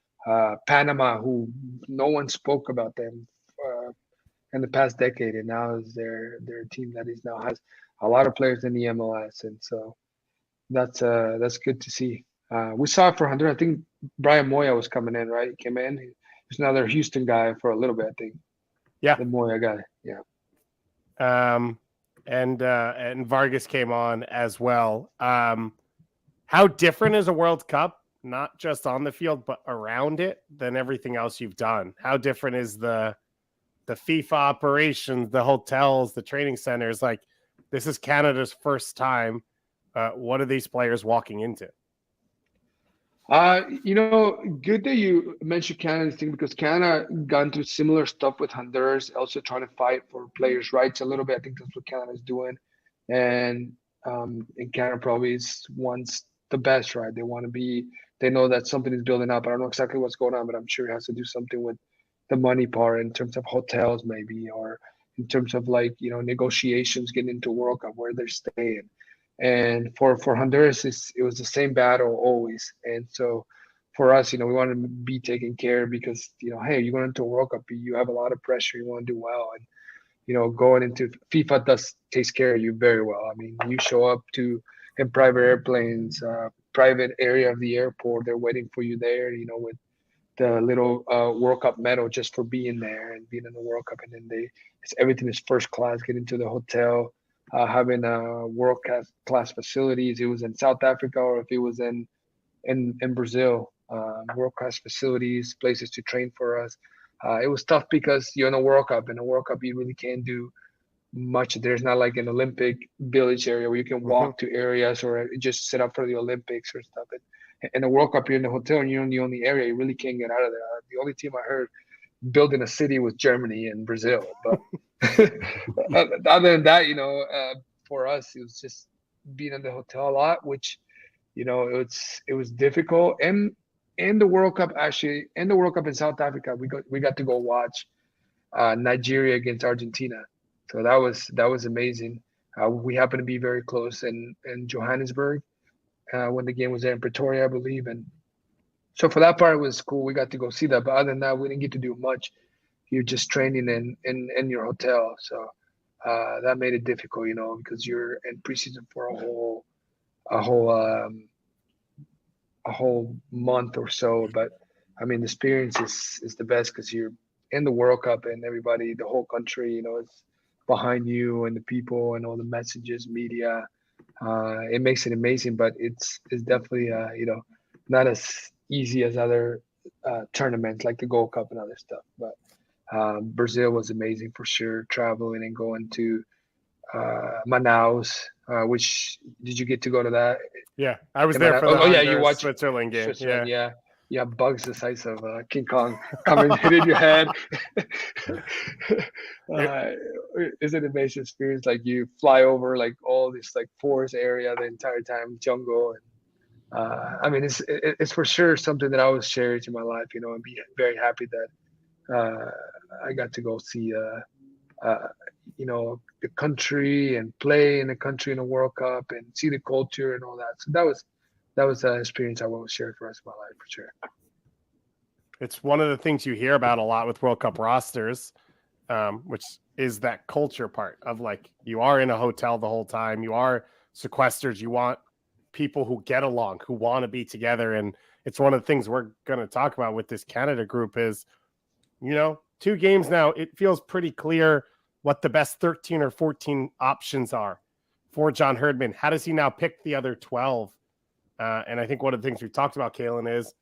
Panama, who no one spoke about them in the past decade, and now is their team that now has a lot of players in the MLS, and so that's good to see. We saw it for Honduras. I think Brian Moya was coming in, right? He came in. He's another Houston guy for a little bit, I think. Yeah, the Moya guy. Yeah. And Vargas came on as well. How different is a World Cup, not just on the field but around it, than everything else you've done? How different is the FIFA operations, the hotels, the training centers? Like, this is Canada's first time. What are these players walking into? Good that you mentioned Canada's thing, because Canada gone through similar stuff with Honduras, also trying to fight for players' rights a little bit. I think that's what Canada's doing. And Canada probably wants the best, right? They know that something is building up. I don't know exactly what's going on, but I'm sure it has to do something with the money part in terms of hotels maybe, or in terms of negotiations getting into World Cup, where they're staying. And for Honduras, it was the same battle always. And so for us, we want to be taken care because, hey, you're going into a World Cup, you have a lot of pressure, you want to do well. And, going into FIFA takes care of you very well. I mean, you show up in private airplanes, private area of the airport, they're waiting for you there, with the little World Cup medal just for being there and being in the World Cup. And then everything is first class, getting to the hotel, having world class facilities. It was in South Africa or if it was in Brazil, world class facilities, places to train for us. It was tough because you're in a World Cup. In a World Cup, you really can't do much. There's not like an Olympic village area where you can walk to areas or just set up for the Olympics or stuff. In the World Cup, you're in the hotel and you're in the only area. You really can't get out of there. The only team I heard building a city was Germany and Brazil. But other than that, for us, it was just being in the hotel a lot, which, it was difficult. And in the World Cup, in South Africa, we got to go watch Nigeria against Argentina. So that was amazing. We happened to be very close in Johannesburg when the game was there in Pretoria, I believe. And so for that part, it was cool. We got to go see that. But other than that, we didn't get to do much. You're just training in your hotel. So that made it difficult, because you're in preseason for a whole month or so. But I mean, the experience is the best because you're in the World Cup and everybody, the whole country, is behind you and the people and all the messages, media. It makes it amazing, but it's definitely not as easy as other tournaments like the Gold Cup and other stuff. But Brazil was amazing for sure, traveling and going to Manaus, which did you get to go to that? Yeah, I was there for the you watched Switzerland game. Switzerland, yeah. Yeah, bugs the size of King Kong coming hitting your head. It's an amazing experience. Like you fly over like all this like forest area the entire time, jungle, and I mean it's for sure something that I always cherish in my life. And be very happy that I got to go see the country and play in the country in a World Cup and see the culture and all that. So that was an experience I want to share for the rest of my life, for sure. It's one of the things you hear about a lot with World Cup rosters, which is that culture part of like you are in a hotel the whole time. You are sequestered. You want people who get along, who want to be together. And it's one of the things we're going to talk about with this Canada group is, 2 games now, it feels pretty clear what the best 13 or 14 options are for John Herdman. How does he now pick the other 12? And I think one of the things we've talked about, Calen, is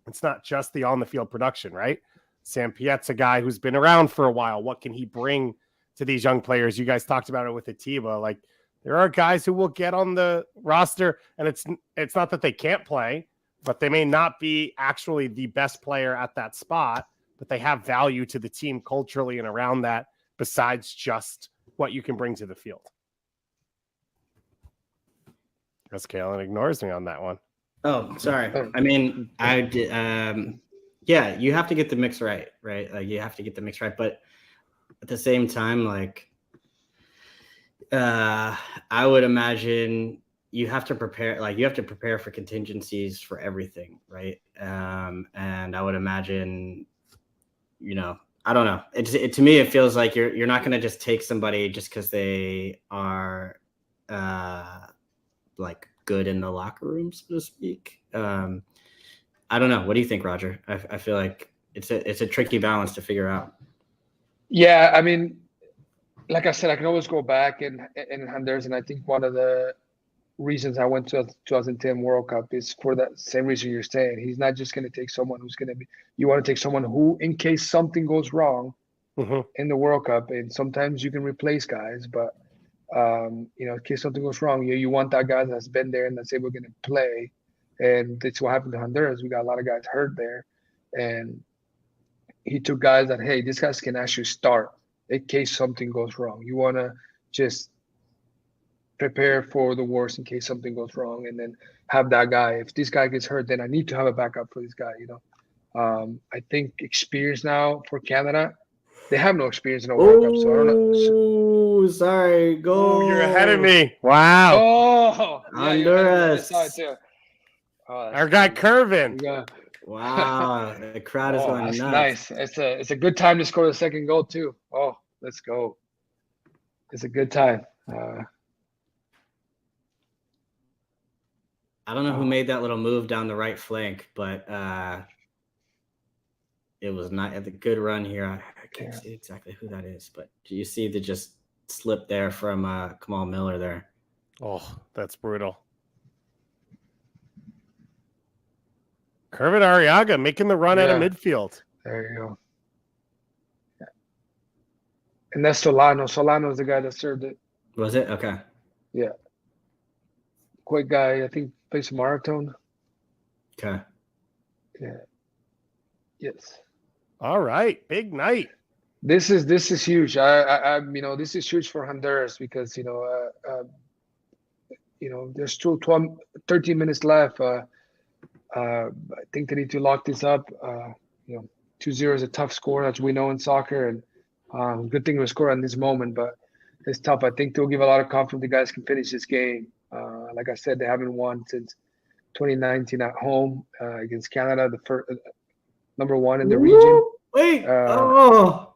it's not just the on-the-field production, right? Sam Piet's a guy who's been around for a while. What can he bring to these young players? You guys talked about it with Atiba. Like, there are guys who will get on the roster, and it's not that they can't play, but they may not be actually the best player at that spot, but they have value to the team culturally and around that besides just what you can bring to the field. Because Calen ignores me on that one. Oh, sorry. I mean, you have to get the mix right? Like you have to get the mix right, but at the same time, like, I would imagine you have to prepare. Like you have to prepare for contingencies for everything, right? And I would imagine, I don't know. To me, it feels like you're not going to just take somebody just because they are like good in the locker room, so to speak. I don't know. What do you think, Roger? I feel like it's a tricky balance to figure out. Yeah, I mean, like I said, I can always go back in Honduras, and I think one of the reasons I went to 2010 World Cup is for that same reason you're saying. He's not just going to take someone who's going to be. You want to take someone who, in case something goes wrong in the World Cup, and sometimes you can replace guys, but in case something goes wrong, you want that guy that's been there and that's able to play. And that's what happened to Honduras. We got a lot of guys hurt there, and he took guys that, hey, these guys can actually start in case something goes wrong. You want to just prepare for the worst in case something goes wrong, and then have that guy. If this guy gets hurt, then I need to have a backup for this guy. I think experience now for Canada, they have no experience in a World Cup, so I don't know. Sorry, go. You're ahead of me. Wow. Oh, Honduras. Yeah, too. Oh, Our guy crazy. Curvin. Yeah. Wow, the crowd is Oh, going that's nuts. nice. It's a good time to score the second goal too. Oh, let's go. It's a good time. I don't know who made that little move down the right flank, but it was not a good run here. I can't see exactly who that is, but do you see the just slip there from Kamal Miller there? Oh, that's brutal. Curvin Arriaga making the run out of midfield. There you go. Yeah. And that's Solano. Solano's the guy that served it. Was it? Okay. Yeah. Quick guy. I think plays marathon. Okay. Yeah. Yes. All right. Big night. This is huge. I this is huge for Honduras because there's still 13 minutes left. I think they need to lock this up. 2-0 is a tough score, as we know in soccer, and good thing we score on this moment, but it's tough. I think they'll give a lot of confidence the guys can finish this game. Like I said, they haven't won since 2019 at home against Canada, the first number one in the region. Wait! Almost.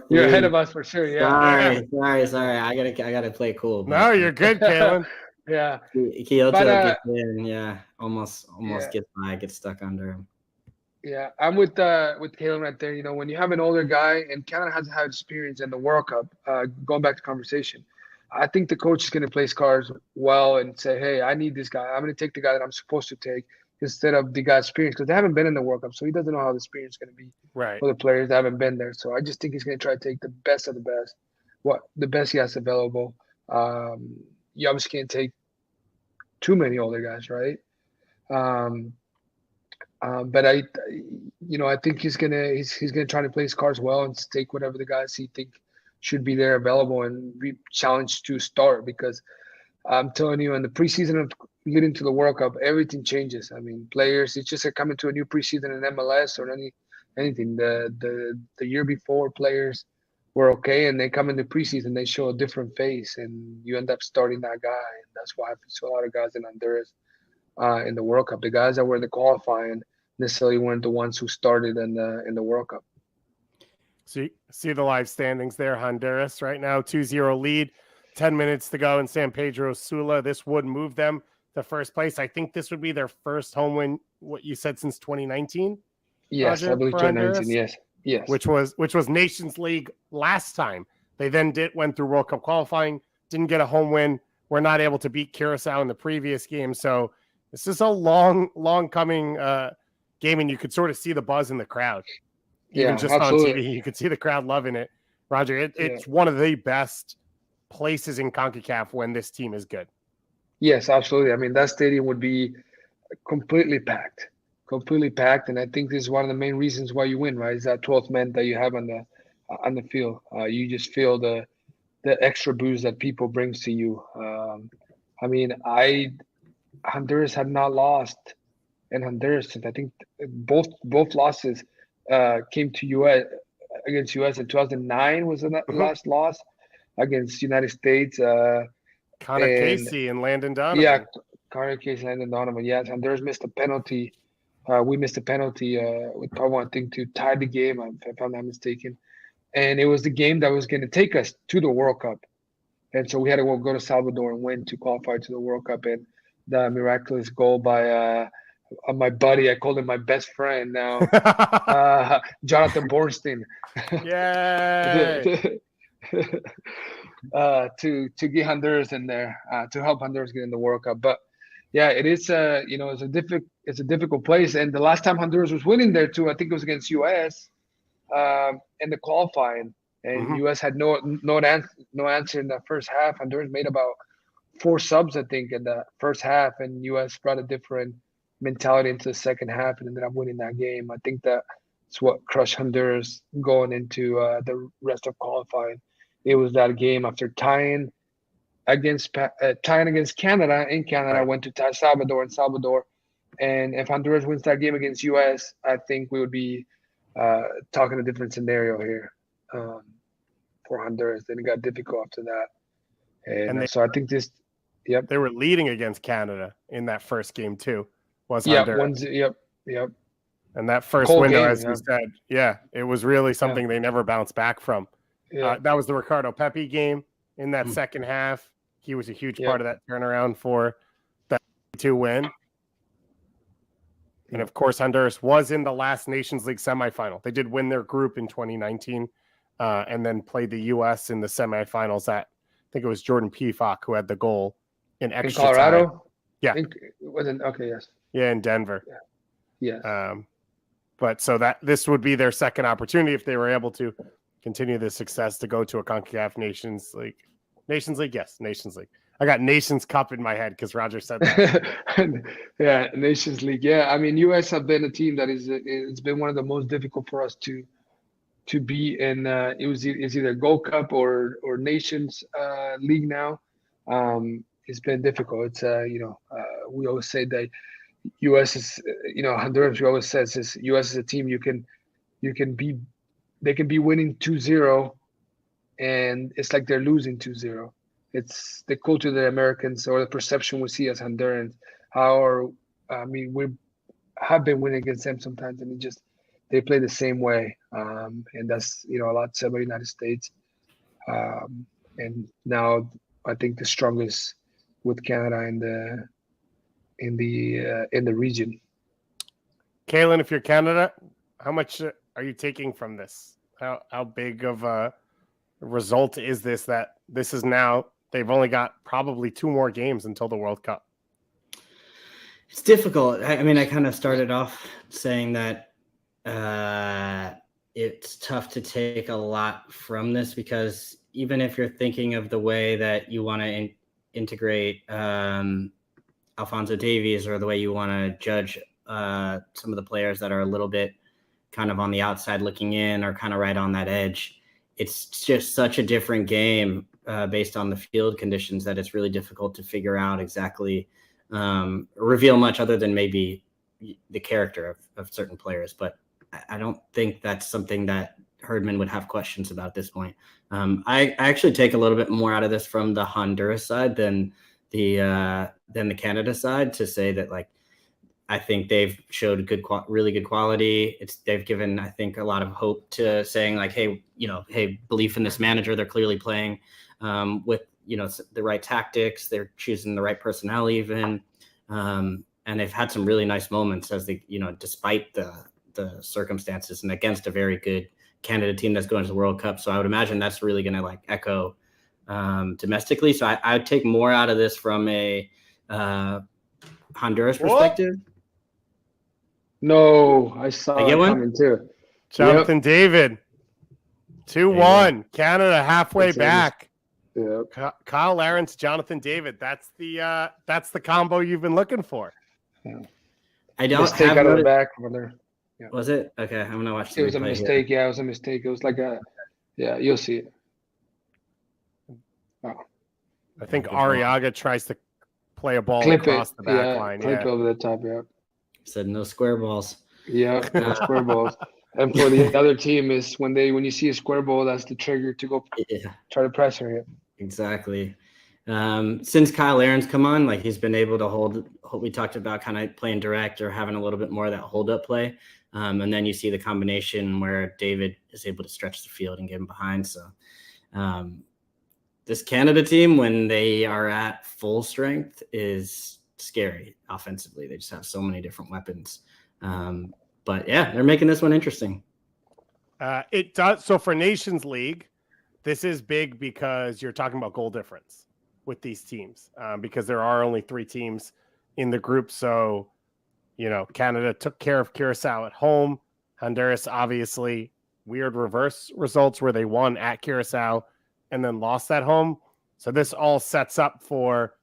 You're ahead of us for sure. Yeah. Sorry. I gotta play cool. No, you're good, Calen. Yeah. Kyoto gets in. Yeah, almost gets by, gets stuck under him. Yeah, I'm with Calen right there. When you have an older guy, and Canada hasn't had experience in the World Cup, going back to conversation, I think the coach is going to play his cards well and say, hey, I need this guy. I'm going to take the guy that I'm supposed to take instead of the guy's experience, because they haven't been in the World Cup, so he doesn't know how the experience is going to be for the players that haven't been there. So I just think he's going to try to take the best of the best, the best he has available. You obviously can't take too many older guys, right? But I think he's gonna try to play his cards well and take whatever the guys he think should be there available and be challenged to start, because I'm telling you, in the preseason of leading to the World Cup, everything changes. I mean, players, it's just like coming to a new preseason in MLS or anything. The year before, players were okay, and they come into preseason, they show a different face, and you end up starting that guy. And that's why I saw a lot of guys in Honduras in the World Cup. The guys that were in the qualifying necessarily weren't the ones who started in the World Cup. See the live standings there. Honduras right now 2-0 lead, 10 minutes to go in San Pedro Sula. This would move them to first place. I think this would be their first home win, what you said, since 2019. Yes, Roger, I believe 2019. Yes. Which was Nations League last time. They then went through World Cup qualifying, didn't get a home win. Were not able to beat Curacao in the previous game. So this is a long coming game, and you could sort of see the buzz in the crowd. Even just absolutely. On TV, you could see the crowd loving it. Roger, it's one of the best places in CONCACAF when this team is good. Yes, absolutely. I mean, that stadium would be completely packed. And I think this is one of the main reasons why you win, right? Is that 12th man that you have on the field. You just feel the extra boost that people brings to you. Honduras had not lost in Honduras since I think both losses came to U.S. against U.S. in 2009 was the last loss against United States. Connor Casey and Landon Donovan. Yeah, Connor Casey and Landon Donovan. Yes, Honduras missed a penalty. We missed a penalty with Taiwan, I think, to tie the game, if I'm not mistaken. And it was the game that was going to take us to the World Cup. And so we had to go to Salvador and win to qualify to the World Cup. And the miraculous goal by my buddy, I called him my best friend now, Jonathan Bornstein. Yay! To get Honduras in there, to help Honduras get in the World Cup. But yeah, it is it's a difficult place. And the last time Honduras was winning there too, I think it was against US in the qualifying. And US had no answer in the first half. Honduras made about 4 subs, I think, in the first half, and US brought a different mentality into the second half and ended up winning that game. I think that's what crushed Honduras going into the rest of qualifying. It was that game after tying against Canada in Canada, went to tie Salvador in Salvador. And if Honduras wins that game against US, I think we would be talking a different scenario here for Honduras. Then it got difficult after that. And so I think this, Yep. They were leading against Canada in that first game too. Was Yep. Honduras. Yep. And that first Cold window, game, as you said, it was really something they never bounced back from. Yeah. That was the Ricardo Pepi game in that second half. He was a huge part of that turnaround for that 2 win. And of course, Honduras was in the last Nations League semifinal. They did win their group in 2019 and then played the U.S. in the semifinals. I think it was Jordan Pefok who had the goal in extra Colorado? time. Yeah. It wasn't, okay, yes. Yeah, in Denver. Yes. But so that this would be their second opportunity if they were able to continue the success to go to a CONCACAF Nations League. Nations League, yes, Nations League. I got Nations Cup in my head because Roger said that. Yeah, Nations League. Yeah, I mean, US have been a team that it's been one of the most difficult for us to be in. It's either Gold Cup or Nations League now. It's been difficult. It's we always say that US is Honduras. We always says this US is a team they can be winning 2-0 and it's like they're losing 2-0. It's the culture of the Americans or the perception we see as Hondurans. We have been winning against them sometimes, and they play the same way. And that's a lot said about the United States. And now I think the strongest with Canada in the region. Calen, if you're Canada, how much are you taking from this? How big of a result is this? That this is now they've only got probably 2 more games until the World Cup. It's difficult. I mean, I kind of started off saying that it's tough to take a lot from this because even if you're thinking of the way that you want to integrate Alphonso Davies or the way you want to judge some of the players that are a little bit kind of on the outside looking in or kind of right on that edge, it's just such a different game based on the field conditions that it's really difficult to figure out exactly reveal much other than maybe the character of certain players. But I don't think that's something that Herdman would have questions about at this point. I actually take a little bit more out of this from the Honduras side than the Canada side to say that, like, I think they've showed really good quality. They've given, I think, a lot of hope to saying like, hey, belief in this manager. They're clearly playing with, the right tactics. They're choosing the right personnel even. And they've had some really nice moments as they, despite the circumstances and against a very good Canada team that's going to the World Cup. So I would imagine that's really going to echo domestically. So I would take more out of this from a Honduras perspective. No, I saw it coming too. Jonathan David, 2-1. Canada halfway back. Yep. Kyle Lawrence, Jonathan David. That's the combo you've been looking for. Yeah. I don't mistake have out of the back over there. Yeah. Was it? Okay, I'm gonna watch. It was a mistake. Here. Yeah, it was a mistake. It was like you'll see it. Oh. I think Arriaga tries to play a ball clip across the back line. Clip over the top. Yeah. Said no square balls. Yeah, no square balls. And for the other team is when you see a square ball, that's the trigger to go try to press her. Yeah. Exactly. Since Kyle Aaron's come on, he's been able to hold. We talked about kind of playing direct or having a little bit more of that hold up play, and then you see the combination where David is able to stretch the field and get him behind. So this Canada team, when they are at full strength, is scary offensively. They just have so many different weapons. But yeah, they're making this one interesting. It does. So for Nations League, this is big because you're talking about goal difference with these teams because there are only 3 teams in the group. So, Canada took care of Curacao at home. Honduras, obviously, weird reverse results where they won at Curacao and then lost at home. So this all sets up for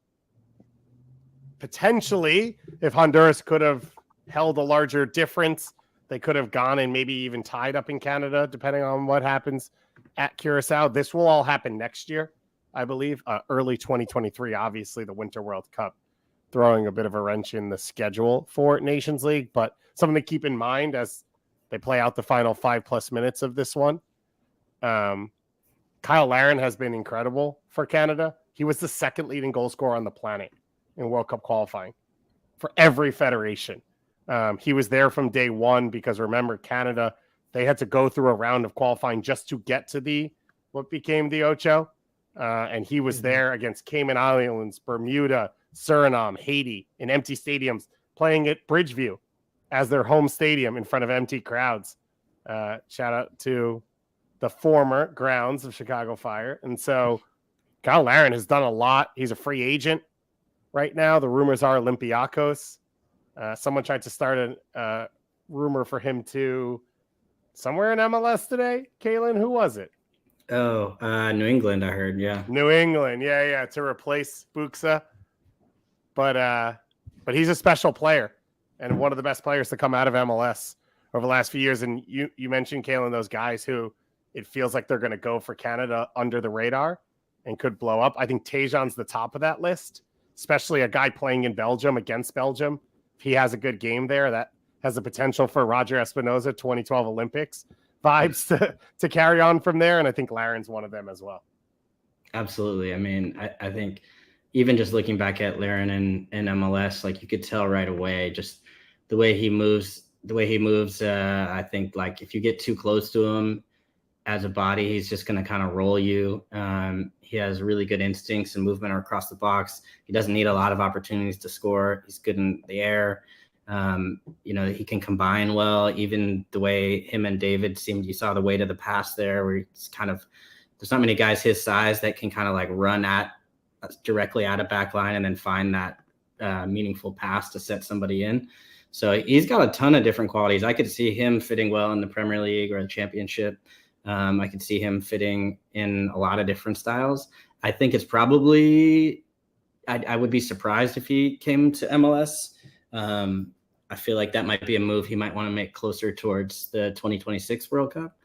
potentially, if Honduras could have held a larger difference, they could have gone and maybe even tied up in Canada, depending on what happens at Curacao. This will all happen next year, I believe, early 2023. Obviously, the Winter World Cup throwing a bit of a wrench in the schedule for Nations League, but something to keep in mind as they play out the final 5+ minutes of this one. Kyle Larin has been incredible for Canada. He was the second leading goal scorer on the planet in World Cup qualifying for every federation. He was there from day one because remember, Canada, they had to go through a round of qualifying just to get to what became the Ocho. And he was there against Cayman Islands, Bermuda, Suriname, Haiti in empty stadiums, playing at Bridgeview as their home stadium in front of empty crowds. Shout out to the former grounds of Chicago Fire. And so Kyle Larin has done a lot. He's a free agent right now. The rumors are Olympiacos. Someone tried to start a rumor for him to somewhere in MLS today. Calen, who was it? Oh, New England, I heard. Yeah. New England. Yeah. To replace Buxa. But he's a special player and one of the best players to come out of MLS over the last few years. And you mentioned, Calen, those guys who it feels like they're going to go for Canada under the radar and could blow up. I think Tejan's the top of that list, especially a guy playing in Belgium against Belgium. If he has a good game there, that has the potential for Roger Espinoza 2012 Olympics vibes to carry on from there. And I think Larin's one of them as well. Absolutely. I mean, I think even just looking back at Larin in MLS, like you could tell right away, just the way he moves, I think like if you get too close to him as a body, he's just going to kind of roll you. He has really good instincts and movement across the box. He doesn't need a lot of opportunities to score. He's good in the air. He can combine well. Even the way him and David seemed, you saw the weight of the pass there where it's kind of, there's not many guys his size that can kind of like run directly at a back line and then find that meaningful pass to set somebody in. So he's got a ton of different qualities. I could see him fitting well in the Premier League or the Championship. I could see him fitting in a lot of different styles. I think it's probably, I would be surprised if he came to MLS. I feel like that might be a move he might want to make closer towards the 2026 World Cup.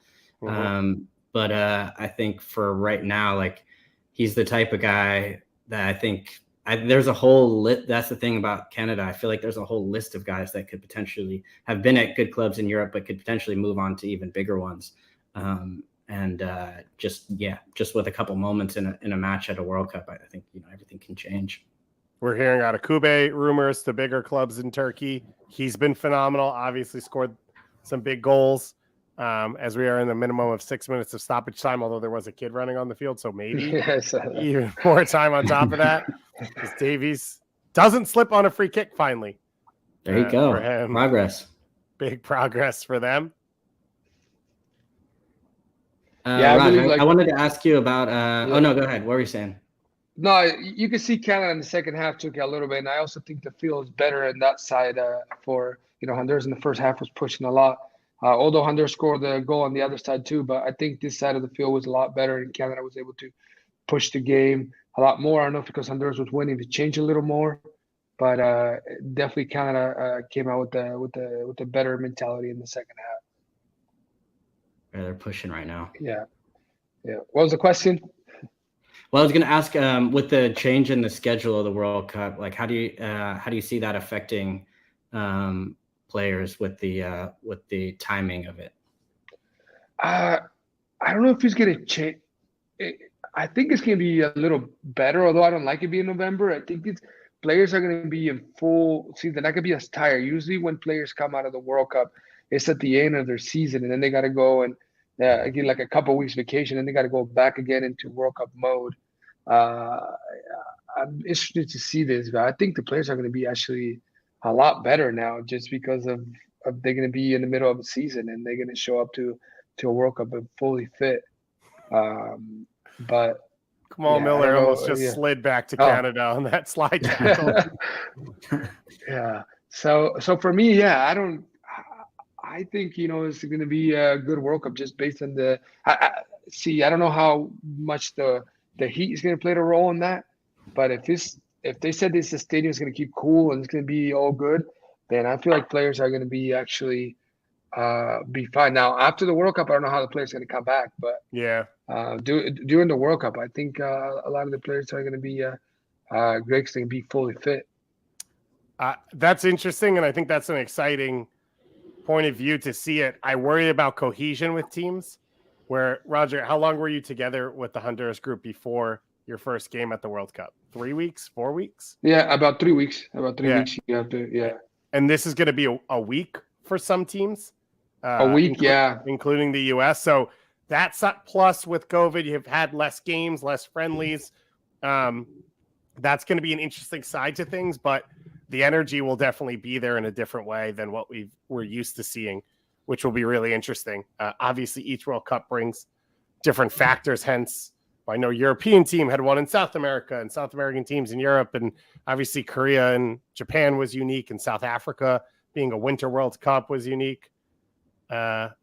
But I think for right now, like he's the type of guy that I think there's a whole that's the thing about Canada. I feel like there's a whole list of guys that could potentially have been at good clubs in Europe, but could potentially move on to even bigger ones. Just with a couple moments in a match at a World Cup, I think, everything can change. We're hearing out of Kube rumors to bigger clubs in Turkey. He's been phenomenal, obviously scored some big goals as we are in the minimum of 6 minutes of stoppage time, although there was a kid running on the field. So maybe even more time on top of that. Because Davies doesn't slip on a free kick finally. There you go. Progress. Big progress for them. Roger, I wanted to ask you about oh no, go ahead. What were you saying? No, you can see Canada in the second half took it a little bit, and I also think the field is better on that side for Honduras in the first half was pushing a lot. Although Honduras scored the goal on the other side too, but I think this side of the field was a lot better, and Canada was able to push the game a lot more. I don't know if because Honduras was winning to change a little more, but definitely Canada came out with the better mentality in the second half. Yeah, they're pushing right now. Yeah. What was the question? Well, I was going to ask, with the change in the schedule of the World Cup, like how do you see that affecting players with the timing of it? I don't know if it's going to change. I think it's going to be a little better, although I don't like it being November. I think players are going to be in full season. They're not going to be as tired. Usually when players come out of the World Cup, it's at the end of their season, and then they got to go and again, like a couple of weeks vacation, and they got to go back again into World Cup mode. I'm interested to see this, but I think the players are going to be actually a lot better now, just because of they're going to be in the middle of the season and they're going to show up to a World Cup and fully fit. But Kamal Miller almost slid back to Canada on that slide tackle. Yeah. So for me, I think it's going to be a good World Cup just based on I don't know how much the heat is going to play the role in that, but if they said the stadium is going to keep cool and it's going to be all good, then I feel like players are going to be actually be fine. Now after the World Cup, I don't know how the players are going to come back, but during the World Cup, I think a lot of the players are going to be great because they can be fully fit. That's interesting, and I think that's an exciting point of view to see it. I worry about cohesion with teams. Where, Roger, how long were you together with the Honduras group before your first game at the World Cup? 3 weeks, 4 weeks? Yeah, about 3 weeks. About 3 Yeah. weeks you have to. Yeah, And this is going to be a week for some teams. a week. Including the U.S. So that's plus with COVID, you've had less games, less friendlies. That's going to be an interesting side to things, but the energy will definitely be there in a different way than what we're used to seeing, which will be really interesting. Obviously, each World Cup brings different factors. Hence, I know European team had one in South America and South American teams in Europe, and obviously Korea and Japan was unique, and South Africa being a Winter World Cup was unique. Is that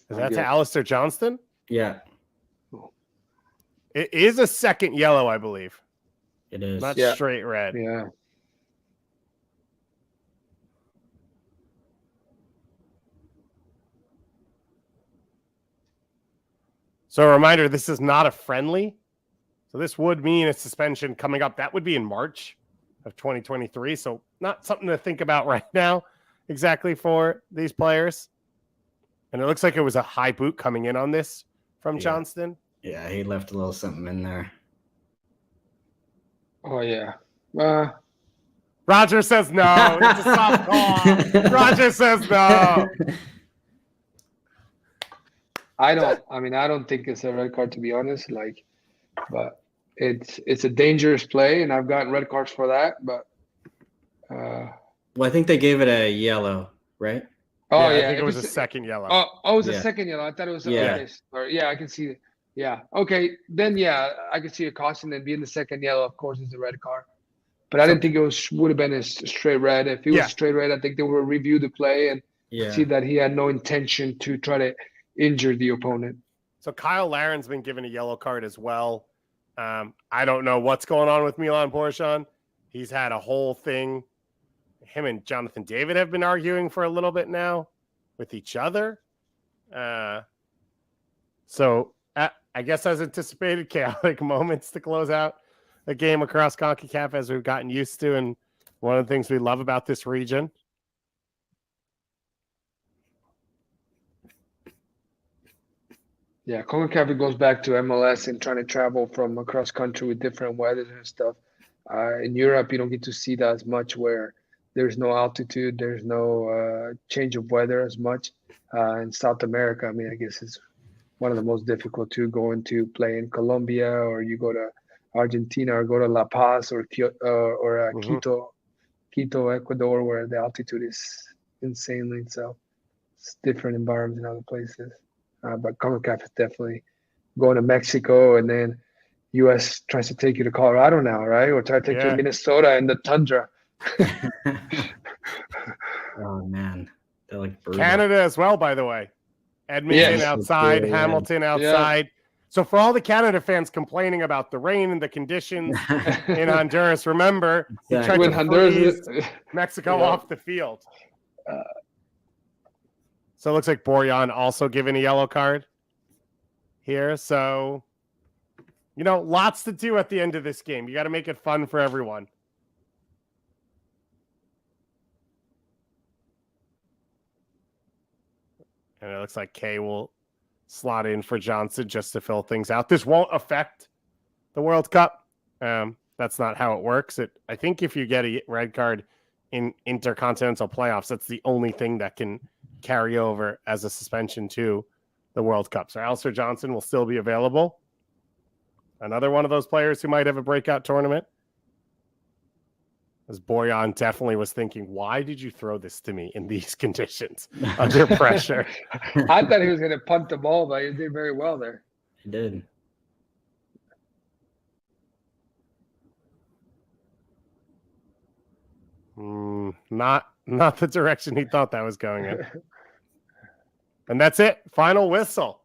to Alistair Johnston? Yeah. It is a second yellow, I believe. It is. Not straight red. Yeah. So a reminder, this is not a friendly. So this would mean a suspension coming up. That would be in March of 2023. So not something to think about right now exactly for these players. And it looks like it was a high boot coming in on this from Johnston. Yeah, he left a little something in there. Oh yeah. Roger says no. It's a soft call. Roger says no. I don't think it's a red card, to be honest. But it's a dangerous play, and I've gotten red cards for that. But well, I think they gave it a yellow, right? Oh I think it was a second yellow. Oh, it was a second yellow. I thought it was okay. Sorry. Yeah, I can see it. Yeah. Okay. Then I can see a caution, and being the second yellow, of course, is a red card. But I didn't think it would have been a straight red. If it was straight red, I think they would review the play and see that he had no intention to try to injure the opponent. So Kyle Laren's been given a yellow card as well. I don't know what's going on with Milan Borjan. He's had a whole thing. Him and Jonathan David have been arguing for a little bit now with each other. So I guess as anticipated, chaotic moments to close out a game across CONCACAF as we've gotten used to. And one of the things we love about this region. Yeah, CONCACAF goes back to MLS and trying to travel from across country with different weathers and stuff. In Europe, you don't get to see that as much, where there's no altitude, there's no change of weather as much. In South America, I guess it's one of the most difficult to go into play in Colombia, or you go to Argentina, or go to La Paz or Quito, Ecuador, where the altitude is insanely. So it's different environments in other places. But CONCACAF is definitely going to Mexico, and then U.S. tries to take you to Colorado now, right? Or try to take you to Minnesota and the tundra. Oh man, they're like brutal. Canada as well, by the way. Edmonton outside, Hamilton outside. Yeah. So for all the Canada fans complaining about the rain and the conditions in Honduras, remember, he tried to freeze Mexico off the field. So it looks like Borjan also given a yellow card here. So, lots to do at the end of this game. You got to make it fun for everyone. And it looks like Kay will slot in for Johnson just to fill things out. This won't affect the World Cup. That's not how it works. I think if you get a red card in intercontinental playoffs, that's the only thing that can carry over as a suspension to the World Cup. So Alistair Johnston will still be available. Another one of those players who might have a breakout tournament. As Borjan definitely was thinking, why did you throw this to me in these conditions under pressure? I thought he was going to punt the ball, but he did very well there. He did. Not the direction he thought that was going in. And that's it. Final whistle.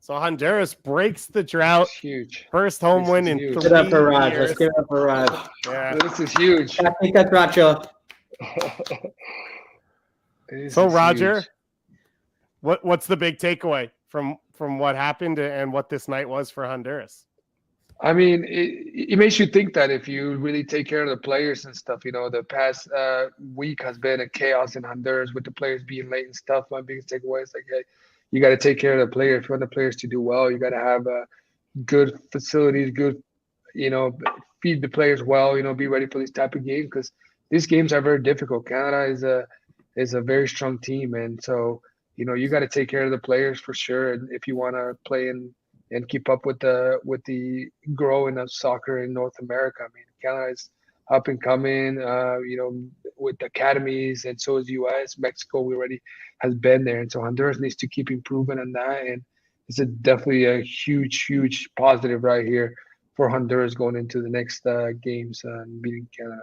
So Honduras breaks the drought. It's huge. First home win in 3 years. Get up for Raj. Let's get up for Raj. Yeah. This is huge. So Roger, what's the big takeaway from what happened and what this night was for Honduras? It makes you think that if you really take care of the players and stuff, the past week has been a chaos in Honduras with the players being late and stuff. My biggest takeaway is hey, you got to take care of the player. If you want the players to do well, you got to have good facilities, good, feed the players well, be ready for these type of games, because these games are very difficult. Canada is a very strong team, and so you got to take care of the players for sure. And if you want to play and keep up with the growing of soccer in North America, I mean, Canada is up and coming, with academies, and so is U.S. Mexico. We already has been there, and so Honduras needs to keep improving on that. And it's definitely a huge, huge positive right here for Honduras going into the next games and beating Canada.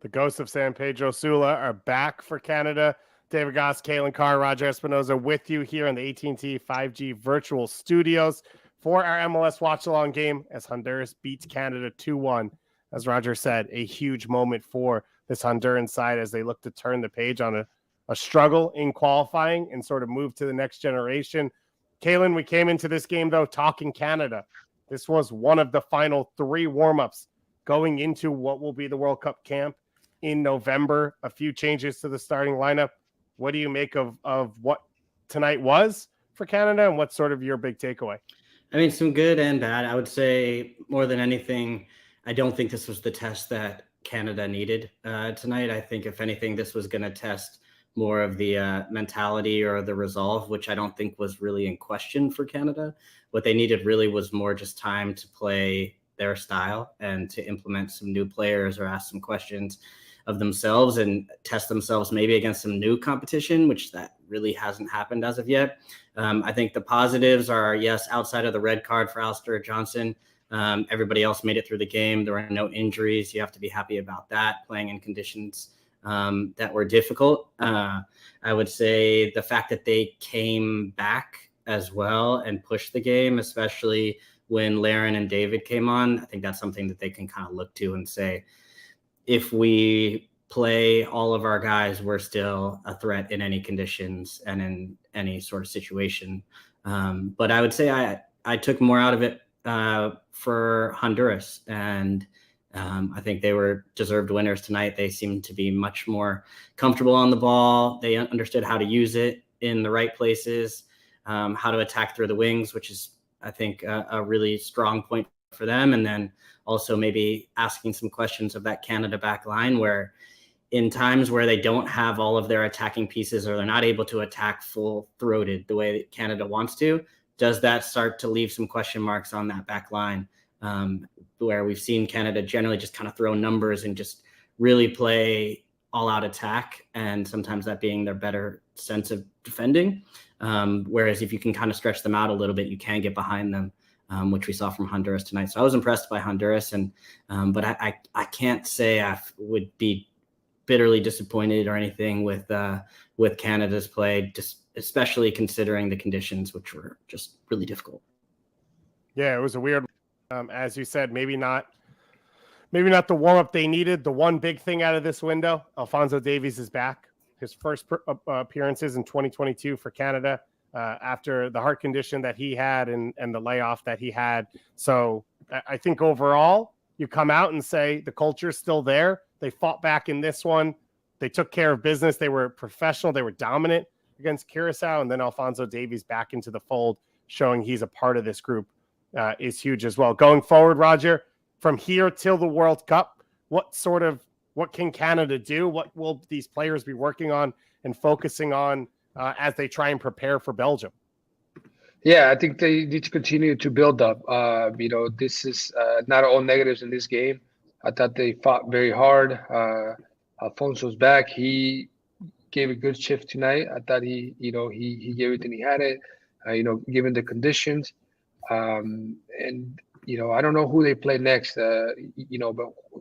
The ghosts of San Pedro Sula are back for Canada. David Goss, Calen Carr, Roger Espinoza with you here in the AT&T 5G virtual studios for our MLS watch-along game as Honduras beats Canada 2-1. As Roger said, a huge moment for this Honduran side as they look to turn the page on a struggle in qualifying and sort of move to the next generation. Calen, we came into this game, though, talking Canada. This was one of the final 3 warm-ups going into what will be the World Cup camp in November. A few changes to the starting lineup. What do you make of what tonight was for Canada, and what's sort of your big takeaway? I mean, some good and bad. I would say more than anything, I don't think this was the test that Canada needed tonight. I think, if anything, this was going to test more of the mentality or the resolve, which I don't think was really in question for Canada. What they needed really was more just time to play their style and to implement some new players or ask some questions of themselves and test themselves maybe against some new competition, which that really hasn't happened as of yet. I think the positives are, yes, outside of the red card for Alistair Johnson, everybody else made it through the game. There were no injuries. You have to be happy about that, playing in conditions that were difficult. I would say the fact that they came back as well and pushed the game, especially when Laren and David came on, I think that's something that they can kind of look to and say, if we play all of our guys, we're still a threat in any conditions and in any sort of situation. But I would say I took more out of it for Honduras, and I think they were deserved winners tonight. They seemed to be much more comfortable on the ball. They understood how to use it in the right places, how to attack through the wings, which is, I think, a really strong point for them. And then also maybe asking some questions of that Canada back line, where in times where they don't have all of their attacking pieces or they're not able to attack full-throated the way that Canada wants to, does that start to leave some question marks on that back line, where we've seen Canada generally just kind of throw numbers and just really play all-out attack, and sometimes that being their better sense of defending. Whereas if you can kind of stretch them out a little bit, you can get behind them, which we saw from Honduras tonight. So I was impressed by Honduras, and but I can't say I would be bitterly disappointed or anything with Canada's play, just especially considering the conditions, which were just really difficult. Yeah, it was a weird, as you said, maybe not the warm-up they needed. The one big thing out of this window, Alphonso Davies is back. His first appearances in 2022 for Canada after the heart condition that he had and the layoff that he had. So I think overall, you come out and say the culture is still there. They fought back in this one. They took care of business. They were professional. They were dominant against Curacao. And then Alphonso Davies back into the fold, showing he's a part of this group, is huge as well. Going forward, Roger, from here till the World Cup, what can Canada do? What will these players be working on and focusing on as they try and prepare for Belgium? Yeah, I think they need to continue to build up. This is not all negatives in this game. I thought they fought very hard. Alfonso's back. He gave a good shift tonight. I thought he gave everything he had it, given the conditions. And I don't know who they play next, but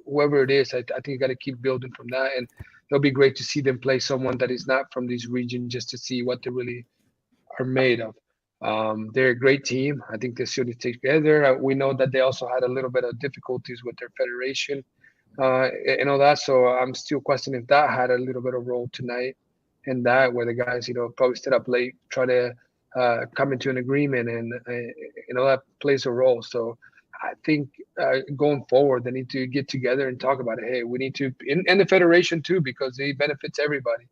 whoever it is, I think you got to keep building from that. And it'll be great to see them play someone that is not from this region, just to see what they really are made of. They're a great team. I think they should take together. We know that they also had a little bit of difficulties with their federation and all that. So I'm still questioning if that had a little bit of role tonight, and that where the guys, probably stayed up late, try to come into an agreement, and that plays a role. So I think going forward, they need to get together and talk about it. Hey, we need to, and the federation too, because it benefits everybody.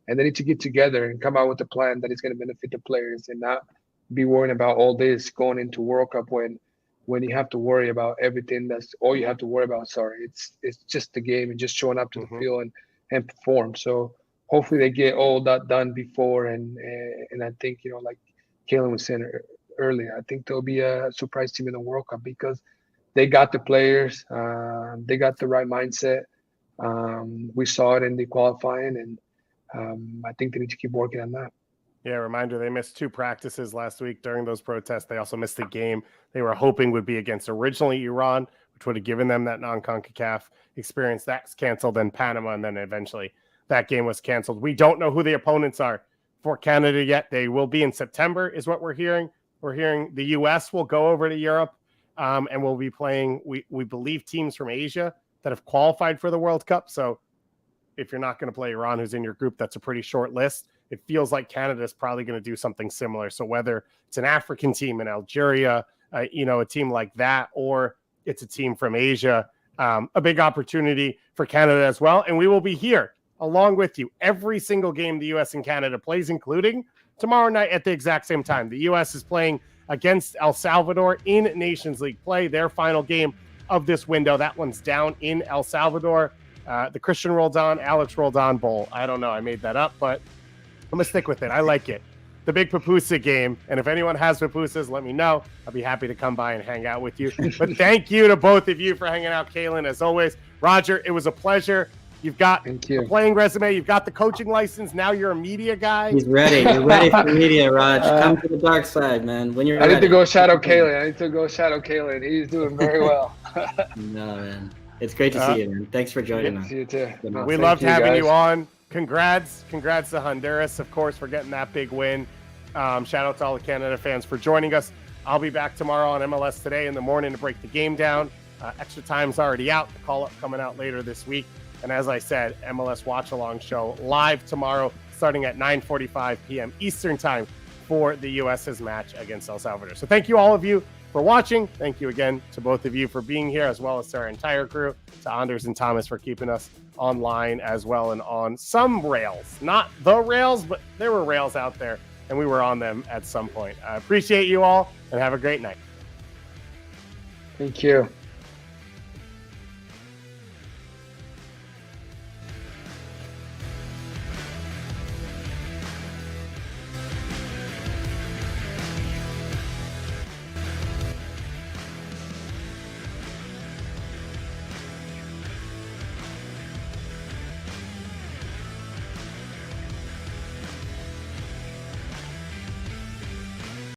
and they need to get together and come out with a plan that is going to benefit the players and not be worrying about all this going into World Cup when you have to worry about everything. That's all you have to worry about. Sorry, it's just the game and just showing up to the field and perform. So hopefully they get all that done before. And I think, you know, like Calen was saying earlier, I think there'll be a surprise team in the World Cup because they got the players, they got the right mindset. We saw it in the qualifying, and I think they need to keep working on that. Yeah, reminder, they missed 2 practices last week during those protests. They also missed a game they were hoping would be against originally Iran, which would have given them that non-CONCACAF experience. That's canceled in Panama, and then eventually that game was canceled. We don't know who the opponents are for Canada yet. They will be in September is what we're hearing. We're hearing the U.S. will go over to Europe, and we'll be playing, we believe, teams from Asia that have qualified for the World Cup. So if you're not going to play Iran, who's in your group, that's a pretty short list. It feels like Canada is probably going to do something similar. So whether it's an African team in Algeria, you know, a team like that, or it's a team from Asia, a big opportunity for Canada as well. And we will be here along with you every single game the U.S. and Canada plays, including tomorrow night at the exact same time. The U.S. is playing against El Salvador in Nations League play, their final game of this window. That one's down in El Salvador. The Christian Roldan, Alex Roldan Bowl. I don't know. I made that up, but I'm going to stick with it. I like it. The big pupusa game. And if anyone has pupusas, let me know. I'll be happy to come by and hang out with you. But thank you to both of you for hanging out, Calen, as always. Roger, it was a pleasure. You've got the playing resume. You've got the coaching license. Now you're a media guy. He's ready. You're ready for media, Raj. Come to the dark side, man. When you're I ready. need to go shadow Calen. He's doing very well. No, man. It's great to see you, man. Thanks for joining us. See you too. We loved having you on. Congrats to Honduras, of course, for getting that big win. Shout out to all the Canada fans for joining us. I'll be back tomorrow on MLS Today in the morning to break the game down. Extra Time's already out. The call-up coming out later this week. And as I said, MLS Watchalong show live tomorrow starting at 9:45 p.m. Eastern Time for the U.S.'s match against El Salvador. So thank you all of you for watching. Thank you again to both of you for being here, as well as to our entire crew, to Anders and Thomas for keeping us online as well and on some rails. Not the rails, but there were rails out there, and we were on them at some point. I appreciate you all, and have a great night. Thank you.